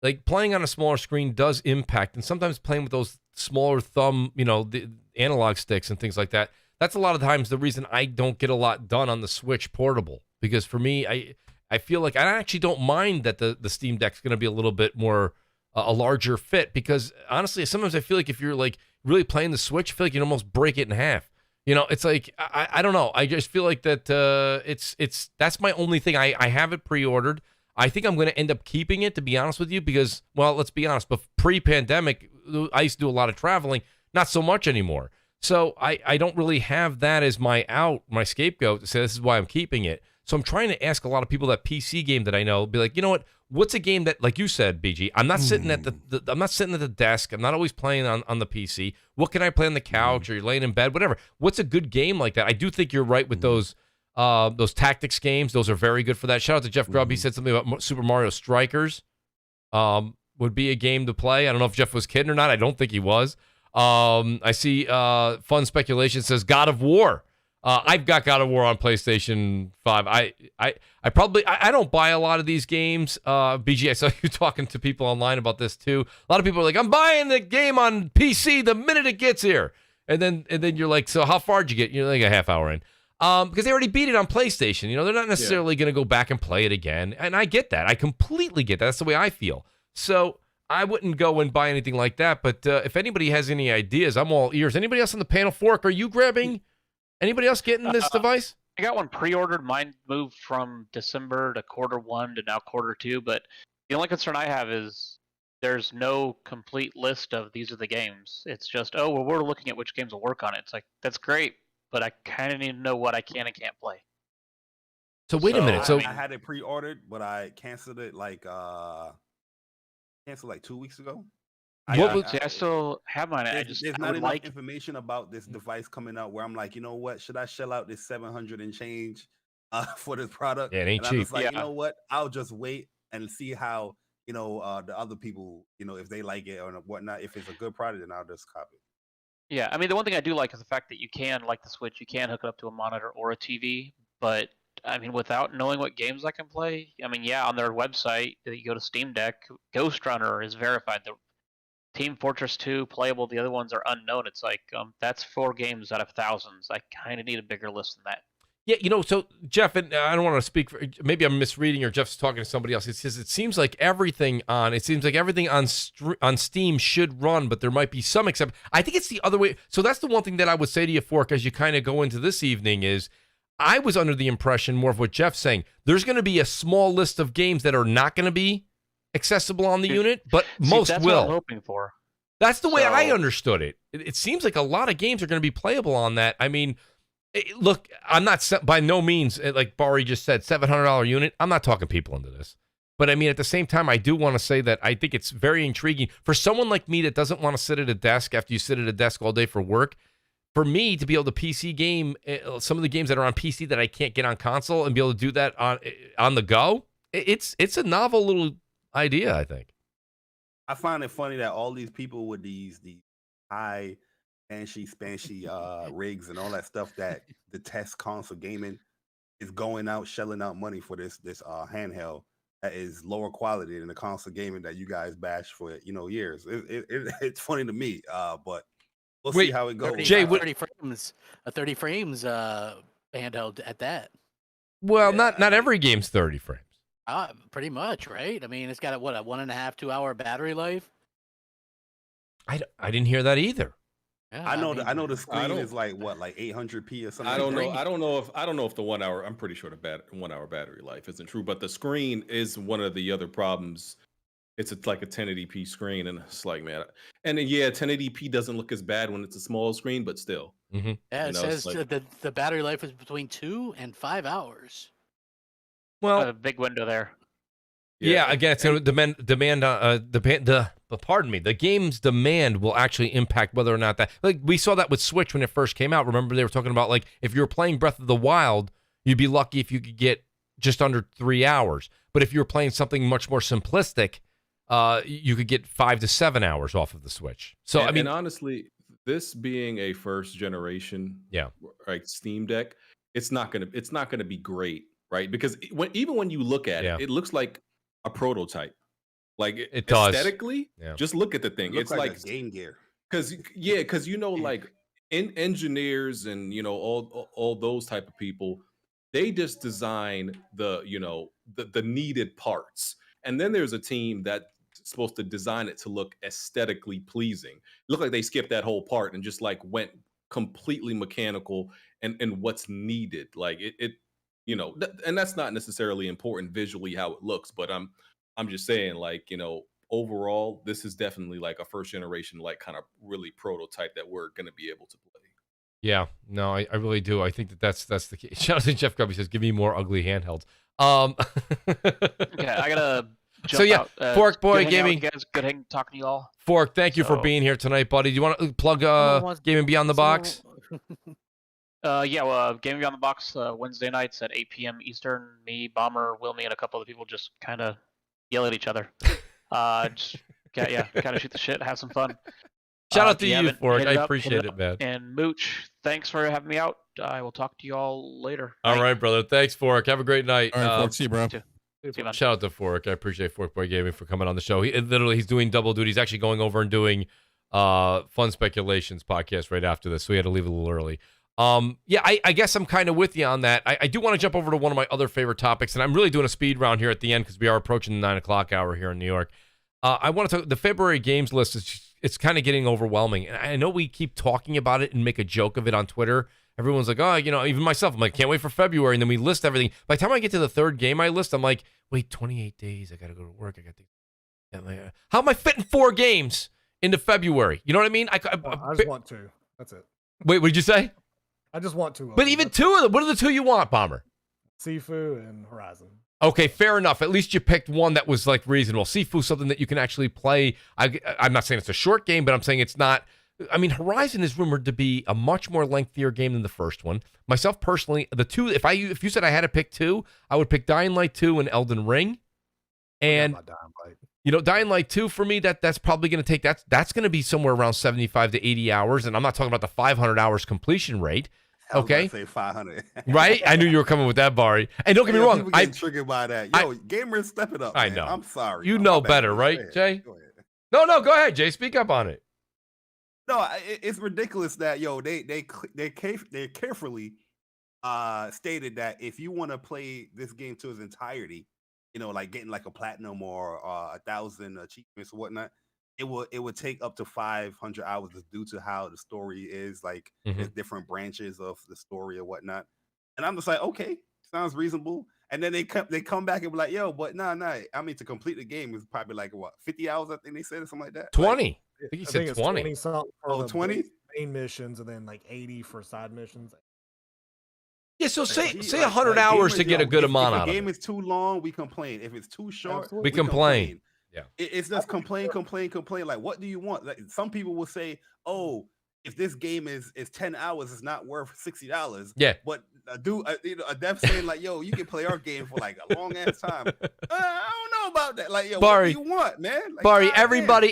like playing on a smaller screen, does impact, and sometimes playing with those smaller thumb, the analog sticks and things like that. That's a lot of times the reason I don't get a lot done on the Switch portable, because for me, I feel like I actually don't mind that the Steam Deck's going to be a little bit more a larger fit, because honestly, sometimes I feel like if you're like really playing the Switch, I feel like you almost break it in half. It's like I don't know. I just feel like that it's that's my only thing. I have it pre-ordered. I think I'm going to end up keeping it, to be honest with you, because, well, let's be honest, but pre-pandemic, I used to do a lot of traveling, not so much anymore. So I don't really have that as my scapegoat to say this is why I'm keeping it. So I'm trying to ask a lot of people that PC game that I know, be like, you know what? What's a game that, like you said, BG, I'm not sitting at I'm not sitting at the desk. I'm not always playing on the PC. What can I play on the couch or you're laying in bed, whatever? What's a good game like that? I do think you're right with those tactics games. Those are very good for that. Shout out to Jeff Grubb. He said something about Super Mario Strikers would be a game to play. I don't know if Jeff was kidding or not. I don't think he was. I see Fun Speculation says God of War. I've got God of War on PlayStation 5. I don't buy a lot of these games. BG, I saw you talking to people online about this too. A lot of people are like, I'm buying the game on PC the minute it gets here. And then you're like, so how far did you get? You're like a half hour in. Because they already beat it on PlayStation. They're not necessarily going to go back and play it again. And I get that. I completely get that. That's the way I feel. So I wouldn't go and buy anything like that. But if anybody has any ideas, I'm all ears. Anybody else on the panel? Fork, are you grabbing? Anybody else getting this device? I got one pre-ordered. Mine moved from December to Q1 to now Q2. But the only concern I have is there's no complete list of these are the games. It's just, we're looking at which games will work on it. It's like, that's great. but I kind of need to know what I can and can't play. So wait a minute. So I had it pre-ordered, but I canceled it like 2 weeks ago. I still have mine. There's not enough information about this device coming out where I'm like, you know what? Should I shell out this 700 and change for this product? Yeah, it ain't and cheap. I'm just like, you know what? I'll just wait and see how the other people, if they like it or whatnot. If it's a good product, then I'll just copy it. Yeah, I mean, the one thing I do like is the fact that you can, like the Switch, you can hook it up to a monitor or a TV. But I mean, without knowing what games I can play, I mean, yeah, on their website, you go to Steam Deck, Ghost Runner is verified. The Team Fortress 2 playable. The other ones are unknown. It's like that's 4 games out of thousands. I kind of need a bigger list than that. Yeah, so Jeff, and I don't want to speak for, maybe I'm misreading or Jeff's talking to somebody else. It says it seems like everything on Steam should run, but there might be some except. I think it's the other way. So that's the one thing that I would say to you, Fork, as you kind of go into this evening is I was under the impression more of what Jeff's saying. There's going to be a small list of games that are not going to be accessible on the unit, but most that's will. What I'm hoping for. That's the way I understood it. It seems like a lot of games are going to be playable on that. I mean, look, I'm not by no means, like Bari just said, $700 unit. I'm not talking people into this. But I mean, at the same time, I do want to say that I think it's very intriguing for someone like me that doesn't want to sit at a desk after you sit at a desk all day for work. For me to be able to PC game some of the games that are on PC that I can't get on console and be able to do that on the go, it's a novel little idea, I think. I find it funny that all these people with these high spancy rigs and all that stuff that detest console gaming is going out shelling out money for this handheld that is lower quality than the console gaming that you guys bash for years. It's funny to me, but we'll see how it goes. Jay, 30 frames, a 30 frames handheld at that. Well, not every game's 30 frames. Pretty much, right? I mean, it's got a 1.5, 2 hour battery life. I didn't hear that either. Yeah, I know the screen is like 800p or something. I don't know. I don't know if the 1 hour. I'm pretty sure the 1 hour battery life isn't true, but the screen is one of the other problems. It's like a 1080p screen, and it's like, man, and yeah, 1080p doesn't look as bad when it's a small screen, but still. Mm-hmm. Yeah, it says the battery life is between 2 and 5 hours. Well, a big window there. Yeah, again, it's going to pardon me, the game's demand will actually impact whether or not that, like we saw that with Switch when it first came out. Remember they were talking about like if you were playing Breath of the Wild, you'd be lucky if you could get just under 3 hours. But if you were playing something much more simplistic, you could get 5 to 7 hours off of the Switch. So I mean, and honestly, this being a first generation, right, Steam Deck, it's not gonna be great, right? Because even when you look at it, it looks like a prototype. Like it does aesthetically. Just look at the thing. It it's like Game Gear. Because like engineers and all those type of people, they just design the needed parts, and then there's a team that's supposed to design it to look aesthetically pleasing. Look like they skipped that whole part and just like went completely mechanical and what's needed. Like it and that's not necessarily important visually how it looks, but I'm just saying, like, overall, this is definitely like a first generation, like kind of really prototype that we're going to be able to play. Yeah, no, I really do. I think that's the key. Shout out to Jeff Grubby says, give me more ugly handhelds. Okay, I gotta jump out. Fork Boy Gaming. You guys, good talking to you all. Fork, thank you for being here tonight, buddy. Do you want to plug Gaming Beyond the Box? Gaming Beyond the Box Wednesday nights at 8 p.m. Eastern. Me, Bomber, Wilmy, and a couple of people just kind of yell at each other. Kind of shoot the shit, have some fun. Shout out to you, Fork. I appreciate it, man. And Mooch, thanks for having me out. I will talk to you all later. All right, brother. Thanks, Fork. Have a great night. All right, Fork. See you, bro. Shout out to Fork. I appreciate Fork Boy Gaming for coming on the show. He's doing double duty. He's actually going over and doing Fun Speculations podcast right after this, so he had to leave a little early. I guess I'm kind of with you on that. I do want to jump over to one of my other favorite topics, and I'm really doing a speed round here at the end because we are approaching the 9 o'clock hour here in New York. I want to talk. The February games list it's kind of getting overwhelming, and I know we keep talking about it and make a joke of it on Twitter. Everyone's like, even myself, I'm like, can't wait for February, and then we list everything. By the time I get to the third game I list, I'm like, wait, 28 days, I got to go to work. I got to. How am I fitting 4 games into February? You know what I mean? I just want 2. That's it. Wait, what did you say? I just want 2 of them. But even 2 of them, what are the 2 you want, Bomber? Sifu and Horizon. Okay, fair enough. At least you picked one that was like reasonable. Sifu, something that you can actually play. I'm not saying it's a short game, but I'm saying it's not. I mean, Horizon is rumored to be a much more lengthier game than the first one. Myself personally, the 2, if you said I had to pick 2, I would pick Dying Light 2 and Elden Ring. And Dying Light 2 for me, that's probably going to take that's going to be somewhere around 75 to 80 hours, and I'm not talking about the 500 hours completion rate. Okay, say 500. Right? I knew you were coming with that, Bari. And don't get me wrong, I'm triggered by that. Yo, gamers, step it up. I man. know. I'm sorry. You know better, right, Jay? No, go ahead, Jay. Speak up on it. No, it's ridiculous that they carefully stated that if you want to play this game to its entirety, like getting like a platinum or 1,000 achievements or whatnot, it would take up to 500 hours due to how the story is. Like there's different branches of the story or whatnot. And I'm just like, okay, sounds reasonable. And then they come back and be like, yo, but nah. I mean, to complete the game is probably like what, 50 hours? I think they said or something like that. 20. I think he said 20. 20 something for Oh, the 20 main missions, and then like 80 for side missions. Yeah, so say 100 hours to get a good amount out of it. If a game is too long, we complain. If it's too short, we complain. Yeah, it's just complain. Like, what do you want? Like, some people will say, "Oh, if this game is 10 hours, it's not worth $60." Yeah, but a dev saying like, "Yo, you can play our game for like a long ass time." I don't know about that. Like, yo, Bari, what do you want, man? Like, Bari,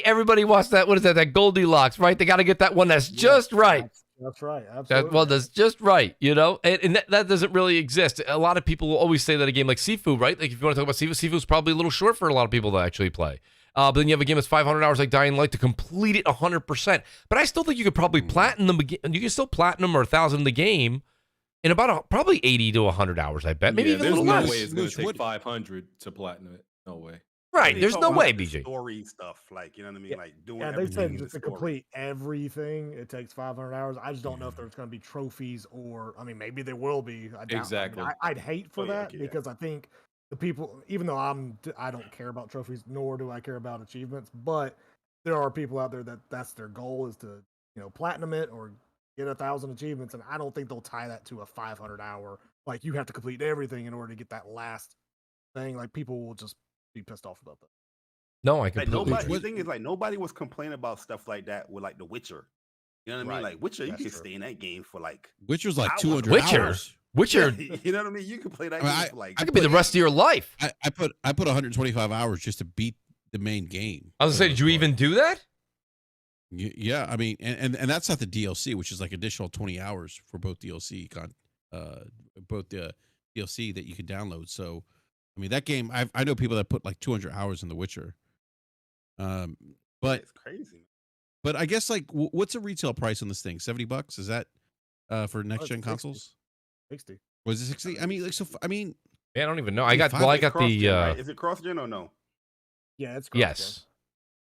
everybody wants that. What is that? That Goldilocks, right? They got to get that one that's just right. That's right. Absolutely. That's just right, and that doesn't really exist. A lot of people will always say that a game like Sifu, right? Like if you want to talk about Sifu's probably a little short for a lot of people to actually play. But then you have a game that's 500 hours like Dying Light to complete it 100%. But I still think you could probably platinum. You can still platinum or 1,000 the game in about probably 80 to 100 hours. I bet maybe even a little no less. Way it's going to take 500 to platinum it. No way. Right, there's no way, BJ. Story stuff, like, you know what I mean? Yeah. Like doing they said everything just to story. complete everything, it takes 500 hours. I just don't know if there's going to be trophies, or I mean, maybe there will be. I doubt, exactly. I mean, I'd hate for that because I think the people, even though I don't care about trophies, nor do I care about achievements, but there are people out there that's their goal is to platinum it or get 1,000 achievements, and I don't think they'll tie that to a 500 hour. Like you have to complete everything in order to get that last thing. Like people will just be pissed off about that. No, I completely. The thing is, like, nobody was complaining about stuff like that with like The Witcher. You know what I mean? Like Witcher, you can stay in that game for like Witcher's like hours. 200 hours. Witcher, you know what I mean? You can play that game for like. I could be the rest of your life. I put 125 hours just to beat the main game. I was gonna say, did you even do that? Yeah, I mean, and that's not the DLC, which is like additional 20 hours for both DLC both the DLC that you could download. So, I mean, that game, I know people that put like 200 hours in The Witcher. But it's crazy. But I guess like, what's the retail price on this thing? $70? Is that for next gen consoles? 60. Was it 60? I mean, like, so I mean, I don't even know. I got the. Right? Is it cross gen or no? Yeah, it's yes.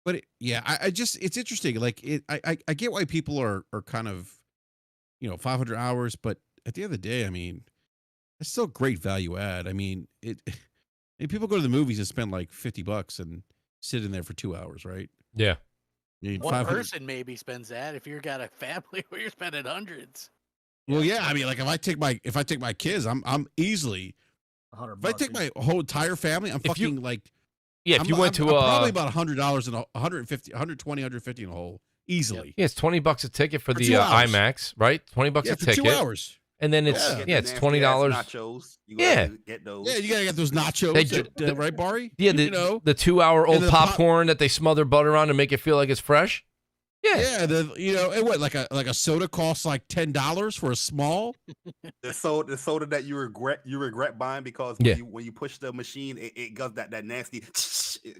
But I just it's interesting. Like I get why people are kind of 500 hours, but at the end of the day, I mean, it's still great value add. I mean, people go to the movies and spend like $50 and sit in there for 2 hours, right? Yeah. One person maybe spends that. If you've got a family where you're spending hundreds. Well, yeah. I mean, like if I take my kids, I'm easily $100. If I take my whole entire family, I'm fucking like. Yeah, if you went to probably about $100 and 150, 120, 150 in a hole easily. Yeah, it's $20 a ticket for the IMAX, right? $20 a ticket. 2 hours. And then it's it's $20. Nachos. You get those. Yeah, you gotta get those nachos, right, Bari? Yeah, the 2 hour old popcorn that they smother butter on to make it feel like it's fresh. Yeah, and what like a soda costs like $10 for a small. the soda that you regret buying because when you push the machine, it does that nasty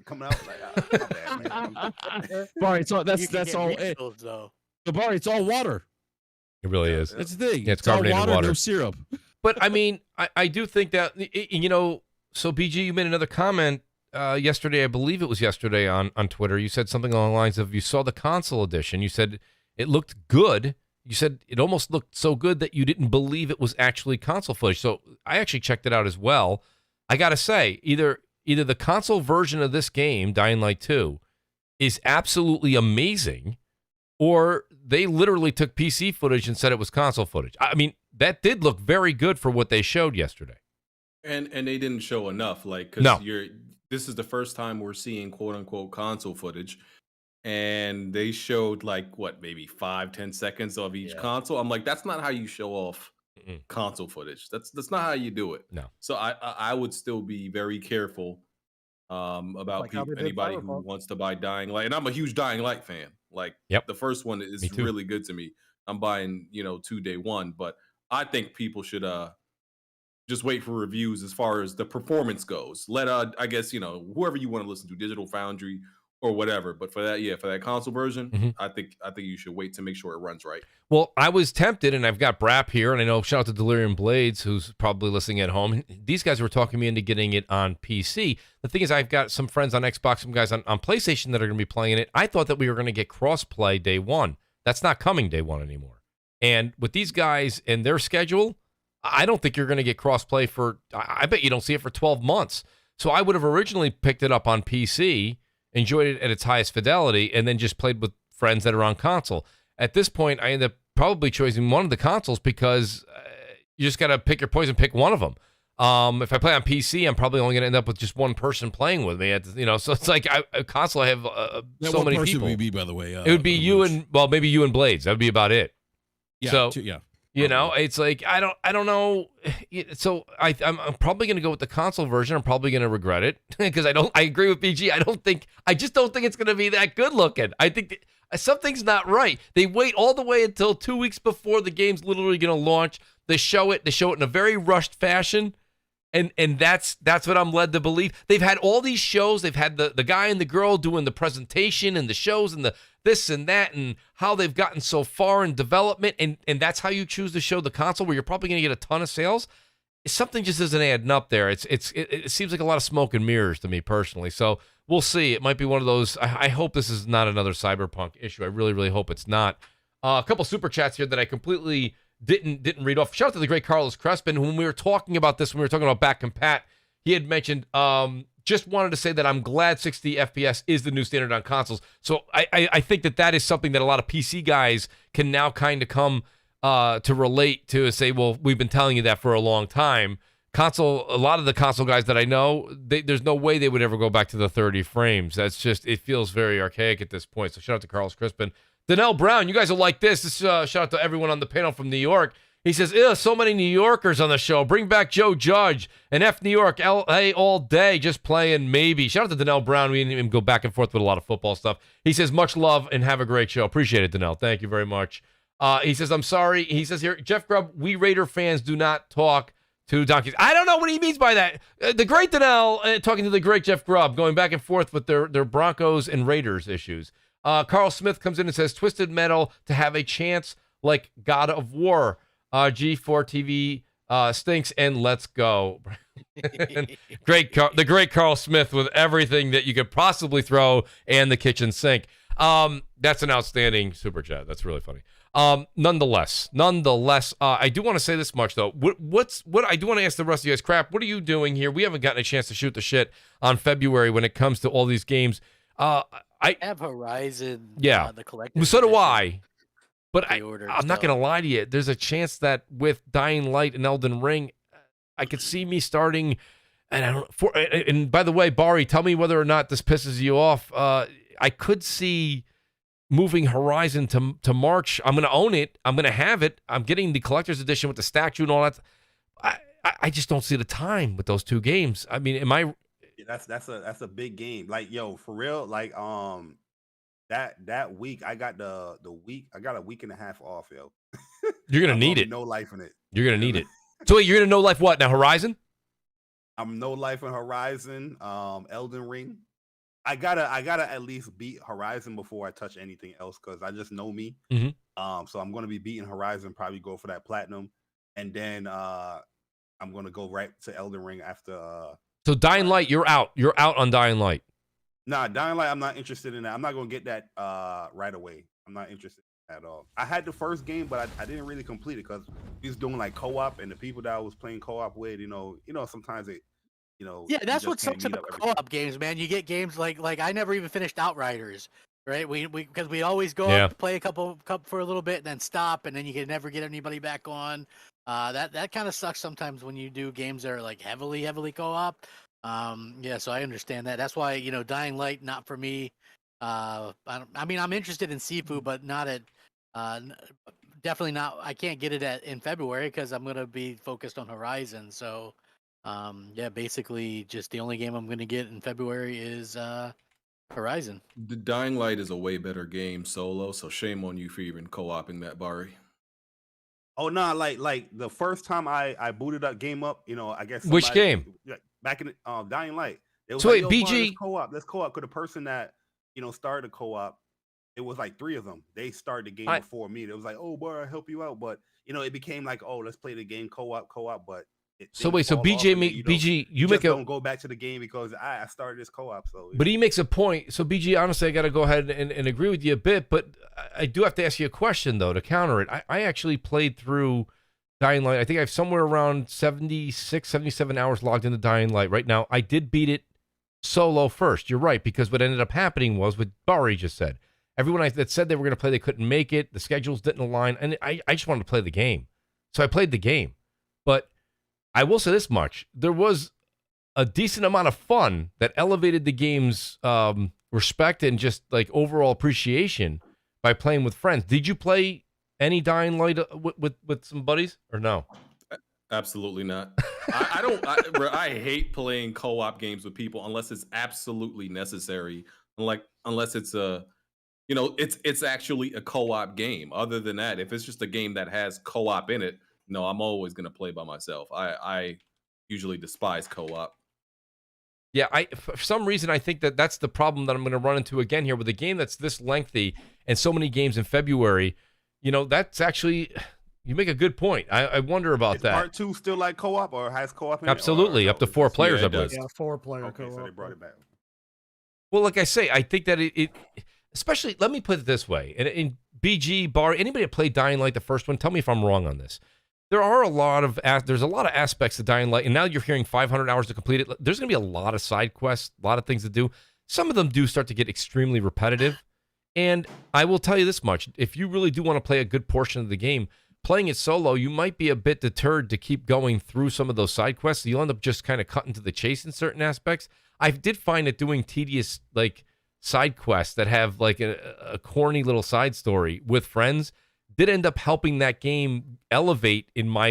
coming out. Like, my bad, man. Bari, that's all. The Bari, it's all water. It really is. It's the thing. Yeah, it's carbonated all water, water. No syrup. But I mean, I do think that So BG, you made another comment yesterday. I believe it was yesterday on Twitter. You said something along the lines of you saw the console edition. You said it looked good. You said it almost looked so good that you didn't believe it was actually console footage. So I actually checked it out as well. I gotta say, either the console version of this game, Dying Light 2, is absolutely amazing, or they literally took PC footage and said it was console footage. I mean, that did look very good for what they showed yesterday. And they didn't show enough, like, because No. this is the first time we're seeing quote unquote console footage, and they showed like what, maybe 5-10 seconds of each console. I'm like, that's not how you show off console footage. That's not how you do it. No. So I would still be very careful about Like how they did anybody who Cyberpunk. wants to buy Dying Light, and I'm a huge Dying Light fan. Like, Yep. the first one is Me too. really good to me. I'm buying 2 day one, but I think people should just wait for reviews as far as the performance goes. Let I guess whoever you want to listen to, Digital Foundry or whatever. But for that console version, I think you should wait to make sure it runs right. Well, I was tempted, and I've got BRAP here, and I know, shout out to Delirium Blades, who's probably listening at home. These guys were talking me into getting it on PC. The thing is, I've got some friends on Xbox, some guys on PlayStation that are going to be playing it. I thought that we were going to get cross-play day one. That's not coming day one anymore. And with these guys and their schedule, I don't think you're going to get cross-play for, I bet you don't see it for 12 months. So I would have originally picked it up on PC, enjoyed it at its highest fidelity, and then just played with friends that are on console. At this point, I end up probably choosing one of the consoles because you just got to pick your poison, pick one of them. If I play on PC, I'm probably only going to end up with just one person playing with me. So it's like a console. I have so many people. Would be, by the way, it would be you and maybe you and Blades. That would be about it. Yeah. So yeah. It's like I don't know. So I'm probably going to go with the console version. I'm probably going to regret it because I agree with BG. I just don't think it's going to be that good looking. I think something's not right. They wait all the way until 2 weeks before the game's literally going to launch. They show it in a very rushed fashion. And that's what I'm led to believe. They've had all these shows. They've had the guy and the girl doing the presentation and the shows and the this and that and how they've gotten so far in development. And that's how you choose to show the console where you're probably going to get a ton of sales. Something just isn't adding up there. It seems like a lot of smoke and mirrors to me personally. So we'll see. It might be one of those. I hope this is not another Cyberpunk issue. I really, really hope it's not. A couple super chats here that I completely didn't read off. Shout out to the great Carlos Crespin. When we were talking about this, when we were talking about Back and Pat, he had mentioned, just wanted to say that I'm glad 60 FPS is the new standard on consoles. So I think that is something that a lot of PC guys can now kind of come to relate to and say, well, we've been telling you that for a long time. A lot of the console guys that I know, there's no way they would ever go back to the 30 frames. That's just, it feels very archaic at this point. So shout out to Carlos Crispin. Donnell Brown, you guys will like this. Shout out to everyone on the panel from New York. He says, ew, so many New Yorkers on the show. Bring back Joe Judge and F New York, LA all day, just playing maybe. Shout out to Donnell Brown. We didn't even go back and forth with a lot of football stuff. He says, much love and have a great show. Appreciate it, Donnell. Thank you very much. He says, I'm sorry. He says here, Jeff Grubb, we Raider fans do not talk to donkeys. I don't know what he means by that. The great Donnell talking to the great Jeff Grubb, going back and forth with their Broncos and Raiders issues. Carl Smith comes in and says, Twisted Metal to have a chance like God of War. G4 TV stinks and let's go. The great Carl Smith with everything that you could possibly throw and the kitchen sink. That's an outstanding super chat. That's really funny. Nonetheless, I do want to say this much though. What I do want to ask the rest of you guys, crap, what are you doing here? We haven't gotten a chance to shoot the shit on February when it comes to all these games. I have Horizon. Yeah, the collector's so do edition. I. But I'm not going to lie to you. There's a chance that with Dying Light and Elden Ring, I could see me starting. And by the way, Bari, tell me whether or not this pisses you off. I could see moving Horizon to March. I'm going to own it. I'm going to have it. I'm getting the collector's edition with the statue and all that. I just don't see the time with those two games. I mean, am I? That's a big game. Like, yo, for real. Like, that week I got a week and a half off, yo. You're gonna need it. No life in it. You're gonna need it. So wait, you're gonna no life what now? Horizon? I'm no life in Horizon. Elden Ring. I gotta at least beat Horizon before I touch anything else because I just know me. Mm-hmm. So I'm gonna be beating Horizon, probably go for that platinum, and then I'm gonna go right to Elden Ring after. So Dying Light, you're out. You're out on Dying Light. Nah, Dying Light, I'm not interested in that. I'm not gonna get that right away. I'm not interested at all. I had the first game, but I didn't really complete it because we was doing like co-op, and the people that I was playing co-op with, sometimes it, Yeah, that's what sucks about co-op games, man. You get games like I never even finished Outriders. right? We because we always go up, play a couple for a little bit, and then stop, and then you can never get anybody back on. That kind of sucks sometimes when you do games that are like heavily co-op. Yeah, so I understand that. That's why Dying Light not for me. I mean, I'm interested in Sifu, but not at. Definitely not. I can't get it in February because I'm gonna be focused on Horizon. So, yeah, basically, just the only game I'm gonna get in February is Horizon. The Dying Light is a way better game solo, so shame on you for even co-oping that, Bari. Oh no, like the first time I booted up game up, I guess Which game? Back in Dying Light. It was So like, wait, Yo, Bari, BG. let's co-op because the person that started a co-op, it was like 3 of them. They started the game before me. It was like, oh boy, I'll help you out. But it became like, oh, let's play the game co-op, but So wait, so BG, you make don't go back to the game because I started this co-op. So but he makes a point. So BG, honestly, I got to go ahead and agree with you a bit, but I do have to ask you a question though to counter it. I actually played through Dying Light. I think I have somewhere around 76, 77 hours logged into Dying Light right now. I did beat it solo first. You're right, because what ended up happening was what Bari just said. Everyone that said they were going to play, they couldn't make it. The schedules didn't align, and I just wanted to play the game, so I played the game. But I will say this much: there was a decent amount of fun that elevated the game's respect and just like overall appreciation by playing with friends. Did you play any Dying Light with some buddies or no? Absolutely not. I hate playing co-op games with people unless it's absolutely necessary. Unless it's it's actually a co-op game. Other than that, if it's just a game that has co-op in it, no, I'm always going to play by myself. I usually despise co-op. Yeah, for some reason, I think that's the problem that I'm going to run into again here with a game that's this lengthy and so many games in February. That's actually, you make a good point. I wonder about that. Part 2 still like co-op or has co-op in Absolutely, it? up to 4 players, I believe. Yeah, 4-player Okay, co-op. so they brought it back. Well, like I say, I think that it especially, let me put it this way, and in BG, Bar, anybody that played Dying Light, the first one, tell me if I'm wrong on this. There's a lot of aspects of Dying Light, and now you're hearing 500 hours to complete it. There's going to be a lot of side quests, a lot of things to do. Some of them do start to get extremely repetitive, and I will tell you this much. If you really do want to play a good portion of the game, playing it solo, you might be a bit deterred to keep going through some of those side quests. You'll end up just kind of cutting to the chase in certain aspects. I did find that doing tedious, like, side quests that have, like, a corny little side story with friends did end up helping that game elevate in my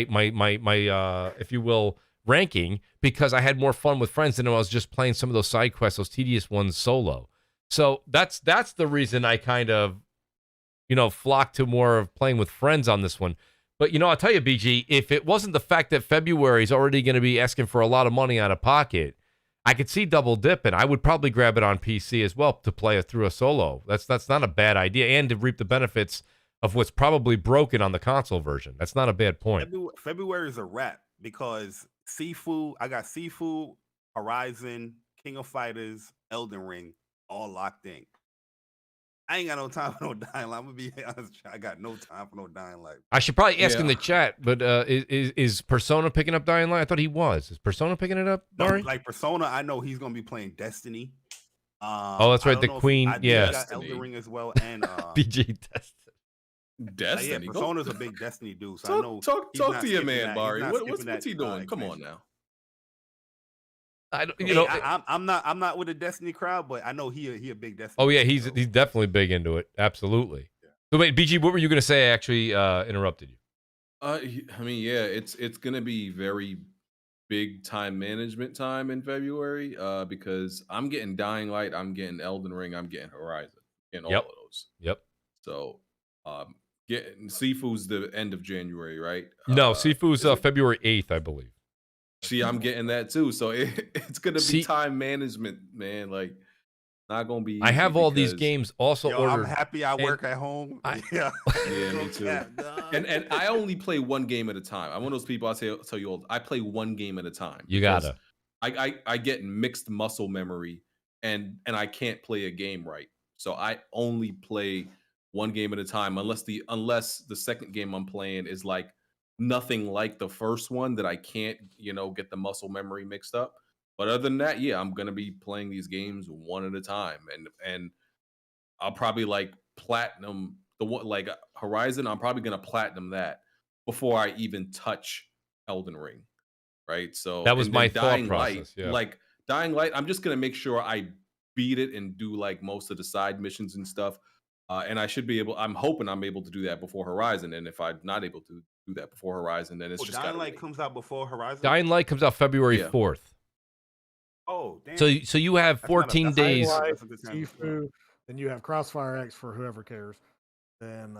if you will, ranking, because I had more fun with friends than I was just playing some of those side quests, those tedious ones solo. So that's the reason I kind of, flock to more of playing with friends on this one. But, I'll tell you, BG, if it wasn't the fact that February is already going to be asking for a lot of money out of pocket, I could see double dipping. I would probably grab it on PC as well to play it through a solo. That's not a bad idea, and to reap the benefits of what's probably broken on the console version. That's not a bad point. February is a wrap because I got Sifu, Horizon, King of Fighters, Elden Ring, all locked in. I ain't got no time for no Dying Light. I'm gonna be honest. I got no time for no Dying Light. I should probably ask in the chat, but is Persona picking up Dying Light? I thought he was. Is Persona picking it up, Mari? Like Persona, I know he's gonna be playing Destiny. Oh, that's right, the Queen. Yeah, got Elden Ring as well, and BG Destiny. Yeah, Persona's a big Destiny dude. So talk, I know. Talk to your man, Bari. What's he doing? Come on now. I'm not with the Destiny crowd, but I know he a big Destiny. Oh yeah, he's definitely big into it. Absolutely. Yeah. So wait, BG, what were you going to say? I actually interrupted you. I mean, yeah, it's going to be very big time management time in February because I'm getting Dying Light, I'm getting Elden Ring, I'm getting Horizon, getting all of those. Yep. So getting Sifu's the end of January, right? No, Sifu's February 8th, I believe. See, I'm getting that too. So it's gonna be time management, man. Like, not gonna be. I have all these games also ordered. I'm happy I work at home. Yeah, me too. And I only play one game at a time. I'm one of those people. Tell you all, I play one game at a time. You gotta. I get mixed muscle memory, and I can't play a game right. So I only play one game at a time, unless the second game I'm playing is like nothing like the first one that I can't, get the muscle memory mixed up. But other than that, yeah, I'm gonna be playing these games one at a time. And I'll probably like platinum the one like Horizon. I'm probably gonna platinum that before I even touch Elden Ring, right? So That was and my then thought Dying process. Light, Yeah. like Dying Light, I'm just gonna make sure I beat it and do like most of the side missions and stuff. And I should be able. I'm hoping I'm able to do that before Horizon. And if I'm not able to do that before Horizon, then it's just Dying got Light comes out before Horizon. Dying Light comes out February Yeah. 4th. Oh, damn. So you have That's not a- 14 that's not a- days. Dying that's a good time. Sifu, then you have Crossfire X for whoever cares. Then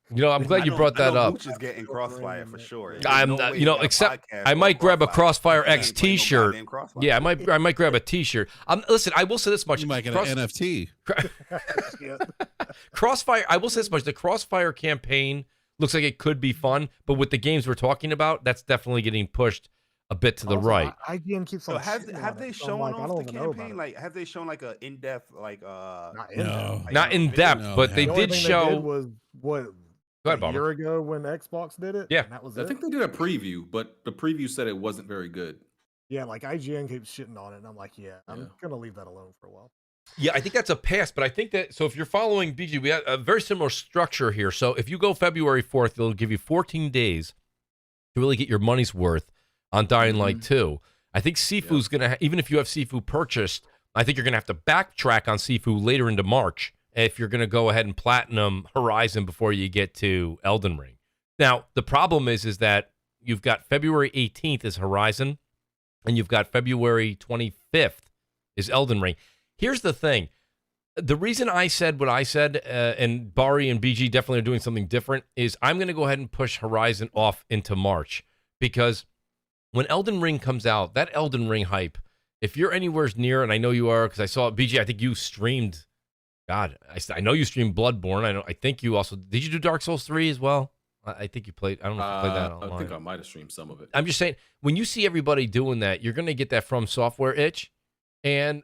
You know, I'm glad you brought that up. Mooch is getting Crossfire for sure. I'm There's no not- way you know, we got a except podcast I on might grab a Crossfire He ain't X playing no T-shirt. goddamn Crossfire. Yeah, I might grab a T-shirt. Listen, I will say this much. You might get an NFT. yeah. Crossfire. I will say this much: the Crossfire campaign looks like it could be fun, but with the games we're talking about, that's definitely getting pushed a bit to the Also, right. IGN keeps So on have shitting have on they it, so I'm shown like, I off don't the even know about campaign? it. Like, have they shown like a in depth like Not in No. depth. Not in depth, No, but they the only did thing show. They did was what Go ahead, a Bomber. year ago when Xbox did it. Yeah. and that was I it. think they did a preview, but the preview said it wasn't very good. Yeah, like IGN keeps shitting on it, and I'm like, yeah, I'm Yeah. gonna leave that alone for a while. Yeah, I think that's a pass, but I think that so if you're following BG, we have a very similar structure here. So if you go February 4th, it'll give you 14 days to really get your money's worth on Dying Light 2. I think Sifu's gonna even if you have Sifu purchased, I think you're gonna have to backtrack on Sifu later into March if you're gonna go ahead and platinum Horizon before you get to Elden Ring. Now the problem is that you've got February 18th is Horizon, and you've got February 25th is Elden Ring. Here's the thing. The reason I said what I said, and Bari and BG definitely are doing something different, is I'm going to go ahead and push Horizon off into March. Because when Elden Ring comes out, that Elden Ring hype, if you're anywhere near, and I know you are, because I saw BG, I think you streamed, God, I know you streamed Bloodborne. I think you also, did you do Dark Souls 3 as well? I think you played, I don't know if you played that online. I think I might have streamed some of it. I'm just saying, when you see everybody doing that, you're going to get that From Software itch. And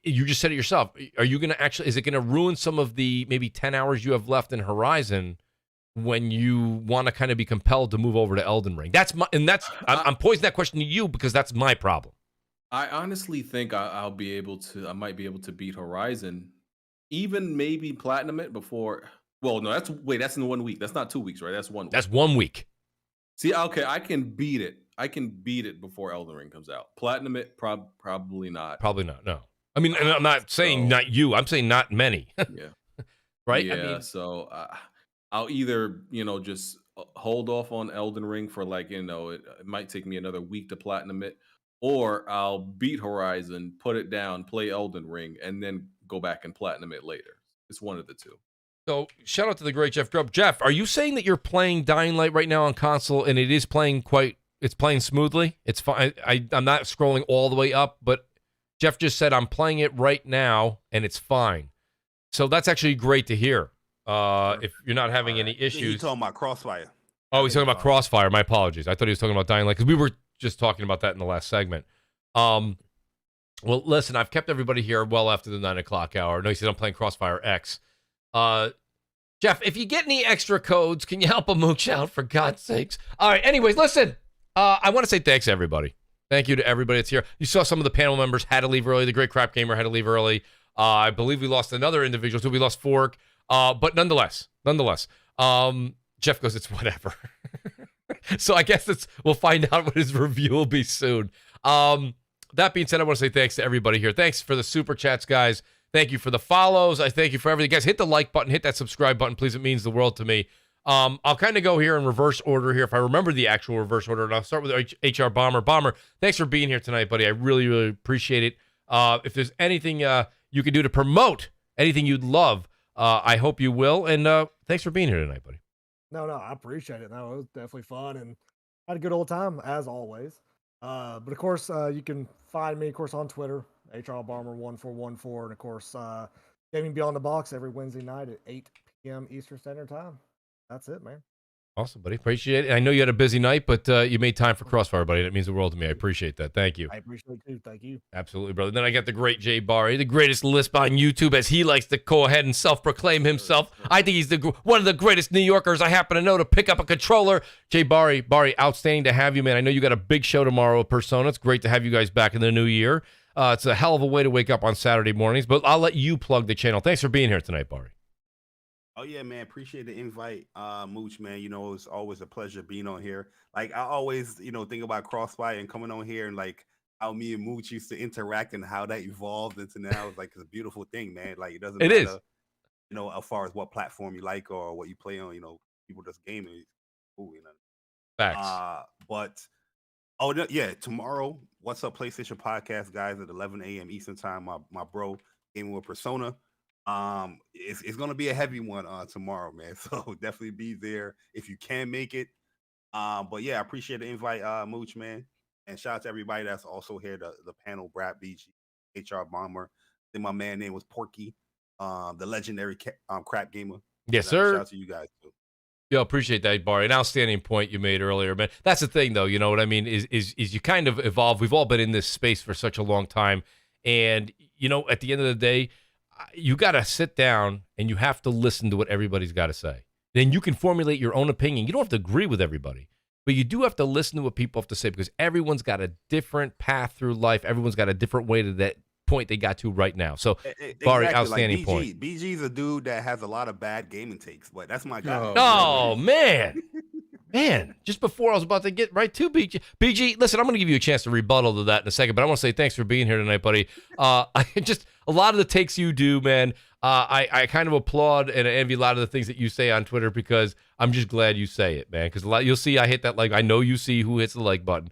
you just said it yourself. Are you going to actually, is it going to ruin some of the maybe 10 hours you have left in Horizon when you want to kind of be compelled to move over to Elden Ring? I'm posing that question to you because that's my problem. I honestly think I might be able to beat Horizon, even maybe platinum it before. Well, no, that's in 1 week. That's not 2 weeks, right? That's 1 week. That's 1 week. See, okay, I can beat it. I can beat it before Elden Ring comes out. Platinum it, probably not. Probably not, no. I mean, and I'm not saying not you. I'm saying not many. Yeah. Right? Yeah, I mean, so I'll either, just hold off on Elden Ring for it might take me another week to platinum it, or I'll beat Horizon, put it down, play Elden Ring, and then go back and platinum it later. It's one of the two. so shout out to the great Jeff Grubb. Jeff, are you saying that you're playing Dying Light right now on console and it is playing it's playing smoothly? It's fine. I'm not scrolling all the way up, but Jeff just said I'm playing it right now and it's fine. So that's actually great to hear. If you're not having any issues. He's talking about Crossfire. Oh, he's talking about Crossfire. My apologies. I thought he was talking about Dying Light because we were just talking about that in the last segment. Well, listen, I've kept everybody here well after the 9 o'clock hour. No, he says I'm playing Crossfire X. Jeff, if you get any extra codes, can you help a Mooch out for God's sakes? All right. Anyways, listen. I want to say thanks to everybody. Thank you to everybody that's here. You saw some of the panel members had to leave early. The great Crap Gamer had to leave early. I believe we lost another individual too. We lost Fork. But nonetheless, Jeff goes, it's whatever. So I guess we'll find out what his review will be soon. That being said, I want to say thanks to everybody here. Thanks for the super chats, guys. Thank you for the follows. I thank you for everything. Guys, hit the like button, hit that subscribe button, please. It means the world to me. I'll kind of go here in reverse order here if I remember the actual reverse order, and I'll start with HR Bomber. Bomber, thanks for being here tonight, buddy. I really, really appreciate it. If there's anything you can do to promote anything you'd love, I hope you will. And thanks for being here tonight, buddy. No, I appreciate it. No, it was definitely fun and had a good old time as always. But of course, you can find me, of course, on Twitter, HRBomber1414, and of course, Gaming Beyond the Box every Wednesday night at 8 p.m. Eastern Standard Time. That's it, man. Awesome, buddy. Appreciate it. I know you had a busy night, but you made time for Crossfire, buddy. That means the world to me. I appreciate that. Thank you. I appreciate it too. Thank you. Absolutely, brother. Then I got the great Jay Bari, the greatest lisp on YouTube, as he likes to go ahead and self-proclaim himself. I think he's one of the greatest New Yorkers I happen to know to pick up a controller. Jay Bari, outstanding to have you, man. I know you got a big show tomorrow with Persona. It's great to have you guys back in the new year. It's a hell of a way to wake up on Saturday mornings, but I'll let you plug the channel. Thanks for being here tonight, Bari. Oh yeah, man. Appreciate the invite, Mooch, man. It's always a pleasure being on here. Like I always, think about CrossFire and coming on here and like how me and Mooch used to interact and how that evolved into now. It's like it's a beautiful thing, man. Like it doesn't matter, as far as what platform you like or what you play on, people just gaming. Cool, Facts. But yeah, tomorrow, What's Up PlayStation podcast, guys, at 11 a.m. Eastern time. My bro gaming with Persona. It's gonna be a heavy one tomorrow, man. So definitely be there if you can make it. But yeah, I appreciate the invite, Mooch, man, and shout out to everybody that's also here. The panel, BRAP, BG, HR Bomber. Then my man name was Porky, the legendary crap gamer. Yes, sir. Shout out to you guys too. Yo, appreciate that, Bari. An outstanding point you made earlier, man. That's the thing, though. You know what I mean? Is you kind of evolve. We've all been in this space for such a long time, and at the end of the day, you got to sit down and you have to listen to what everybody's got to say. Then you can formulate your own opinion. You don't have to agree with everybody, but you do have to listen to what people have to say because everyone's got a different path through life. Everyone's got a different way to that point they got to right now. So, Bari, outstanding point. BG's a dude that has a lot of bad gaming takes, but that's my guy. Oh man. Man, just before I was about to get right to BG. BG, listen, I'm going to give you a chance to rebuttal to that in a second, but I want to say thanks for being here tonight, buddy. A lot of the takes you do, man, I kind of applaud and envy a lot of the things that you say on Twitter because I'm just glad you say it, man, because you'll see I hit that like. I know you see who hits the like button.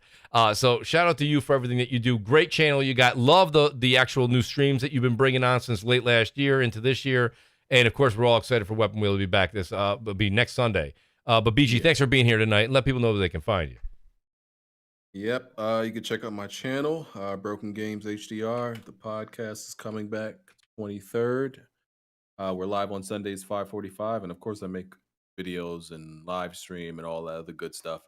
So shout out to you for everything that you do. Great channel you got. Love the actual new streams that you've been bringing on since late last year into this year. And, of course, we're all excited for Weapon Wheel to be back. It'll be next Sunday. But BG, thanks for being here tonight, and let people know where they can find you. Yep, you can check out my channel, Broken Games HDR. The podcast is coming back 23rd. We're live on Sundays 5:45, and of course I make videos and live stream and all that other good stuff.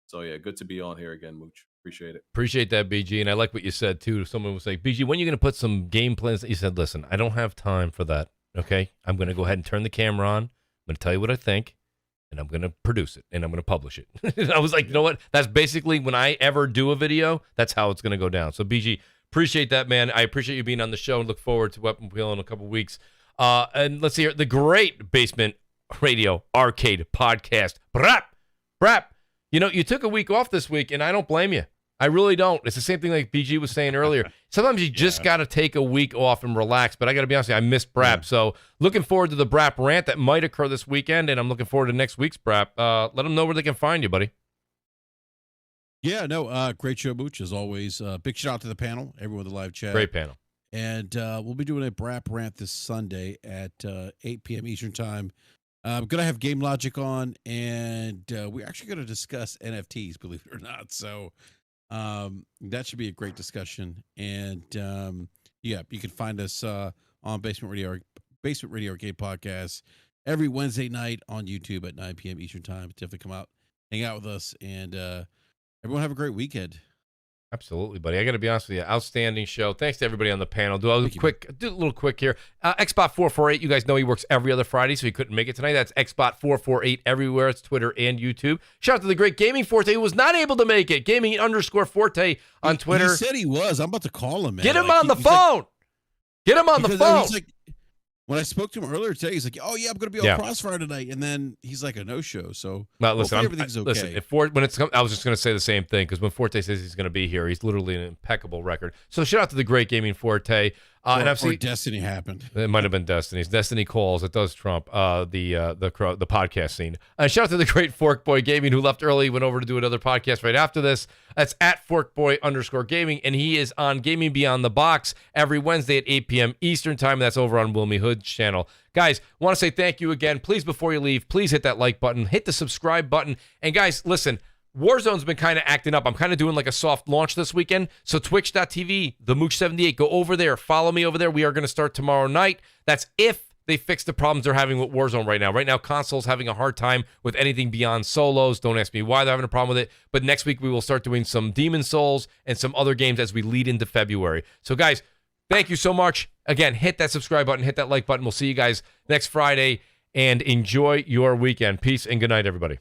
So yeah, good to be on here again, Mooch. Appreciate it. Appreciate that, BG, and I like what you said too. Someone was like, BG, when are you going to put some game plans? You said, listen, I don't have time for that. Okay, I'm going to go ahead and turn the camera on. I'm going to tell you what I think. And I'm going to produce it, and I'm going to publish it. I was like, you know what? That's basically when I ever do a video, that's how it's going to go down. So, BG, appreciate that, man. I appreciate you being on the show and look forward to Weapon Wheel in a couple weeks. And let's see here. The great Basement Radio Arcade Podcast. BRAP. You took a week off this week, and I don't blame you. I really don't. It's the same thing like BG was saying earlier. Sometimes you just got to take a week off and relax. But I got to be honest with you, I missed BRAP. So looking forward to the BRAP rant that might occur this weekend, and I'm looking forward to next week's BRAP. Let them know where they can find you, buddy. Yeah, no, great show, Mooch, as always. Big shout out to the panel, everyone in the live chat. Great panel. And we'll be doing a BRAP rant this Sunday at 8 p.m. Eastern time. I'm going to have Game Logic on, and we're actually going to discuss NFTs, believe it or not. So that should be a great discussion. And yeah, you can find us on Basement Radio Arcade Podcast every Wednesday night on YouTube at 9 p.m. Eastern time. Definitely come out, hang out with us, and everyone have a great weekend. Absolutely, buddy. I got to be honest with you. Outstanding show. Thanks to everybody on the panel. Do a little quick here. Xbot448, you guys know he works every other Friday, so he couldn't make it tonight. That's Xbot448 everywhere. It's Twitter and YouTube. Shout out to the great Gaming Forte who was not able to make it. Gaming_Forte on Twitter. He said he was. I'm about to call him, man. Get him on the phone. Get him on the phone. He's like, when I spoke to him earlier today, he's like, "Oh yeah, I'm going to be on Crossfire tonight," and then he's like a no-show. So listen, everything's okay. Listen, I was just going to say the same thing because when Forte says he's going to be here, he's literally an impeccable record. So shout out to the great Gaming Forte. And I've seen Destiny happened. It might have been Destiny's. Destiny calls. It does trump the podcast scene. Shout out to the great Forkboy Gaming who left early, went over to do another podcast right after this. That's at Forkboy_Gaming, and he is on Gaming Beyond the Box every Wednesday at 8 p.m. Eastern time. That's over on Wilmy Hood's channel. Guys, want to say thank you again. Please, before you leave, please hit that like button, hit the subscribe button, and guys, listen. Warzone's been kind of acting up. I'm kind of doing like a soft launch this weekend. So twitch.tv, the Mooch78, go over there. Follow me over there. We are going to start tomorrow night. That's if they fix the problems they're having with Warzone right now. Right now, console's having a hard time with anything beyond solos. Don't ask me why they're having a problem with it. But next week, we will start doing some Demon Souls and some other games as we lead into February. So guys, thank you so much. Again, hit that subscribe button, hit that like button. We'll see you guys next Friday, and enjoy your weekend. Peace and good night, everybody.